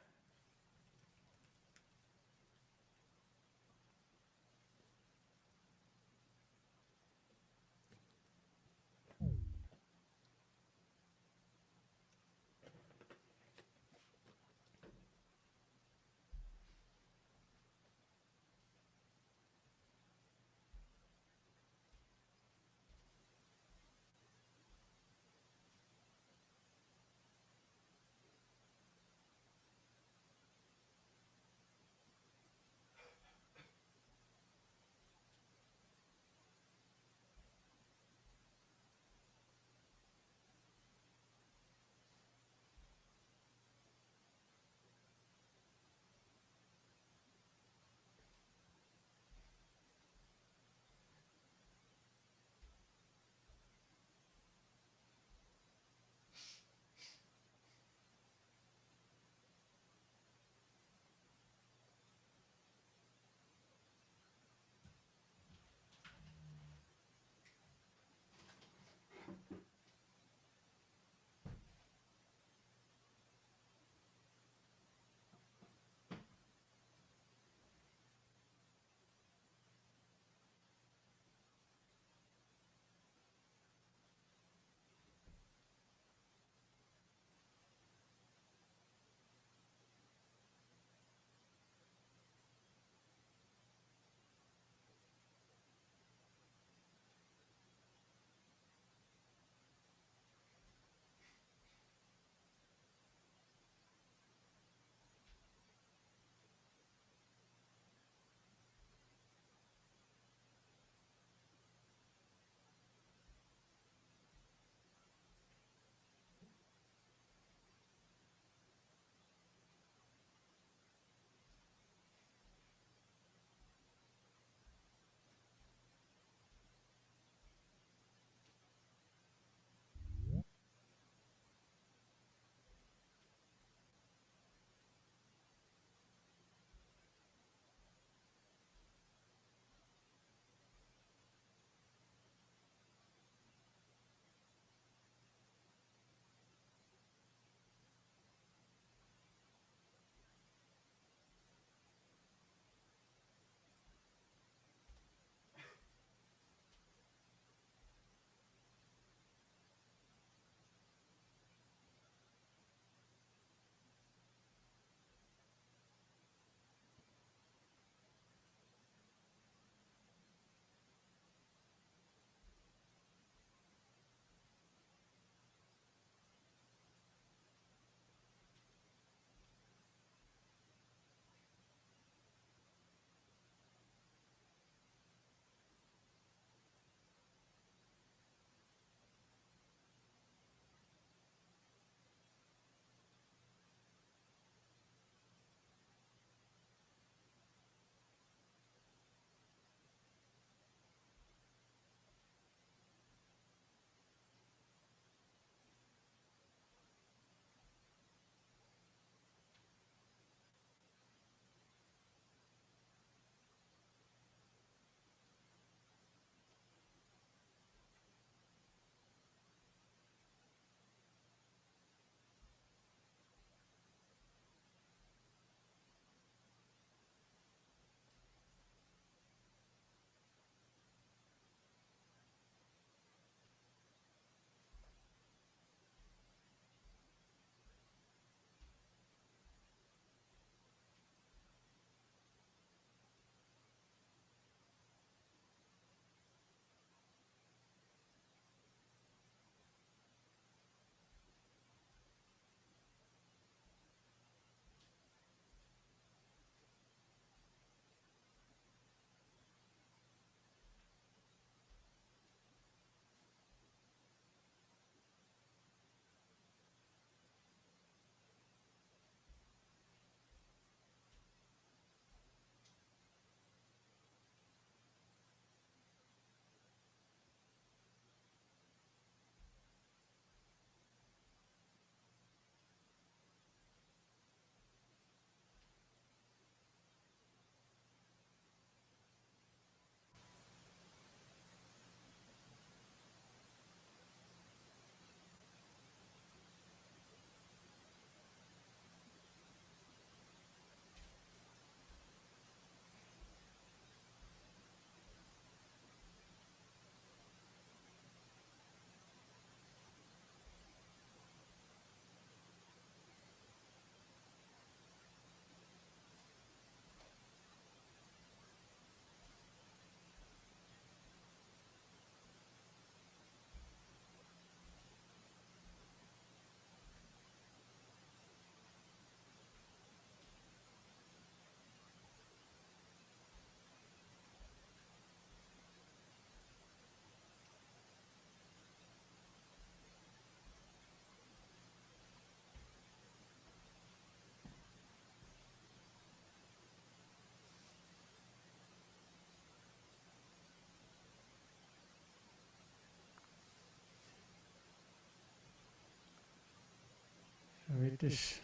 it is.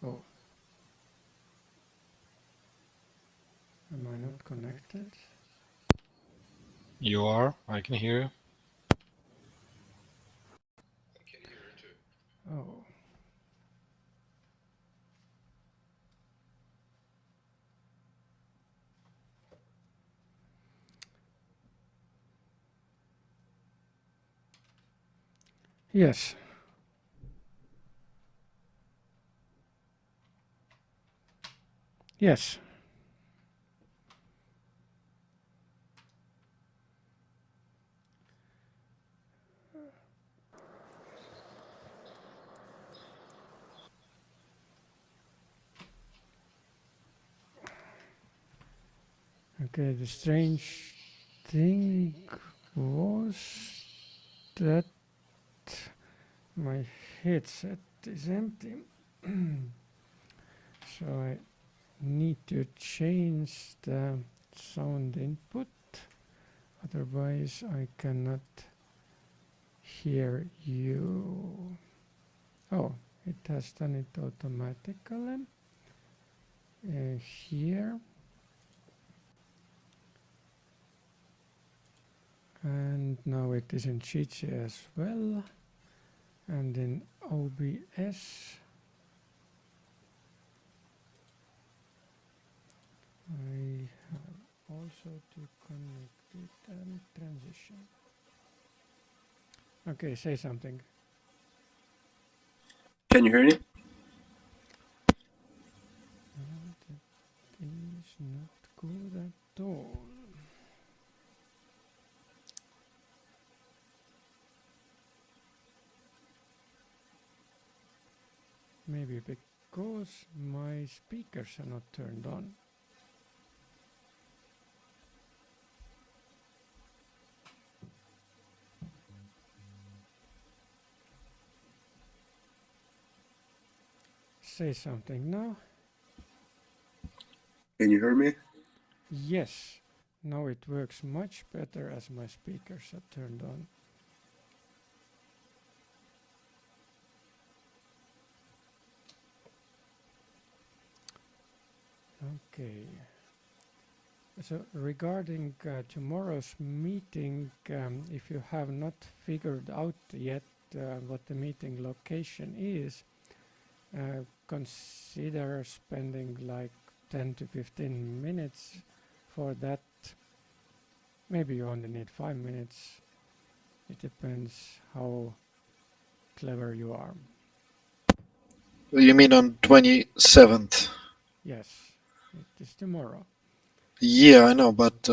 Oh, am I not connected? You are. I can hear you. Oh. Yes. Yes. Okay, the strange thing was that my headset is empty. So I need to change the sound input, otherwise I cannot hear you. Oh, it has done it automatically. Here. And now it is in Jitsi as well. And in OBS. I have also to connect it and transition. Okay, say something. Can you hear me? That is not good at all. Maybe because my speakers are not turned on. Say something now. Can you hear me? Yes, now it works much better as my speakers are turned on. Okay. So regarding tomorrow's meeting, if you have not figured out yet what the meeting location is, consider spending like 10 to 15 minutes for that. Maybe you only need 5 minutes. It depends how clever you are. You mean on 27th? Yes, it is tomorrow. Yeah, I know, but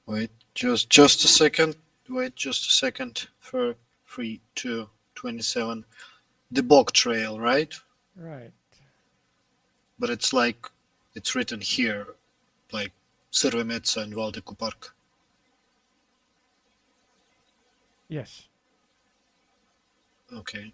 wait, just a second. Wait, just a second. For 3, 2, 27. The bog trail, right? Right. But it's like it's written here, like Sõrvemetsa and Valdeku Park. Yes. Okay.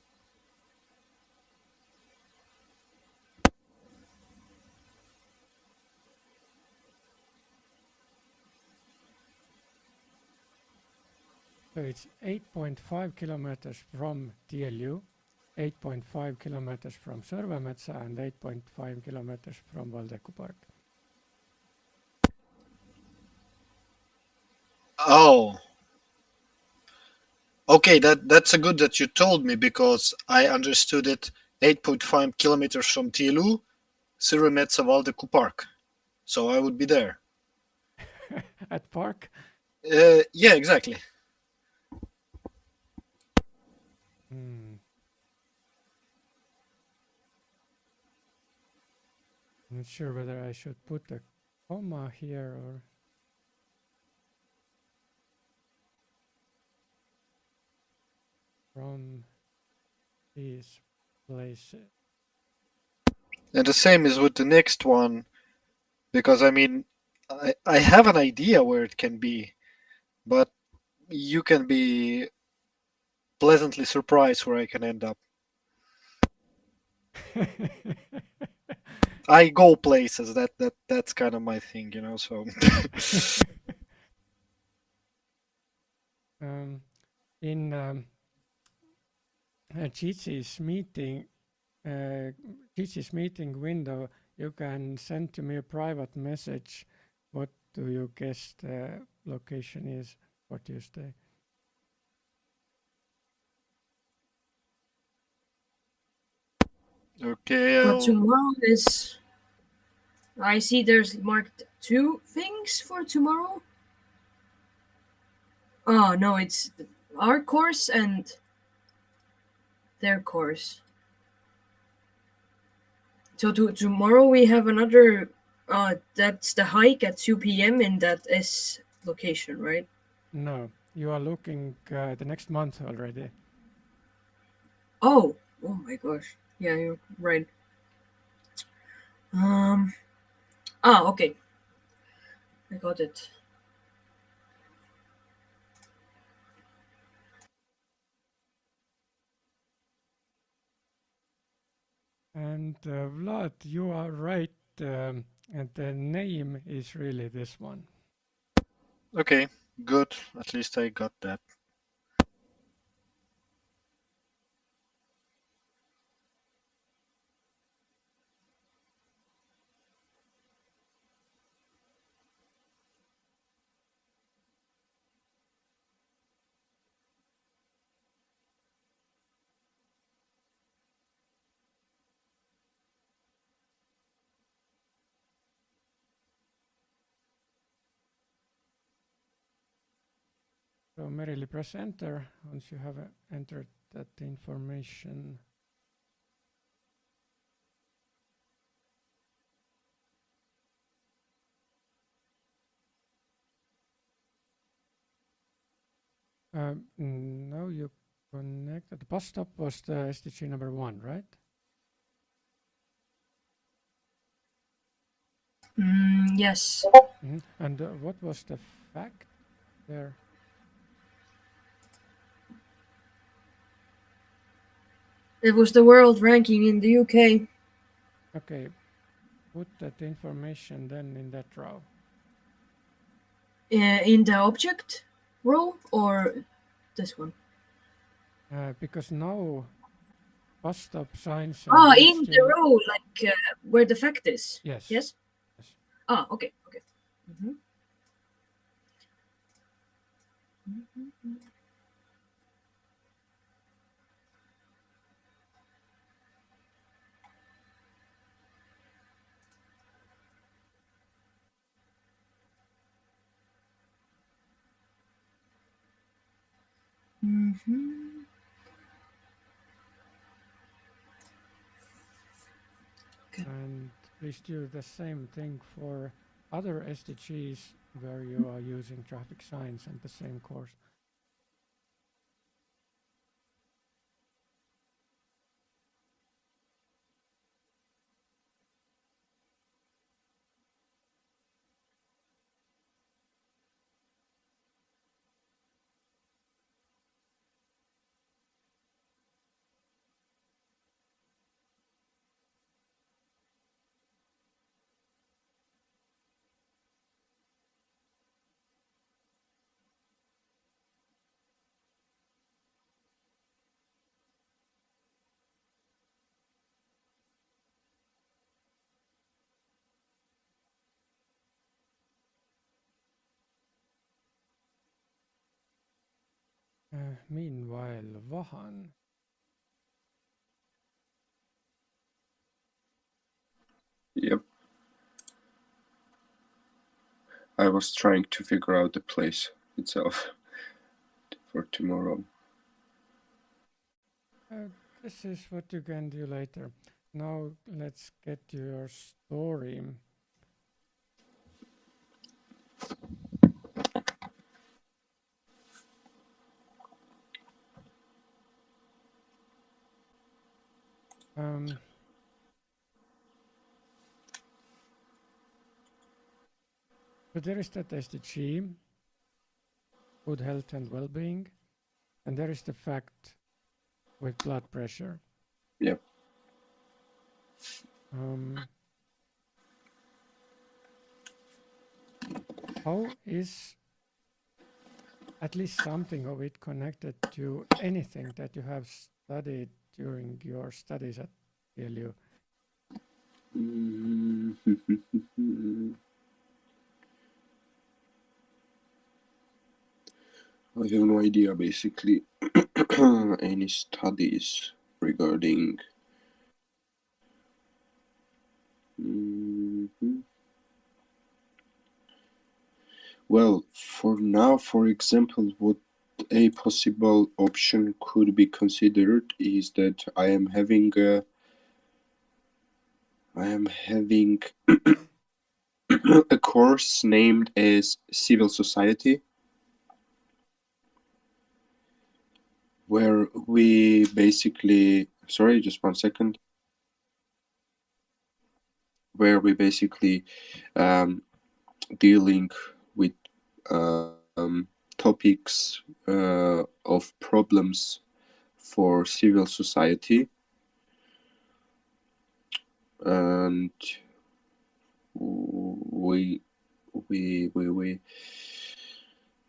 So it's 8.5 kilometers from TLU, 8.5 kilometers from Sõrvemetsa, and 8.5 kilometers from Valdeku Park. Oh. Okay, that's a good that you told me because I understood it 8.5 kilometers from TLU, Sõrvemetsa Valdeku Park. So I would be there. At park? Yeah, exactly. I'm not sure whether I should put a comma here or from these places. And the same is with the next one, because I mean, I have an idea where it can be, but you can be pleasantly surprised where I can end up. I go places. That's kind of my thing, you know. So In Gigi's meeting window, you can send to me a private message. What do you guess the location is for Tuesday? Okay. Tomorrow is. I see there's marked 2 things for tomorrow. Oh no, it's our course and their course. So tomorrow we have another. That's the hike at 2 p.m. in that S location, right? No, you are looking the next month already. Oh my gosh. Yeah, you're right. Okay. I got it. And Vlad, you are right. And the name is really this one. Okay, good. At least I got that. So merely press enter once you have entered that information. No, you connected. The bus stop was the SDG number 1, right? Yes. And what was the fact there? It was the world ranking in the UK. Okay, put that information then in that row. In the object row or this one? Because now bus stop signs. In the row, like where the fact is. Yes. Yes. Okay. And please do the same thing for other SDGs where you are using traffic signs and the same course. Meanwhile, Vahan. Yep. I was trying to figure out the place itself for tomorrow. This is what you can do later. Now let's get to your story. So there is that SDG, good health and well-being, and there is the fact with blood pressure. Yep. How is at least something of it connected to anything that you have studied during your studies at TLU? I have no idea, basically, any studies regarding. Mhm. Well, for now, for example, what a possible option could be considered is that I am having a course named as Civil Society, where we basically, sorry, just 1 second, where we basically dealing with topics of problems for civil society, and we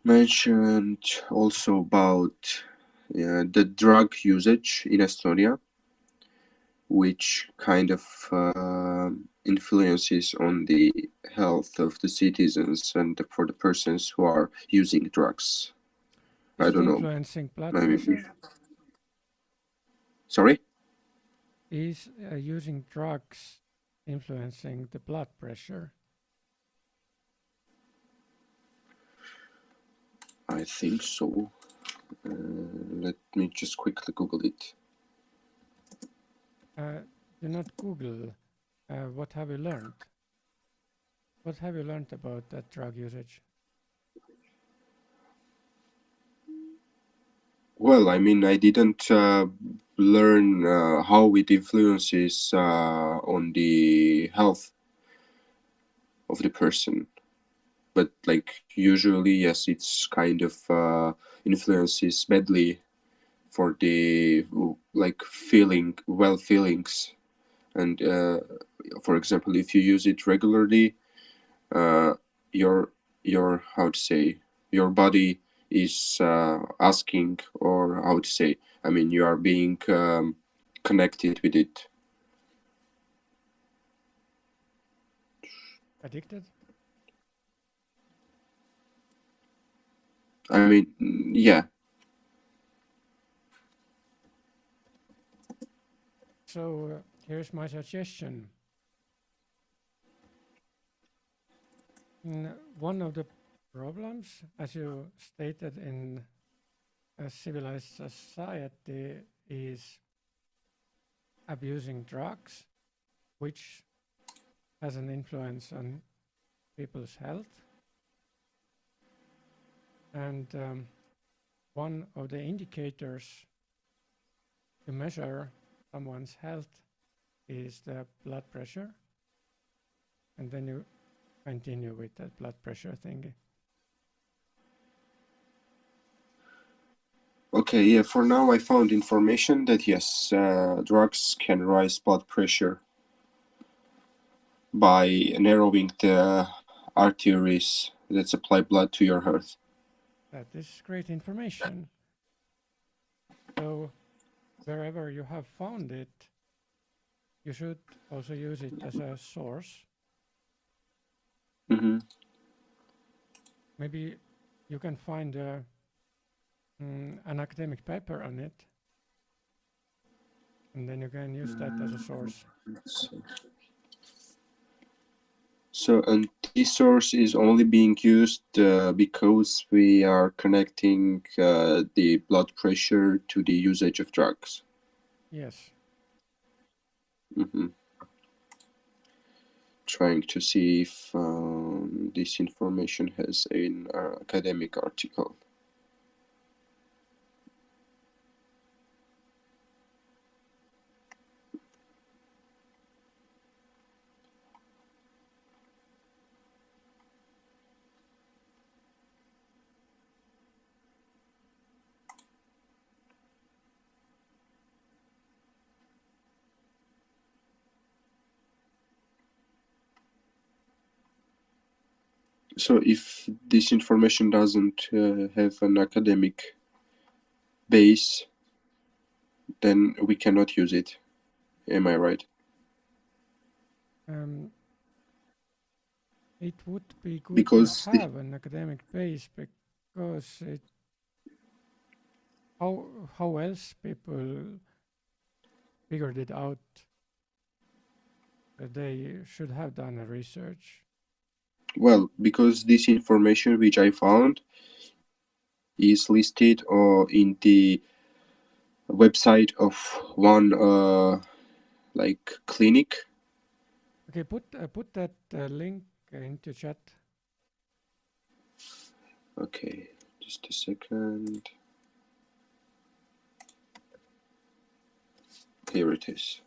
mentioned also about the drug usage in Estonia, which kind of influences on the health of the citizens and for the persons who are using drugs. Is I it don't know. influencing blood I mean, pressure? sorry? Is using drugs influencing the blood pressure? I think so. Let me just quickly Google it. Do not Google. What have you learned? What have you learned about that drug usage? Well, I mean, I didn't learn how it influences on the health of the person, but like usually, yes, it's kind of influences badly for the like feelings, and for example, if you use it regularly, uh, your how to say, your body is asking, or how to say, I mean, you are being connected with it. Addicted? I mean, yeah. So here's my suggestion. One of the problems, as you stated, in a civilized society is abusing drugs, which has an influence on people's health. And one of the indicators to measure someone's health is the blood pressure. And then you continue with that blood pressure thingy. Okay, yeah, for now I found information that yes, drugs can raise blood pressure by narrowing the arteries that supply blood to your heart. That is great information. So wherever you have found it, you should also use it as a source. Mm-hmm. Maybe you can find an academic paper on it, and then you can use that as a source. So, and this source is only being used because we are connecting the blood pressure to the usage of drugs. Yes. Mm-hmm. Trying to see if this information has an academic article. So if this information doesn't have an academic base, then we cannot use it. Am I right? It would be good Because to have an academic base because how else people figured it out that they should have done a research. well, because this information which I found is listed in the website of one like clinic. Okay, put that link into chat. Okay, just a second. Here it is.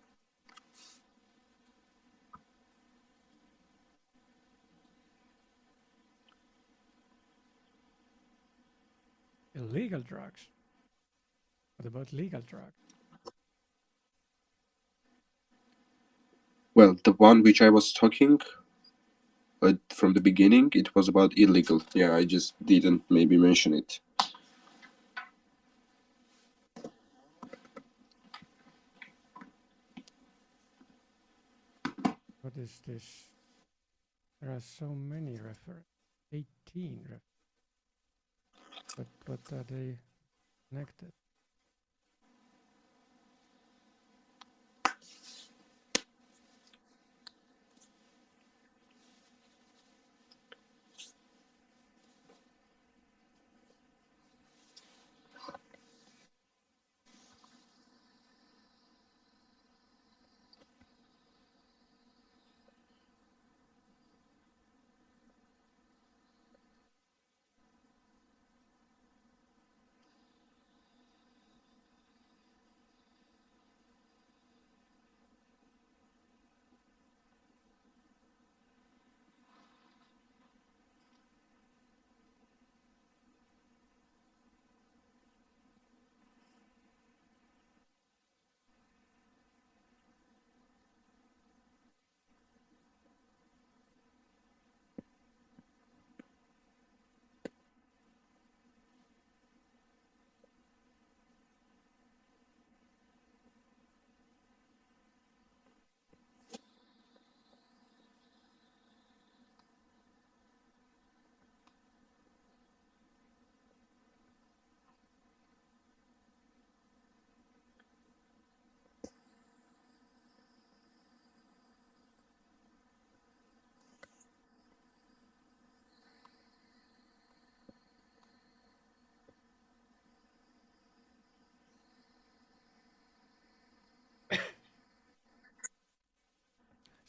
Illegal drugs. What about legal drugs? Well, the one which I was talking from the beginning, it was about illegal. Yeah, I just didn't maybe mention it. What is this? There are so many references. 18 references. But are they connected?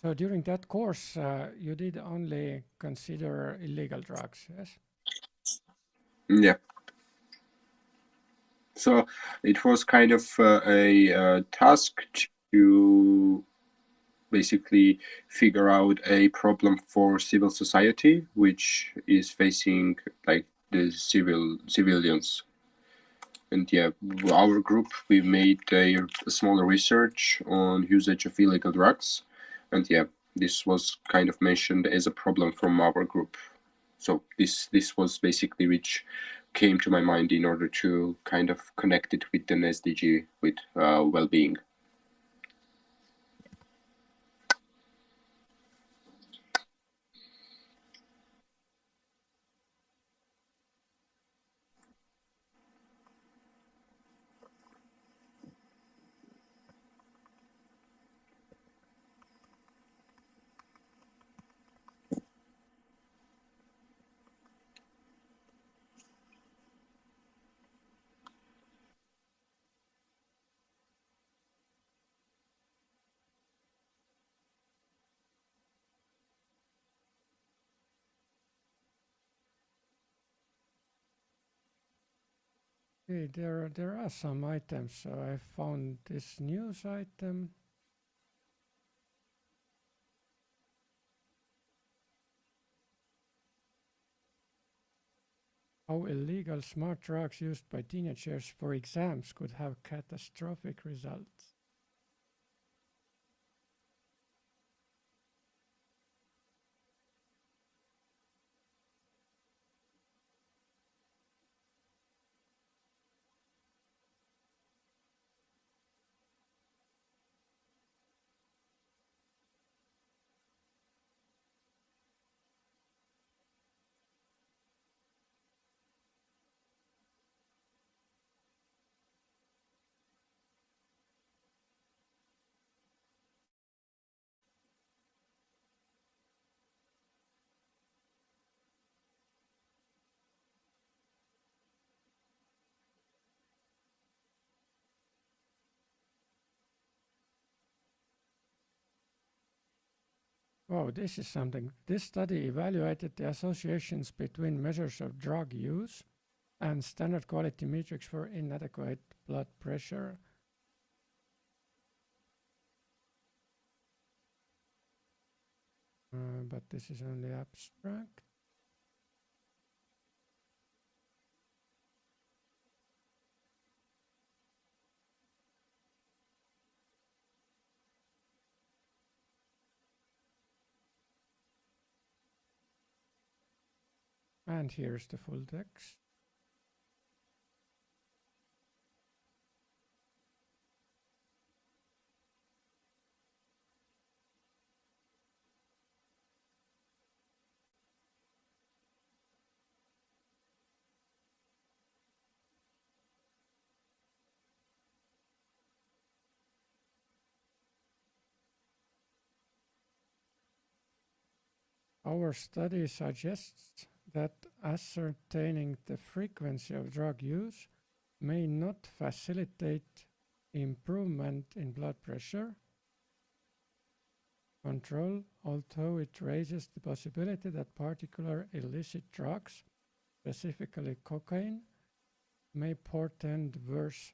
So during that course, you did only consider illegal drugs, yes? Yeah. So it was kind of a task to basically figure out a problem for civil society, which is facing like the civilians. And yeah, our group, we made a small research on usage of illegal drugs, and yeah, this was kind of mentioned as a problem from our group. So this was basically which came to my mind in order to kind of connect it with an SDG with well-being. Okay, there are some items. So I found this news item. How illegal smart drugs used by teenagers for exams could have catastrophic results. Oh, this is something. This study evaluated the associations between measures of drug use and standard quality metrics for inadequate blood pressure. But this is only abstract. And here's the full text. Our study suggests that ascertaining the frequency of drug use may not facilitate improvement in blood pressure control, although it raises the possibility that particular illicit drugs, specifically cocaine, may portend worse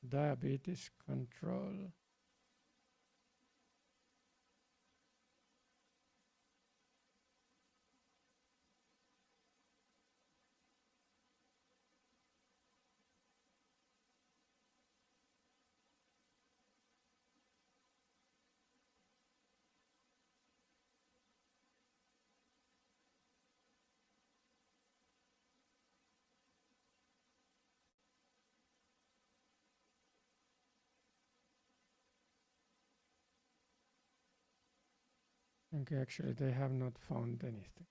diabetes control. Okay, actually, they have not found anything.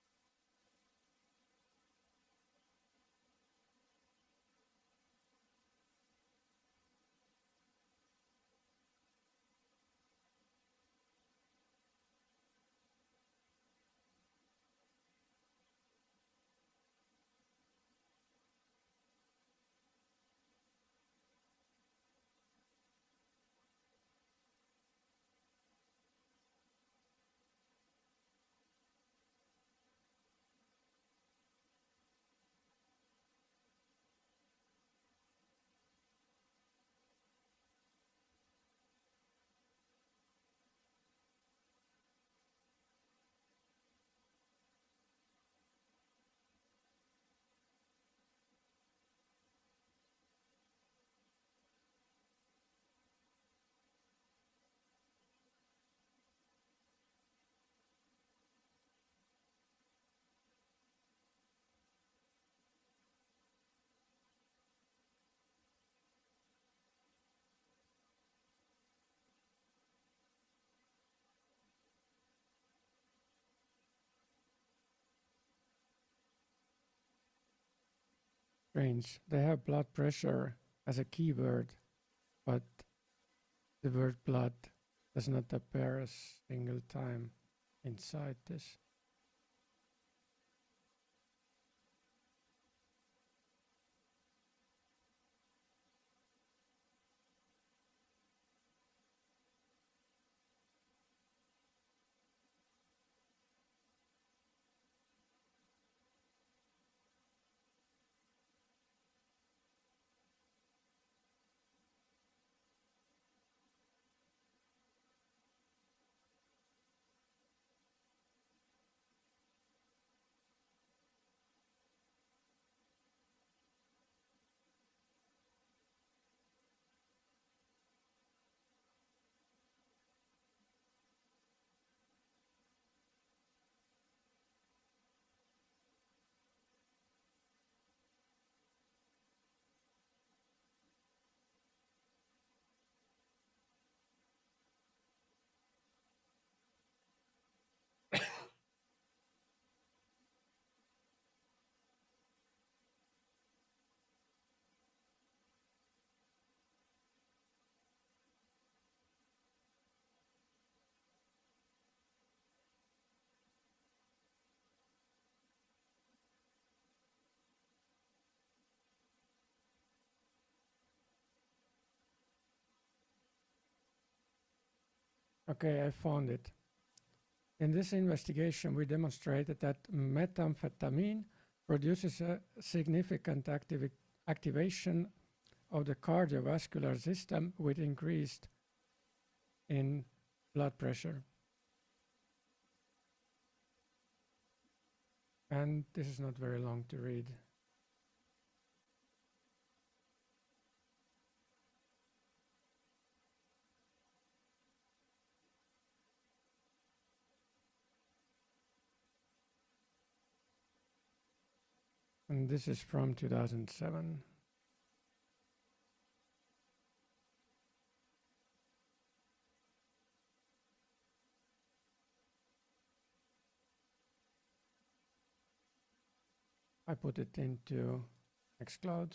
Strange. They have blood pressure as a keyword, but the word blood does not appear a single time inside this. Okay, I found it. In this investigation, we demonstrated that methamphetamine produces a significant activation of the cardiovascular system with increased in blood pressure. And this is not very long to read. And this is from 2007. I put it into Nextcloud.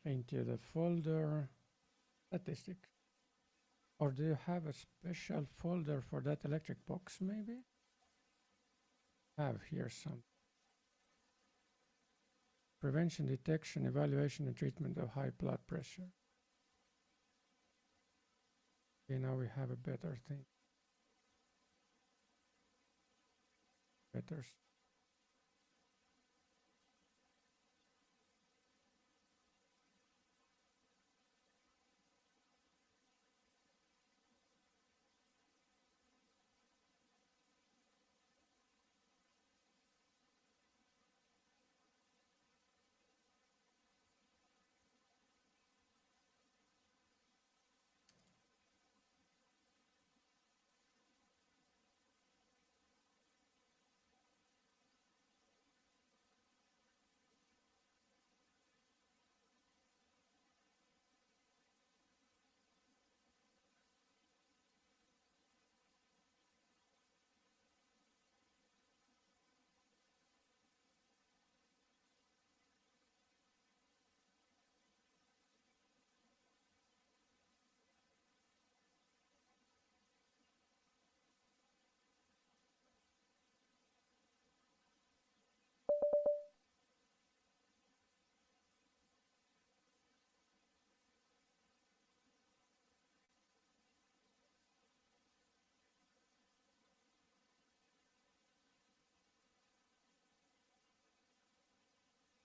Into the folder statistic. Or do you have a special folder for that electric box maybe? I have here some. Prevention, detection, evaluation and treatment of high blood pressure. Okay, now we have a better thing. Better.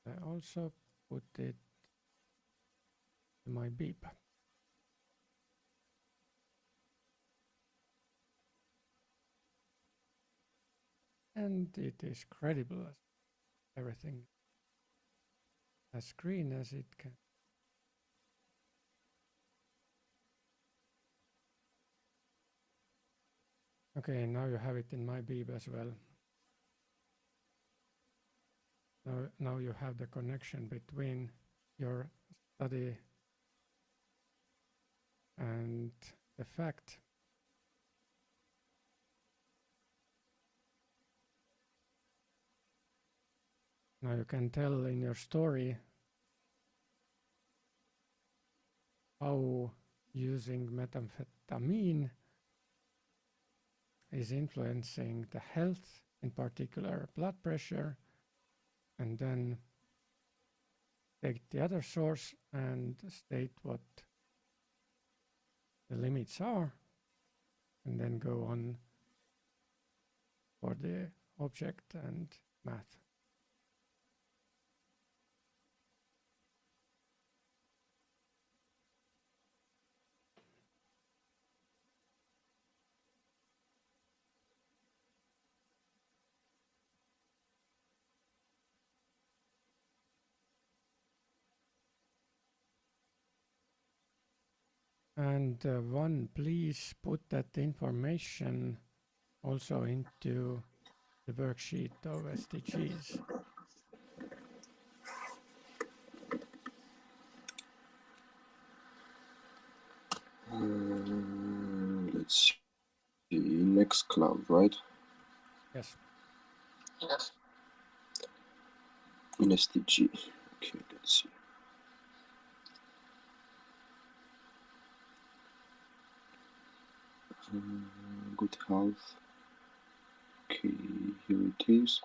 I also put it in my beep. And it is credible as everything as green as it can. Okay, now you have it in my beep as well. Now you have the connection between your study and the fact. Now you can tell in your story how using methamphetamine is influencing the health, in particular blood pressure, and then take the other source and state what the limits are, and then go on for the object and math. And one, please put that information also into the worksheet of SDGs. Let's see, Nextcloud, right? Yes. Yes. In SDG. Okay, let's see. Good health. Okay, here it is.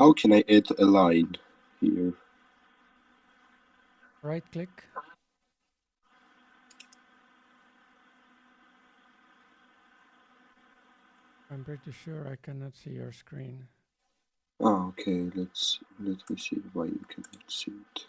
How can I add a line here? Right click. I'm pretty sure I cannot see your screen. Oh, okay. Let me see why you cannot see it.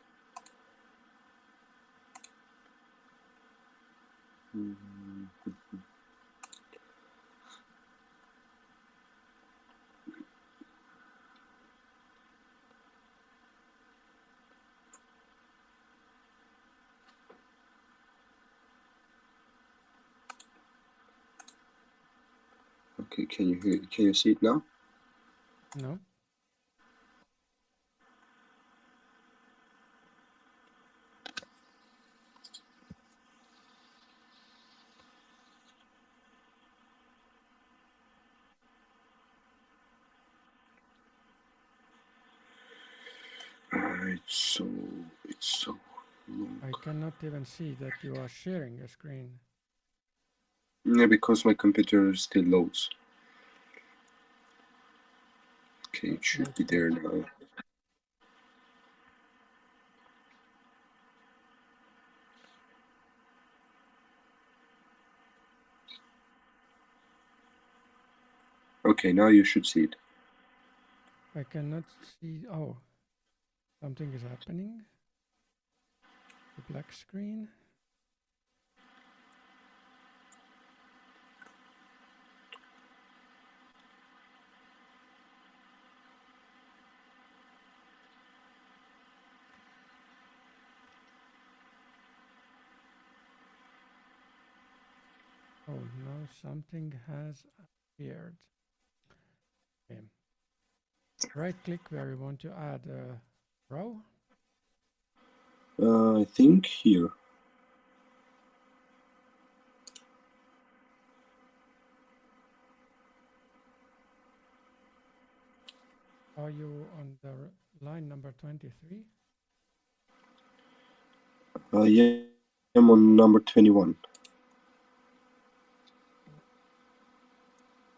Okay, can you see it now? No. It's so long. I cannot even see that you are sharing a screen. Yeah, because my computer still loads. Okay, it should be there now. Okay, now you should see it. I cannot see. Oh, something is happening. The black screen. Oh, now something has appeared. Okay. Right click where you want to add a row. I think here. Are you on the line number 23? Yeah, I'm on number 21.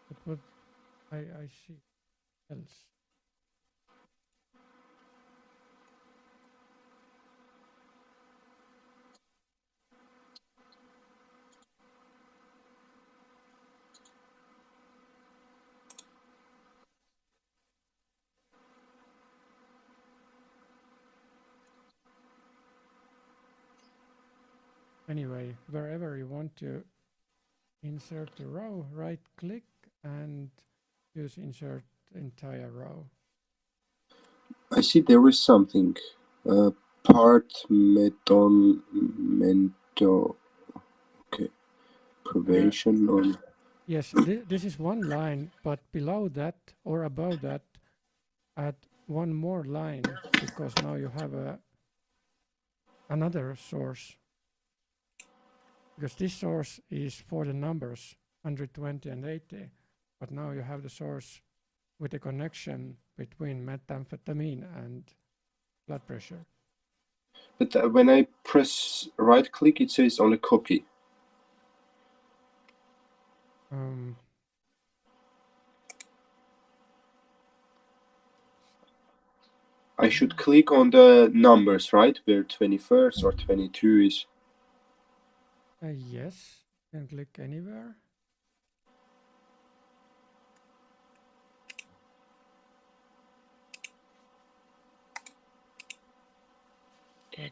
But what I see else. Anyway, wherever you want to insert a row, right click and choose insert entire row. I see there is something. Partmentomento. Okay. Prevention on. Yes, this is one line, but below that or above that, add one more line because now you have another source. Because this source is for the numbers 120 and 80, but now you have the source with a connection between methamphetamine and blood pressure. But when I press right click, it says only copy. I should click on the numbers, right? Where 21st or 22 is. Yes, you can click anywhere.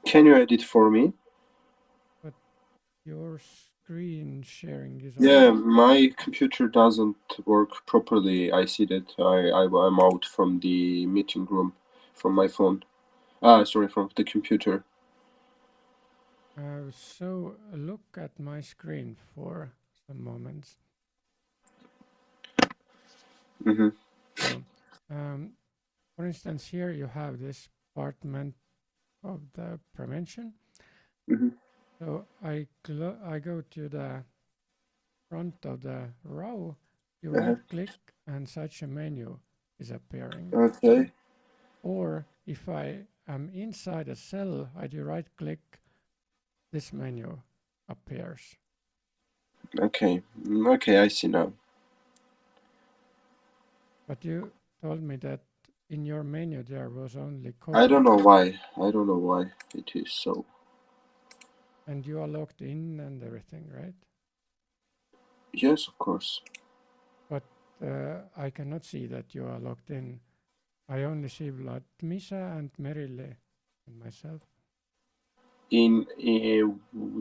Can you edit for me? But your screen sharing is Yeah, on. my computer doesn't work properly. I see that I'm out from the meeting room from my phone. Sorry, from the computer. So look at my screen for some moments. Mm-hmm. So, for instance, here you have this department of the prevention. Mm-hmm. So I go to the front of the row, you right click and such a menu is appearing. Okay. Or if I am inside a cell, I do right click, this menu appears. Okay. Okay, I see now. But you told me that in your menu there was only code. I don't know why. I don't know why it is so. And you are logged in and everything, right? Yes, of course. But I cannot see that you are logged in. I only see Vlad, Misha, and Merile, and myself. In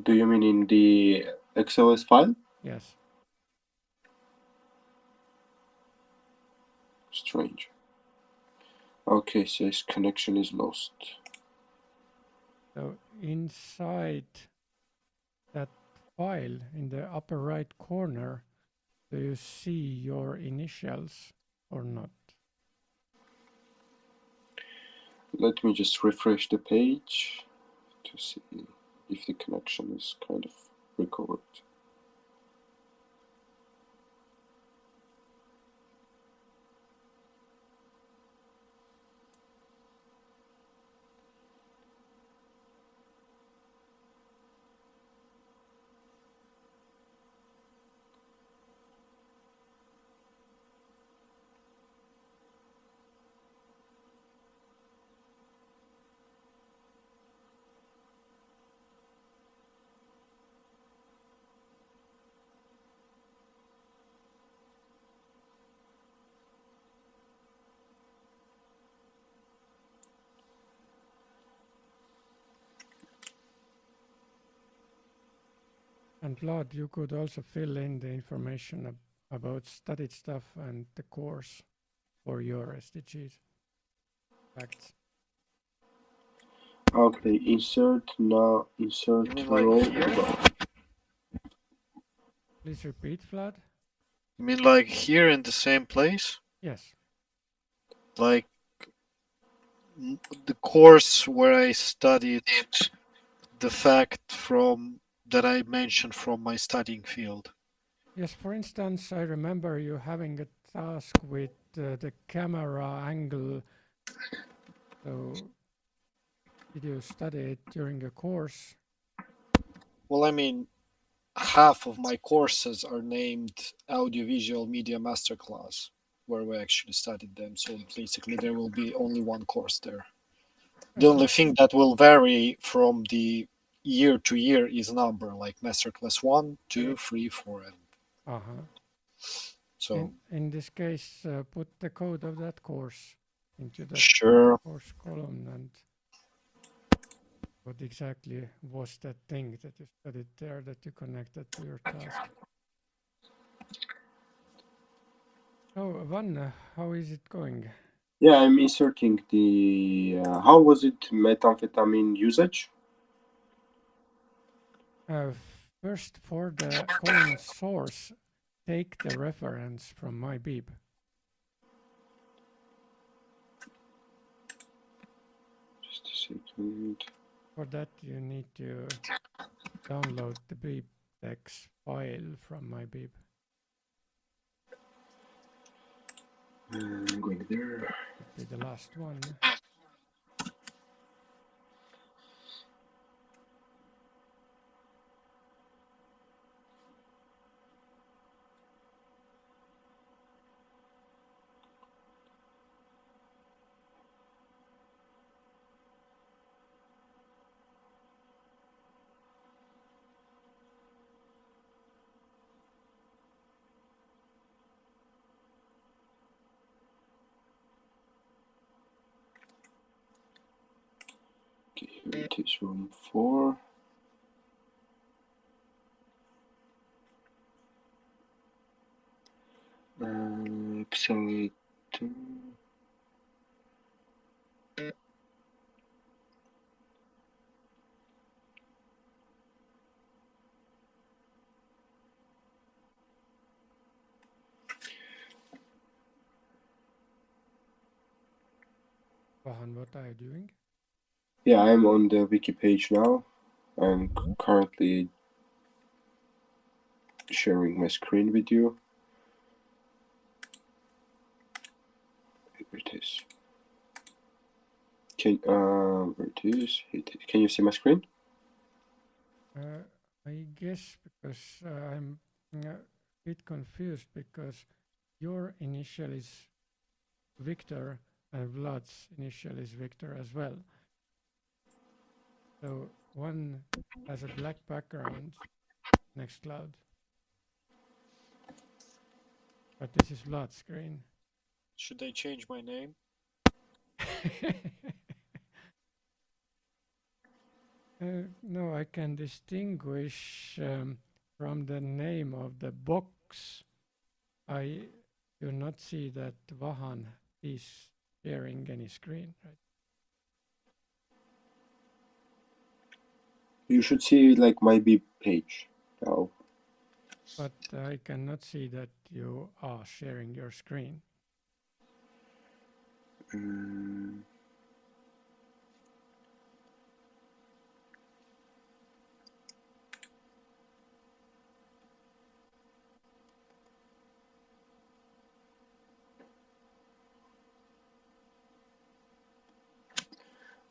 do you mean in the XLS file? Yes. Strange. Okay, says connection is lost. So inside that file, in the upper right corner, do you see your initials or not? Let me just refresh the page to see if the connection is kind of recovered. And Vlad, you could also fill in the information about studied stuff and the course for your SDGs. Facts. Okay, insert now. Insert You mean row. like here? Please repeat, Vlad. You mean like here in the same place? Yes. Like the course where I studied the fact from that I mentioned from my studying field. Yes, for instance, I remember you having a task with the camera angle. So did you study it during a course? Well, I mean, half of my courses are named Audiovisual Media Masterclass, where we actually studied them. So basically, there will be only one course there. The only thing that will vary from the year to year is number, like Masterclass 1, 2, 3, 4. And Uh-huh. so, In this case, put the code of that course into that sure. course column and what exactly was that thing that you studied there that you connected to your task. Oh, Van, how is it going? Yeah, I'm inserting the. How was it methamphetamine usage? First, for the column source, take the reference from my bib. Just a second. For that, you need to download the bibtex file from my bib. I'm going there. Would be the last one. Okay, here it is, room 4. Episode 2. Vahan, what are you doing? Yeah, I'm on the wiki page now. I'm currently sharing my screen with you. Here it is. Where it is? Can you see my screen? I guess because I'm a bit confused because your initial is Victor and Vlad's initial is Victor as well. So one has a black background, next cloud. But this is Vlad's screen. Should I change my name? No, I can distinguish from the name of the box. I do not see that Vahan is sharing any screen, right? You should see like my BIP page now. But I cannot see that you are sharing your screen.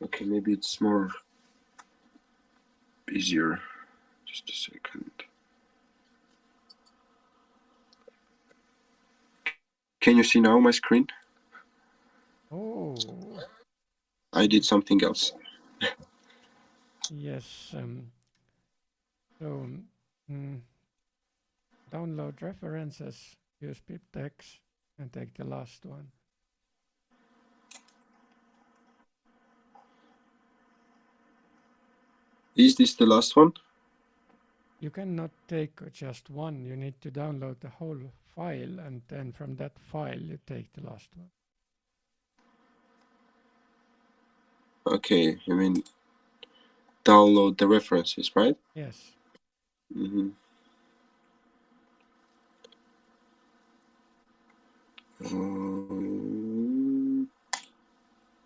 Okay, maybe it's more easier. Just a second. Can you see now my screen? Oh, I did something else. yes. So download references, use piptex, and take the last one. Is this the last one? You cannot take just one. You need to download the whole file, and then from that file you take the last one. Okay, I mean download the references, right? Yes. Mm-hmm.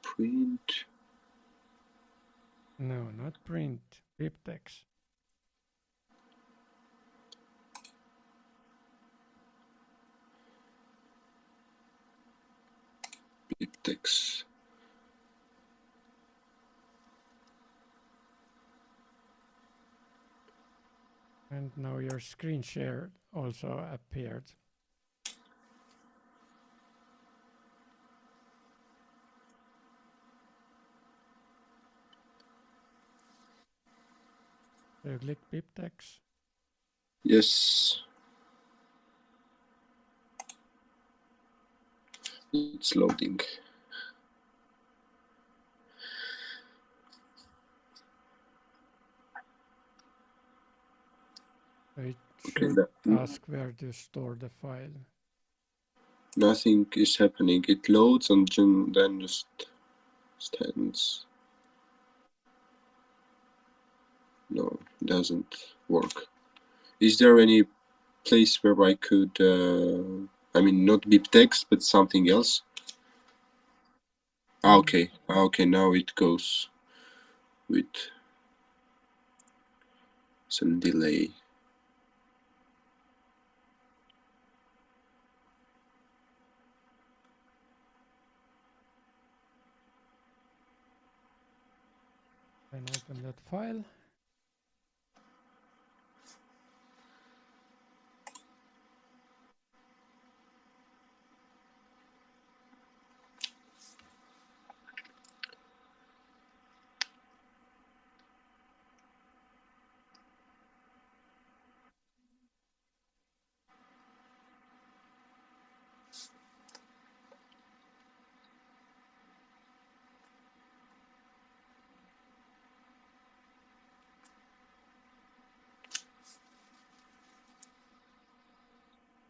Print. No, not print. Piptex. Piptex. And now your screen share also appeared. So you click piptex. Yes. It's loading. So it Okay, should ask where to store the file. nothing is happening. It loads and then just stands. No, it doesn't work. Is there any place where I could, I mean, not BibTeX, but something else? Okay, now it goes with some delay. Then open that file.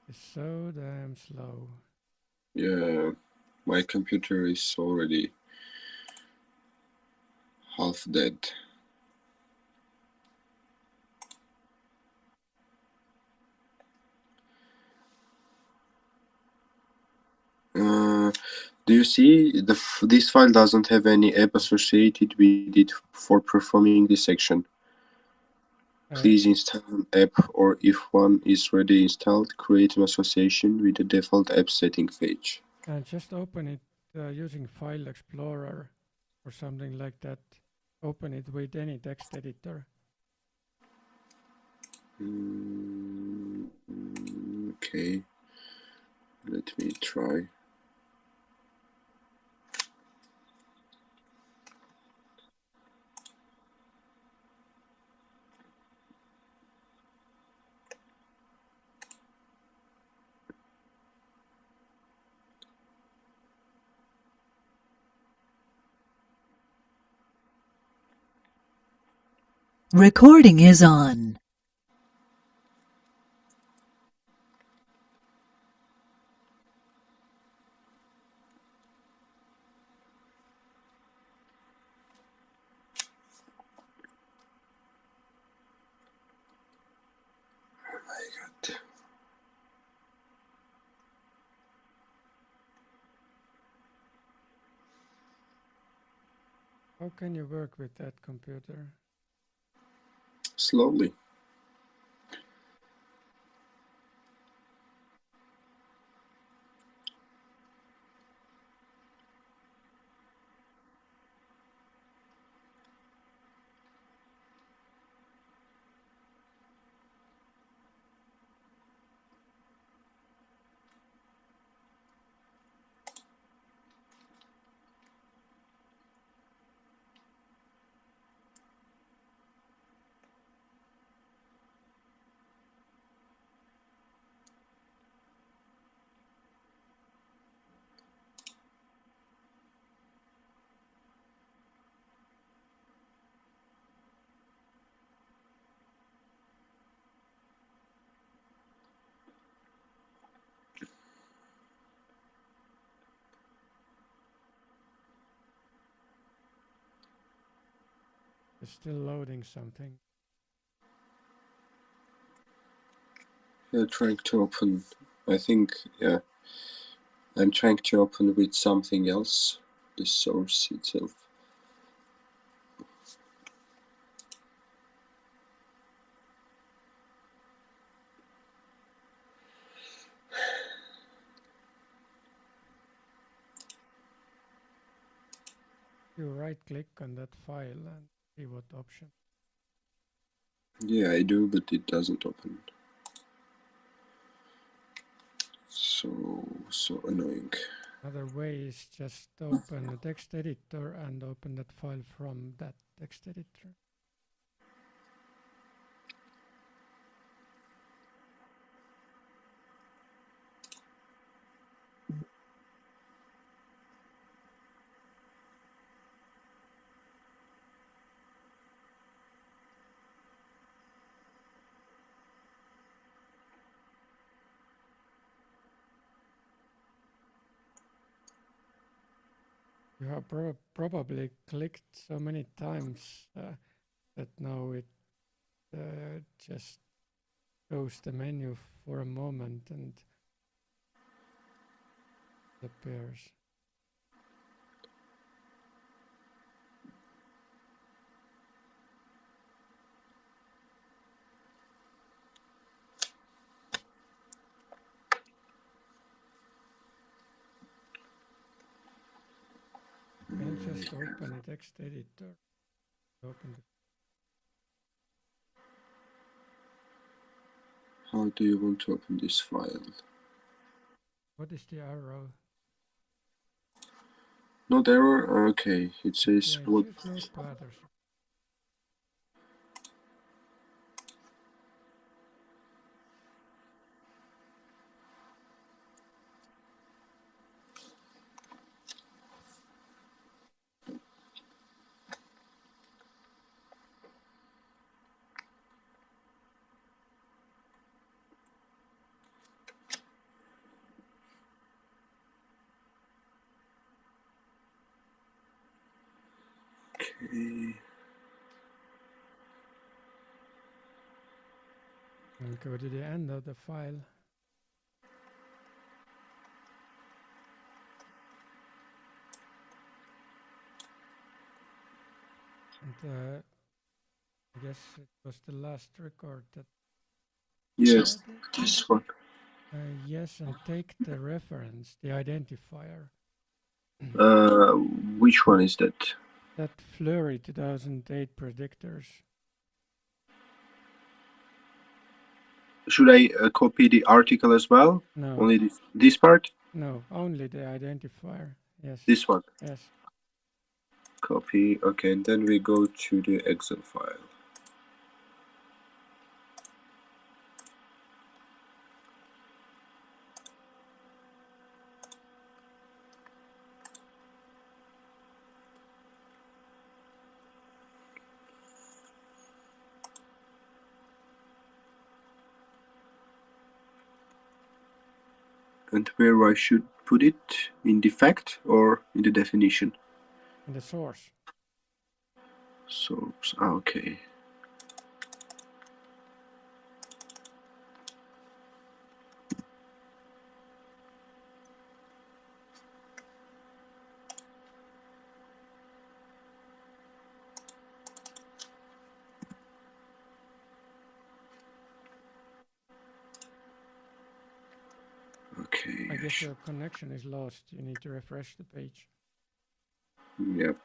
It's so damn slow. Yeah, my computer is already half dead. Do you see this file doesn't have any app associated with it for performing this section? Please install an app, or if one is already installed, create an association with the default app setting page. Just open it using File Explorer or something like that. Open it with any text editor. Okay, let me try. Recording is on. How can you work with that computer? Slowly. It's still loading something. Trying to open. I think, yeah. I'm trying to open with something else, the source itself. You right click on that file and see what option. Yeah, I do, but it doesn't open. So annoying. Another way is just open a text editor and open that file from that text editor. You have probably clicked so many times that now it just shows the menu for a moment and appears. Can you just open a text editor? Open the How do you want to open this file? What is the arrow? Not error? Okay, it says Yeah, it what. says notepad or something. Okay. And go to the end of the file. And I guess it was the last record that. Yes, this one. Yes, and take the reference, the identifier. Which one is that? That Flurry 2008 predictors. Should I copy the article as well? No. Only this part? No, only the identifier. Yes. This one. Yes. Copy. Okay, and then we go to the Excel file. And where I should put it? In the fact or in the definition? In the source. Source. Okay. Okay. I guess your connection is lost. You need to refresh the page. Yep.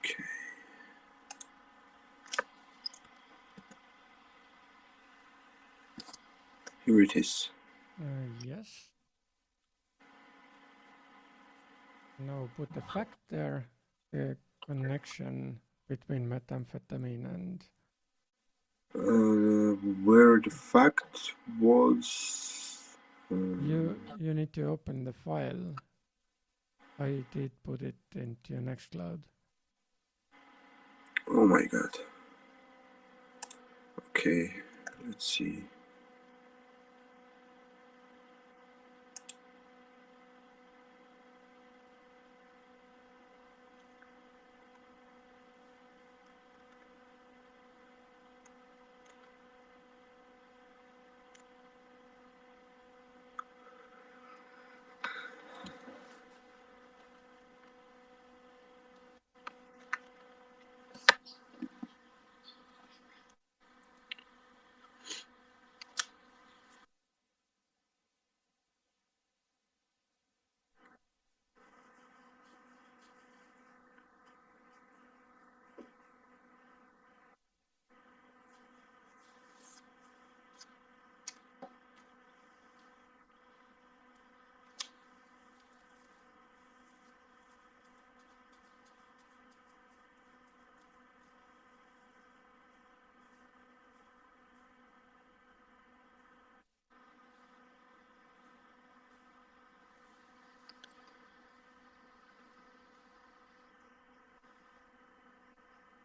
Okay. Here it is. Yes. Now put the fact there, the connection between methamphetamine and Where the fact was. you need to open the file. I did put it into your Nextcloud. Oh my god. Okay, let's see.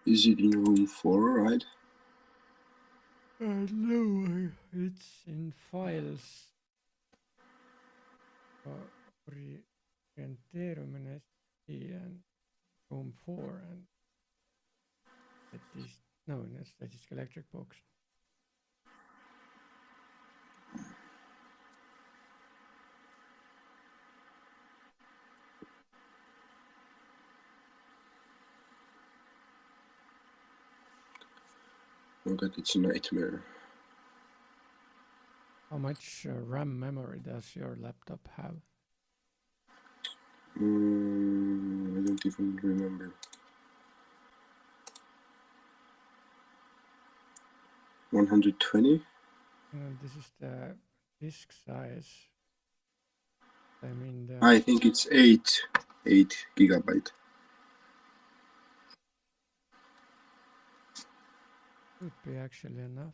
Is it in room 4, right? No, it's in files. Orienteerumine and room 4 and statistical electric box. Oh god, it's a nightmare. How much RAM memory does your laptop have? I don't even remember. 120? This is the disk size. I mean, I think it's 8 gigabyte. Would be actually enough.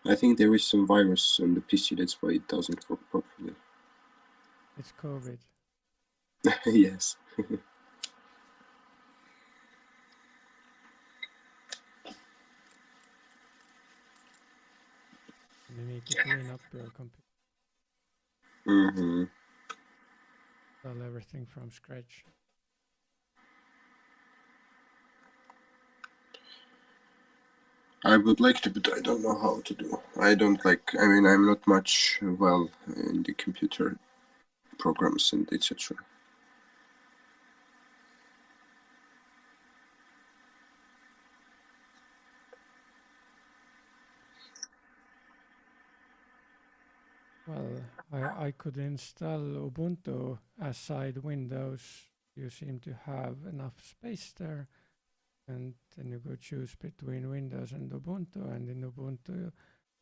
I think there is some virus on the PC, that's why it doesn't work properly. It's COVID. Yes. You need to clean up your computer. Mm-hmm. Install everything from scratch. I would like to, but I don't know how to do. I'm not much well in the computer programs and etc. Well, I could install Ubuntu aside Windows. You seem to have enough space there, and then you could choose between Windows and Ubuntu. And in Ubuntu,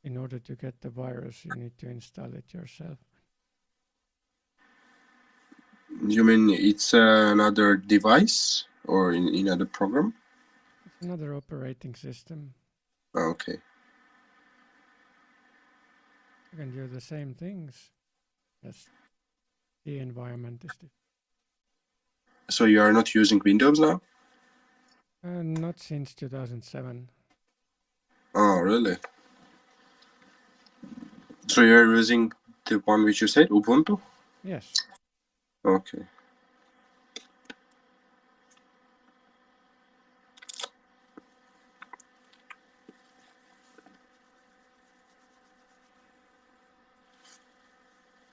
in order to get the virus, you need to install it yourself. You mean it's another device or in another program? It's another operating system. Oh, okay. You can do the same things, just the environment is different. So you are not using Windows now? Not since 2007. Oh, really? So you're using the one which you said, Ubuntu? Yes. Okay.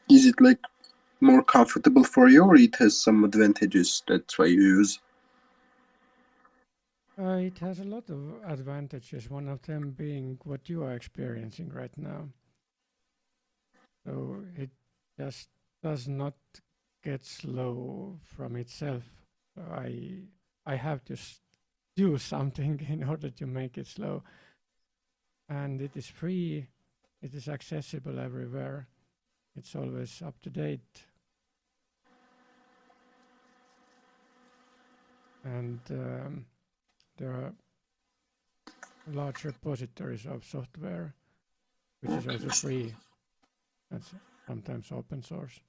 Is it like more comfortable for you, or it has some advantages? That's why you use. It has a lot of advantages, one of them being what you are experiencing right now. So it just does not get slow from itself. I have to do something in order to make it slow. And it is free, it is accessible everywhere, it's always up to date. And there are large repositories of software, which is also free. That's sometimes open source.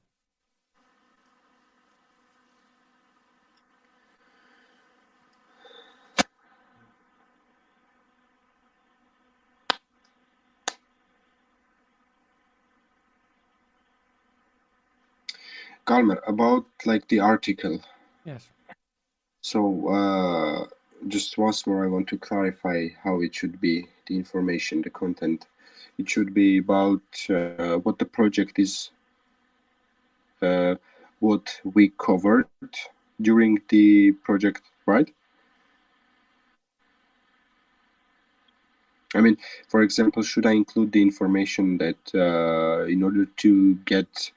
Kalmer, about like the article. Yes. So just once more, I want to clarify how it should be, the information, the content. It should be about what the project is, what we covered during the project, right? I mean, for example, should I include the information that in order to get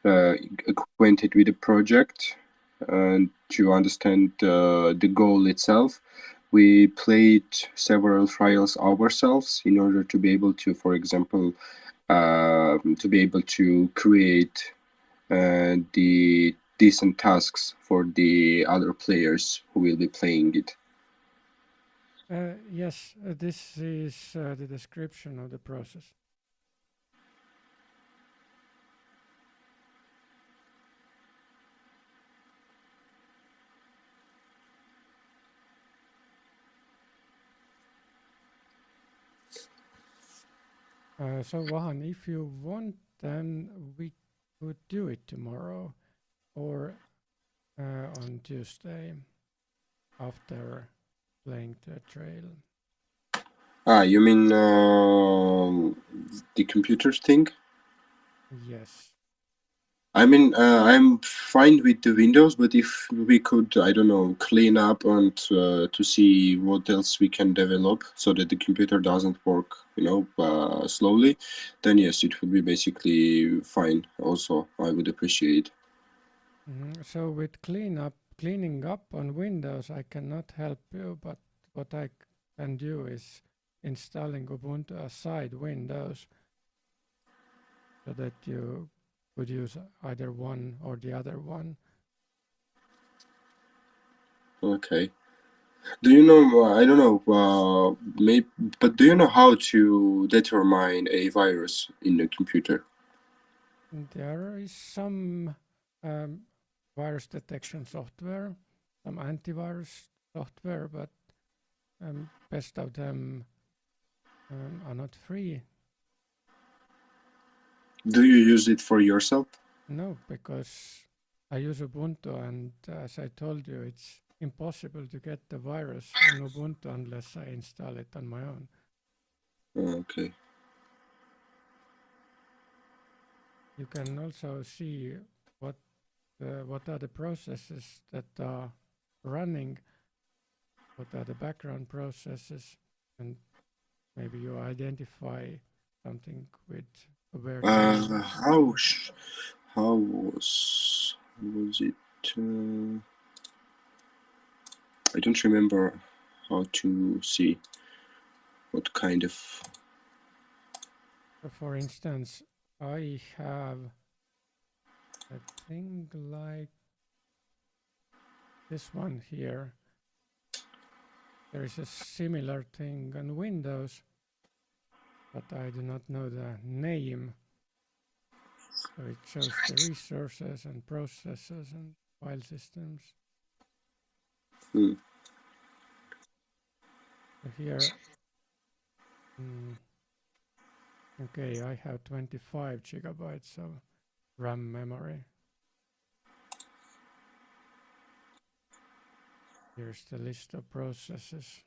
acquainted with the project and to understand the goal itself, we played several trials ourselves in order to be able to, for example, to be able to create the decent tasks for the other players who will be playing it. Yes, this is the description of the process. So Vahan, if you want, then we could do it tomorrow or on Tuesday after playing the trail. You mean the computers thing? Yes. I mean, I'm fine with the Windows, but if we could, I don't know, clean up and to see what else we can develop so that the computer doesn't work, slowly, then yes, it would be basically fine. Also, I would appreciate. So with cleaning up on Windows, I cannot help you, but what I can do is installing Ubuntu aside Windows so that you could use either one or the other one. Okay. Do you know? I don't know. Maybe, but do you know how to determine a virus in the computer? There is some virus detection software, some antivirus software, but best of them are not free. Do you use it for yourself? No, because I use Ubuntu, and as I told you, it's impossible to get the virus on Ubuntu unless I install it on my own. Okay. You can also see what are the processes that are running, what are the background processes, and maybe you identify something with where do you How was it? I don't remember how to see what kind of. for instance, I have a thing like this one here. There is a similar thing on Windows, but I do not know the name. So it shows the resources and processes and file systems. Hmm. So here, okay, I have 25 gigabytes of RAM memory. Here's the list of processes.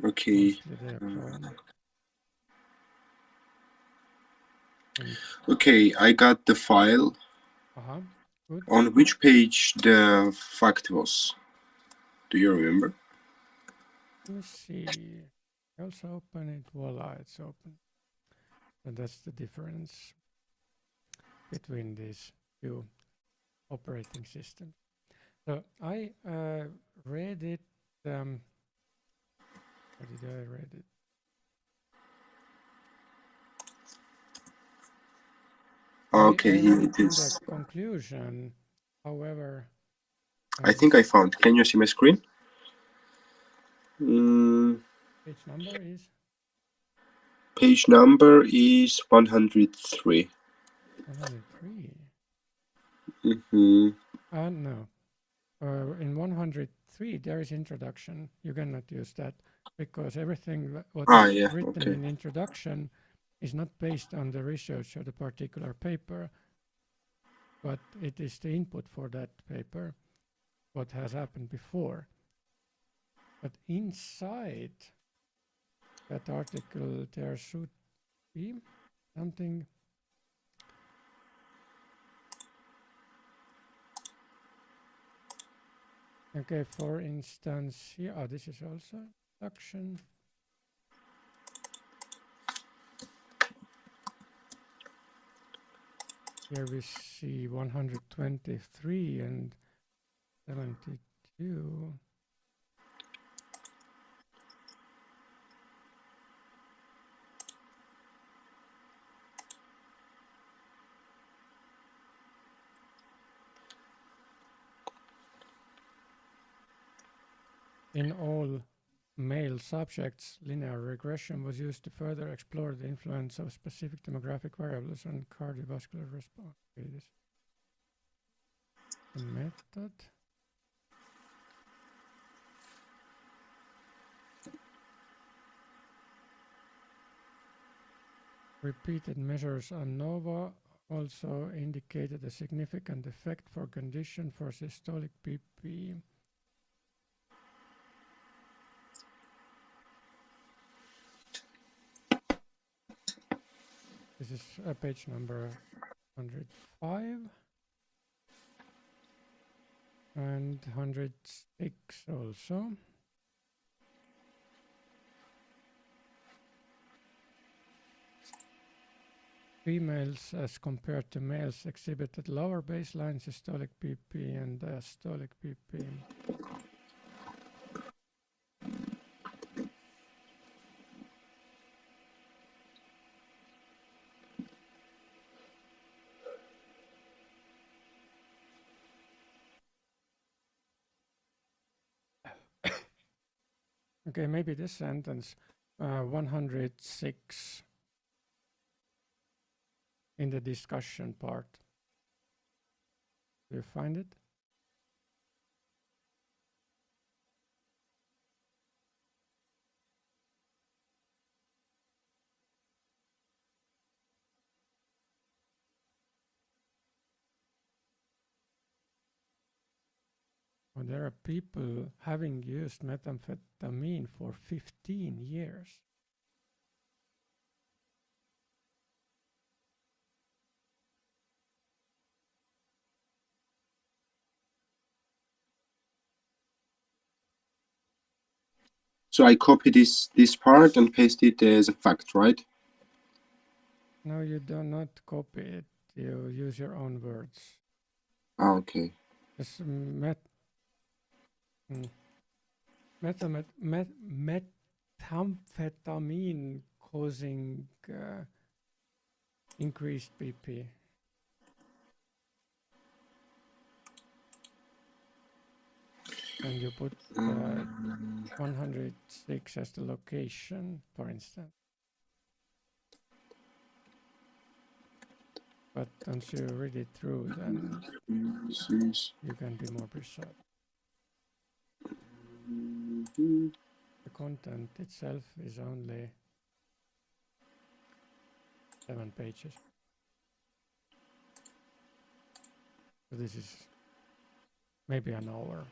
Okay. Mostly they are Chrome. And Okay, I got the file. Good. On which page the fact was? Do you remember? Let me see. I also open it. Voila, it's open. And that's the difference between these two operating systems. So I read it. Where did I read it? Okay, I here read it in is. the conclusion. However, I think I found. Can you see my screen? Page number is? Page number is 103. 103? Mm-hmm. No. In 103, there is introduction. You cannot use that because everything what is written in introduction is not based on the research of the particular paper, but it is the input for that paper, what has happened before. But inside that article, there should be something. Okay, for instance, here, this is also introduction. Here we see 123 and 72. In all male subjects, linear regression was used to further explore the influence of specific demographic variables on cardiovascular response. Okay, this the method. Repeated measures on ANOVA also indicated a significant effect for condition for systolic BP. This is page number 105 and 106 also. Females as compared to males exhibited lower baseline systolic BP and diastolic BP. Okay, maybe this sentence, 106 in the discussion part. Do you find it? Well, there are people having used methamphetamine for 15 years. So I copy this part and paste it as a fact, right? No, you do not copy it. You use your own words. Okay. This methamphetamine causing increased BP. And you put 106 as the location, for instance. But once you read it through, then you can be more precise. The content itself is only 7 pages. So this is maybe an hour.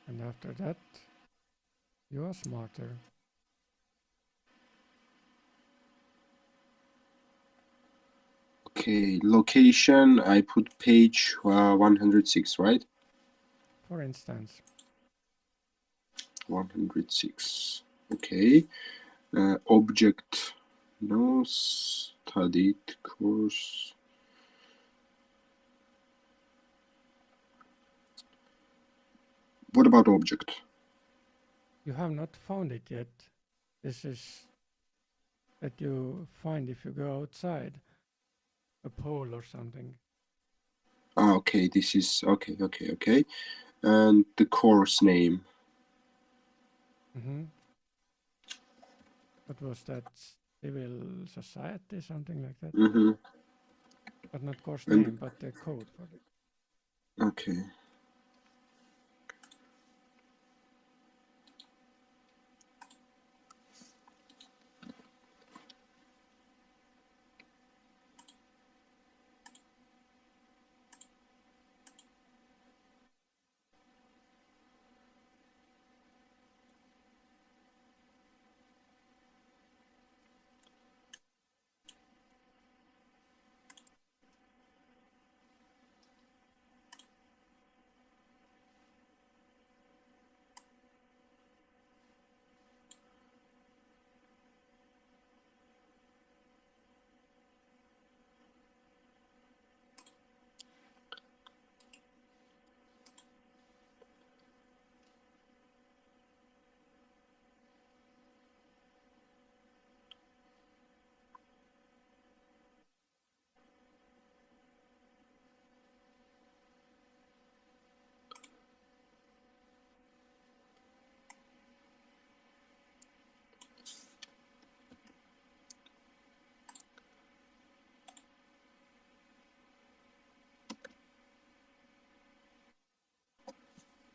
And after that, you are smarter. Okay, location, I put page 106, right? For instance, 106. Okay. Object, no, studied course. What about object? you have not found it yet. This is that you find if you go outside, a pole or something. Okay, this is okay. And the course name. What was that? Civil society, something like that. But not course And- name, but the code for it. Okay.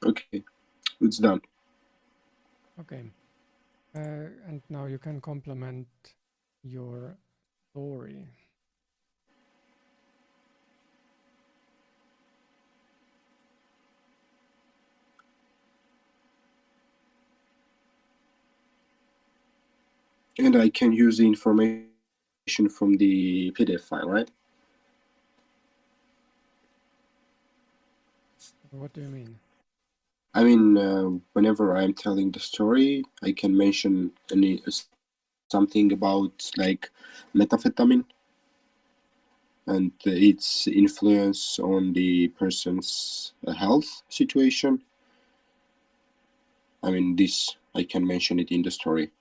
Okay, it's done. Okay. And now you can complement your story. And I can use the information from the PDF file, right? What do you mean? I mean, whenever I'm telling the story, I can mention something about like methamphetamine and its influence on the person's health situation. I mean, this I can mention it in the story.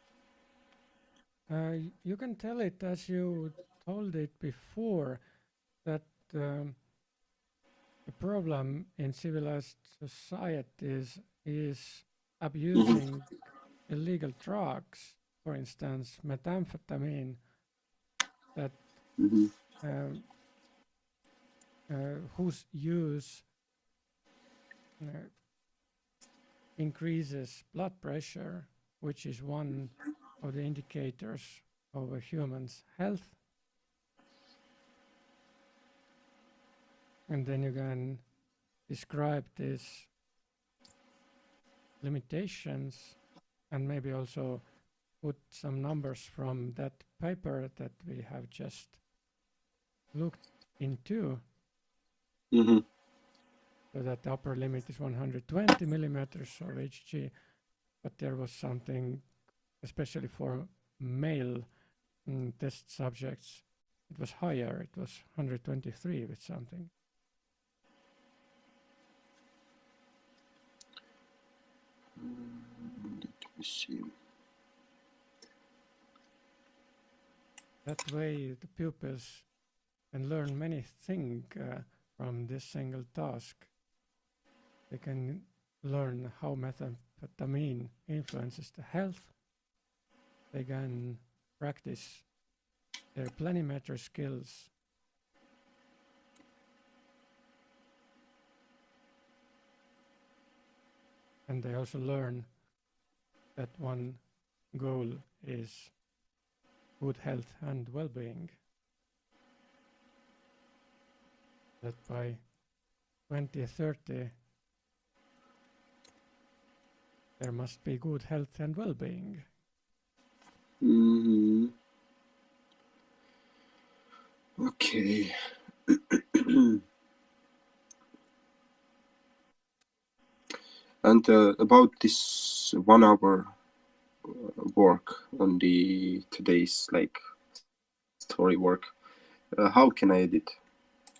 You can tell it as you told it before, that the problem in civilized societies is abusing illegal drugs, for instance, methamphetamine, that whose use increases blood pressure, which is one of the indicators of a human's health. And then you can describe these limitations and maybe also put some numbers from that paper that we have just looked into. So that the upper limit is 120 millimeters of Hg, but there was something especially for male test subjects, it was higher. It was 123 with something. Let me see. That way, the pupils can learn many things from this single task. They can learn how methamphetamine influences the health. They can practice their planimeter skills. And they also learn that one goal is good health and well-being. That by 2030, there must be good health and well-being. Okay. And about this 1 hour work on the today's like story work, how can I edit?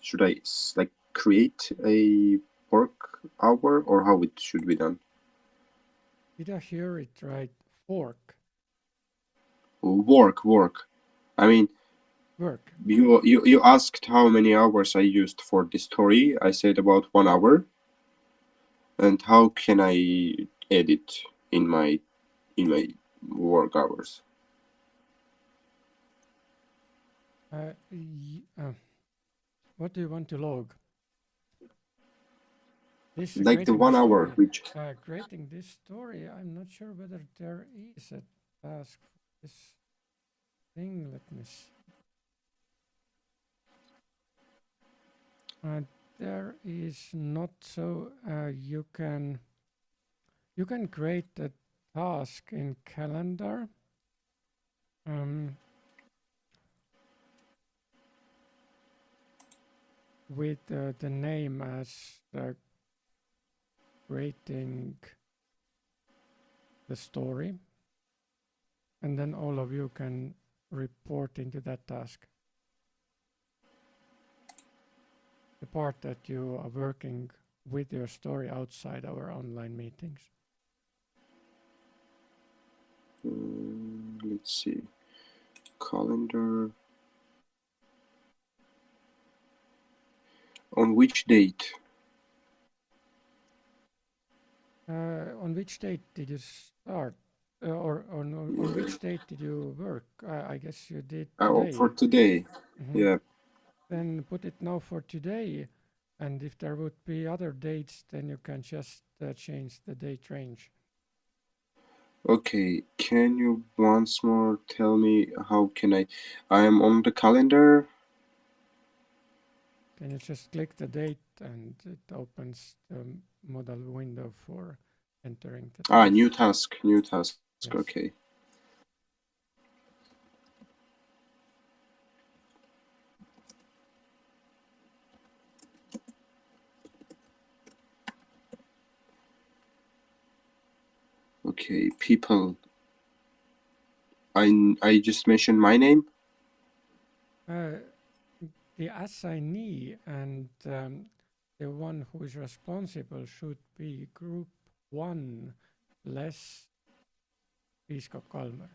Should I like create a work hour, or how it should be done? Did I hear it right? Fork. Work. I mean, Work. you asked how many hours I used for the story. I said about 1 hour. And how can I edit in my work hours? What do you want to log? This Like the creating 1 hour, story. which Creating this story, I'm not sure whether there is a task for this thing. Let me see. There is not, so you can create a task in calendar. With the name as creating the story, and then all of you can report into that task. The part that you are working with your story outside our online meetings. let's see, calendar. On which date? On which date did you start? Or on which date did you work? I guess you did today. For today. Yeah. Then put it now for today. And if there would be other dates, then you can just change the date range. Okay, can you once more tell me how can I am on the calendar? Can you just click the date and it opens the modal window for entering the task? New task. Yes. Okay. Okay, people. I just mentioned my name. The assignee and the one who is responsible should be group 1 less Piiskop Kalmer.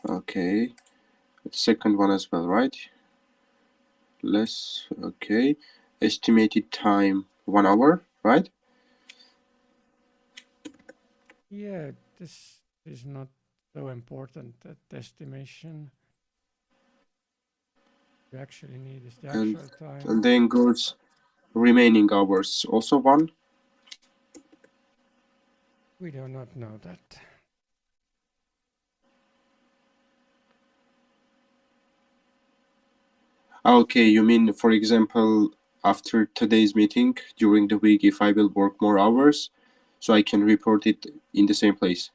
Okay. Second one as well, right? Less. Okay. Estimated time 1 hour, right? Yeah, this is not so important, that estimation. You actually need is the actual time. And then goes remaining hours, also 1. We do not know that. Okay, you mean, for example, after today's meeting, during the week, if I will work more hours, so I can report it in the same place?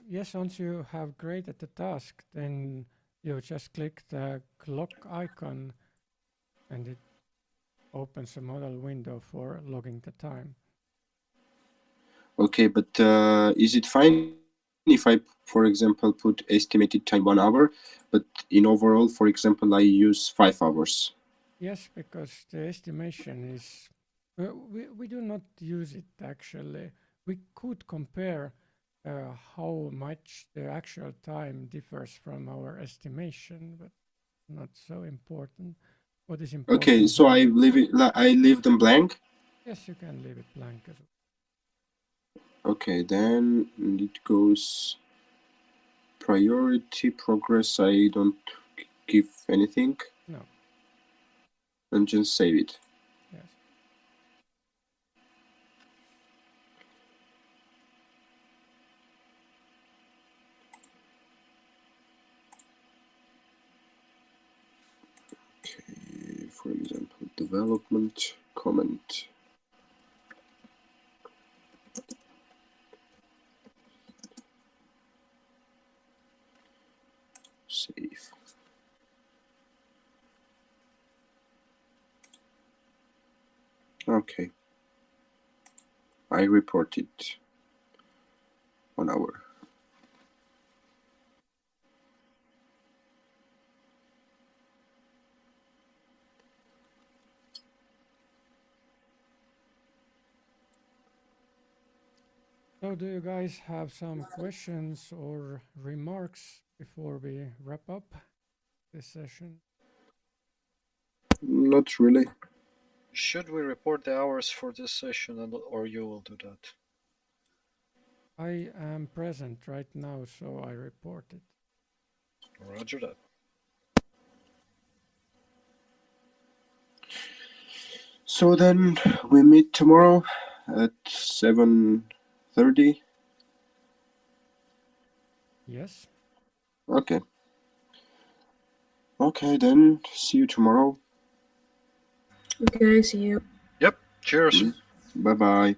Yes, once you have created the task, then you just click the clock icon and it opens a modal window for logging the time. Okay, but is it fine if I, for example, put estimated time 1 hour, but in overall, for example, I use 5 hours? Yes, because the estimation is, we do not use it actually. We could compare how much the actual time differs from our estimation, but not so important. What is important? Okay, so I leave them blank. Yes, you can leave it blank as well. Okay, then it goes priority, progress. I don't give anything. No. And just save it. Yes. Okay, for example, development, comment. Save. Okay. I reported 1 hour. So do you guys have some questions or remarks before we wrap up this session? Not really. Should we report the hours for this session, or you will do that? I am present right now, so I report it. Roger that. So then we meet tomorrow at 7:30. Yes. Okay. Okay, then see you tomorrow. Okay, see you. Yep. Cheers. Bye bye.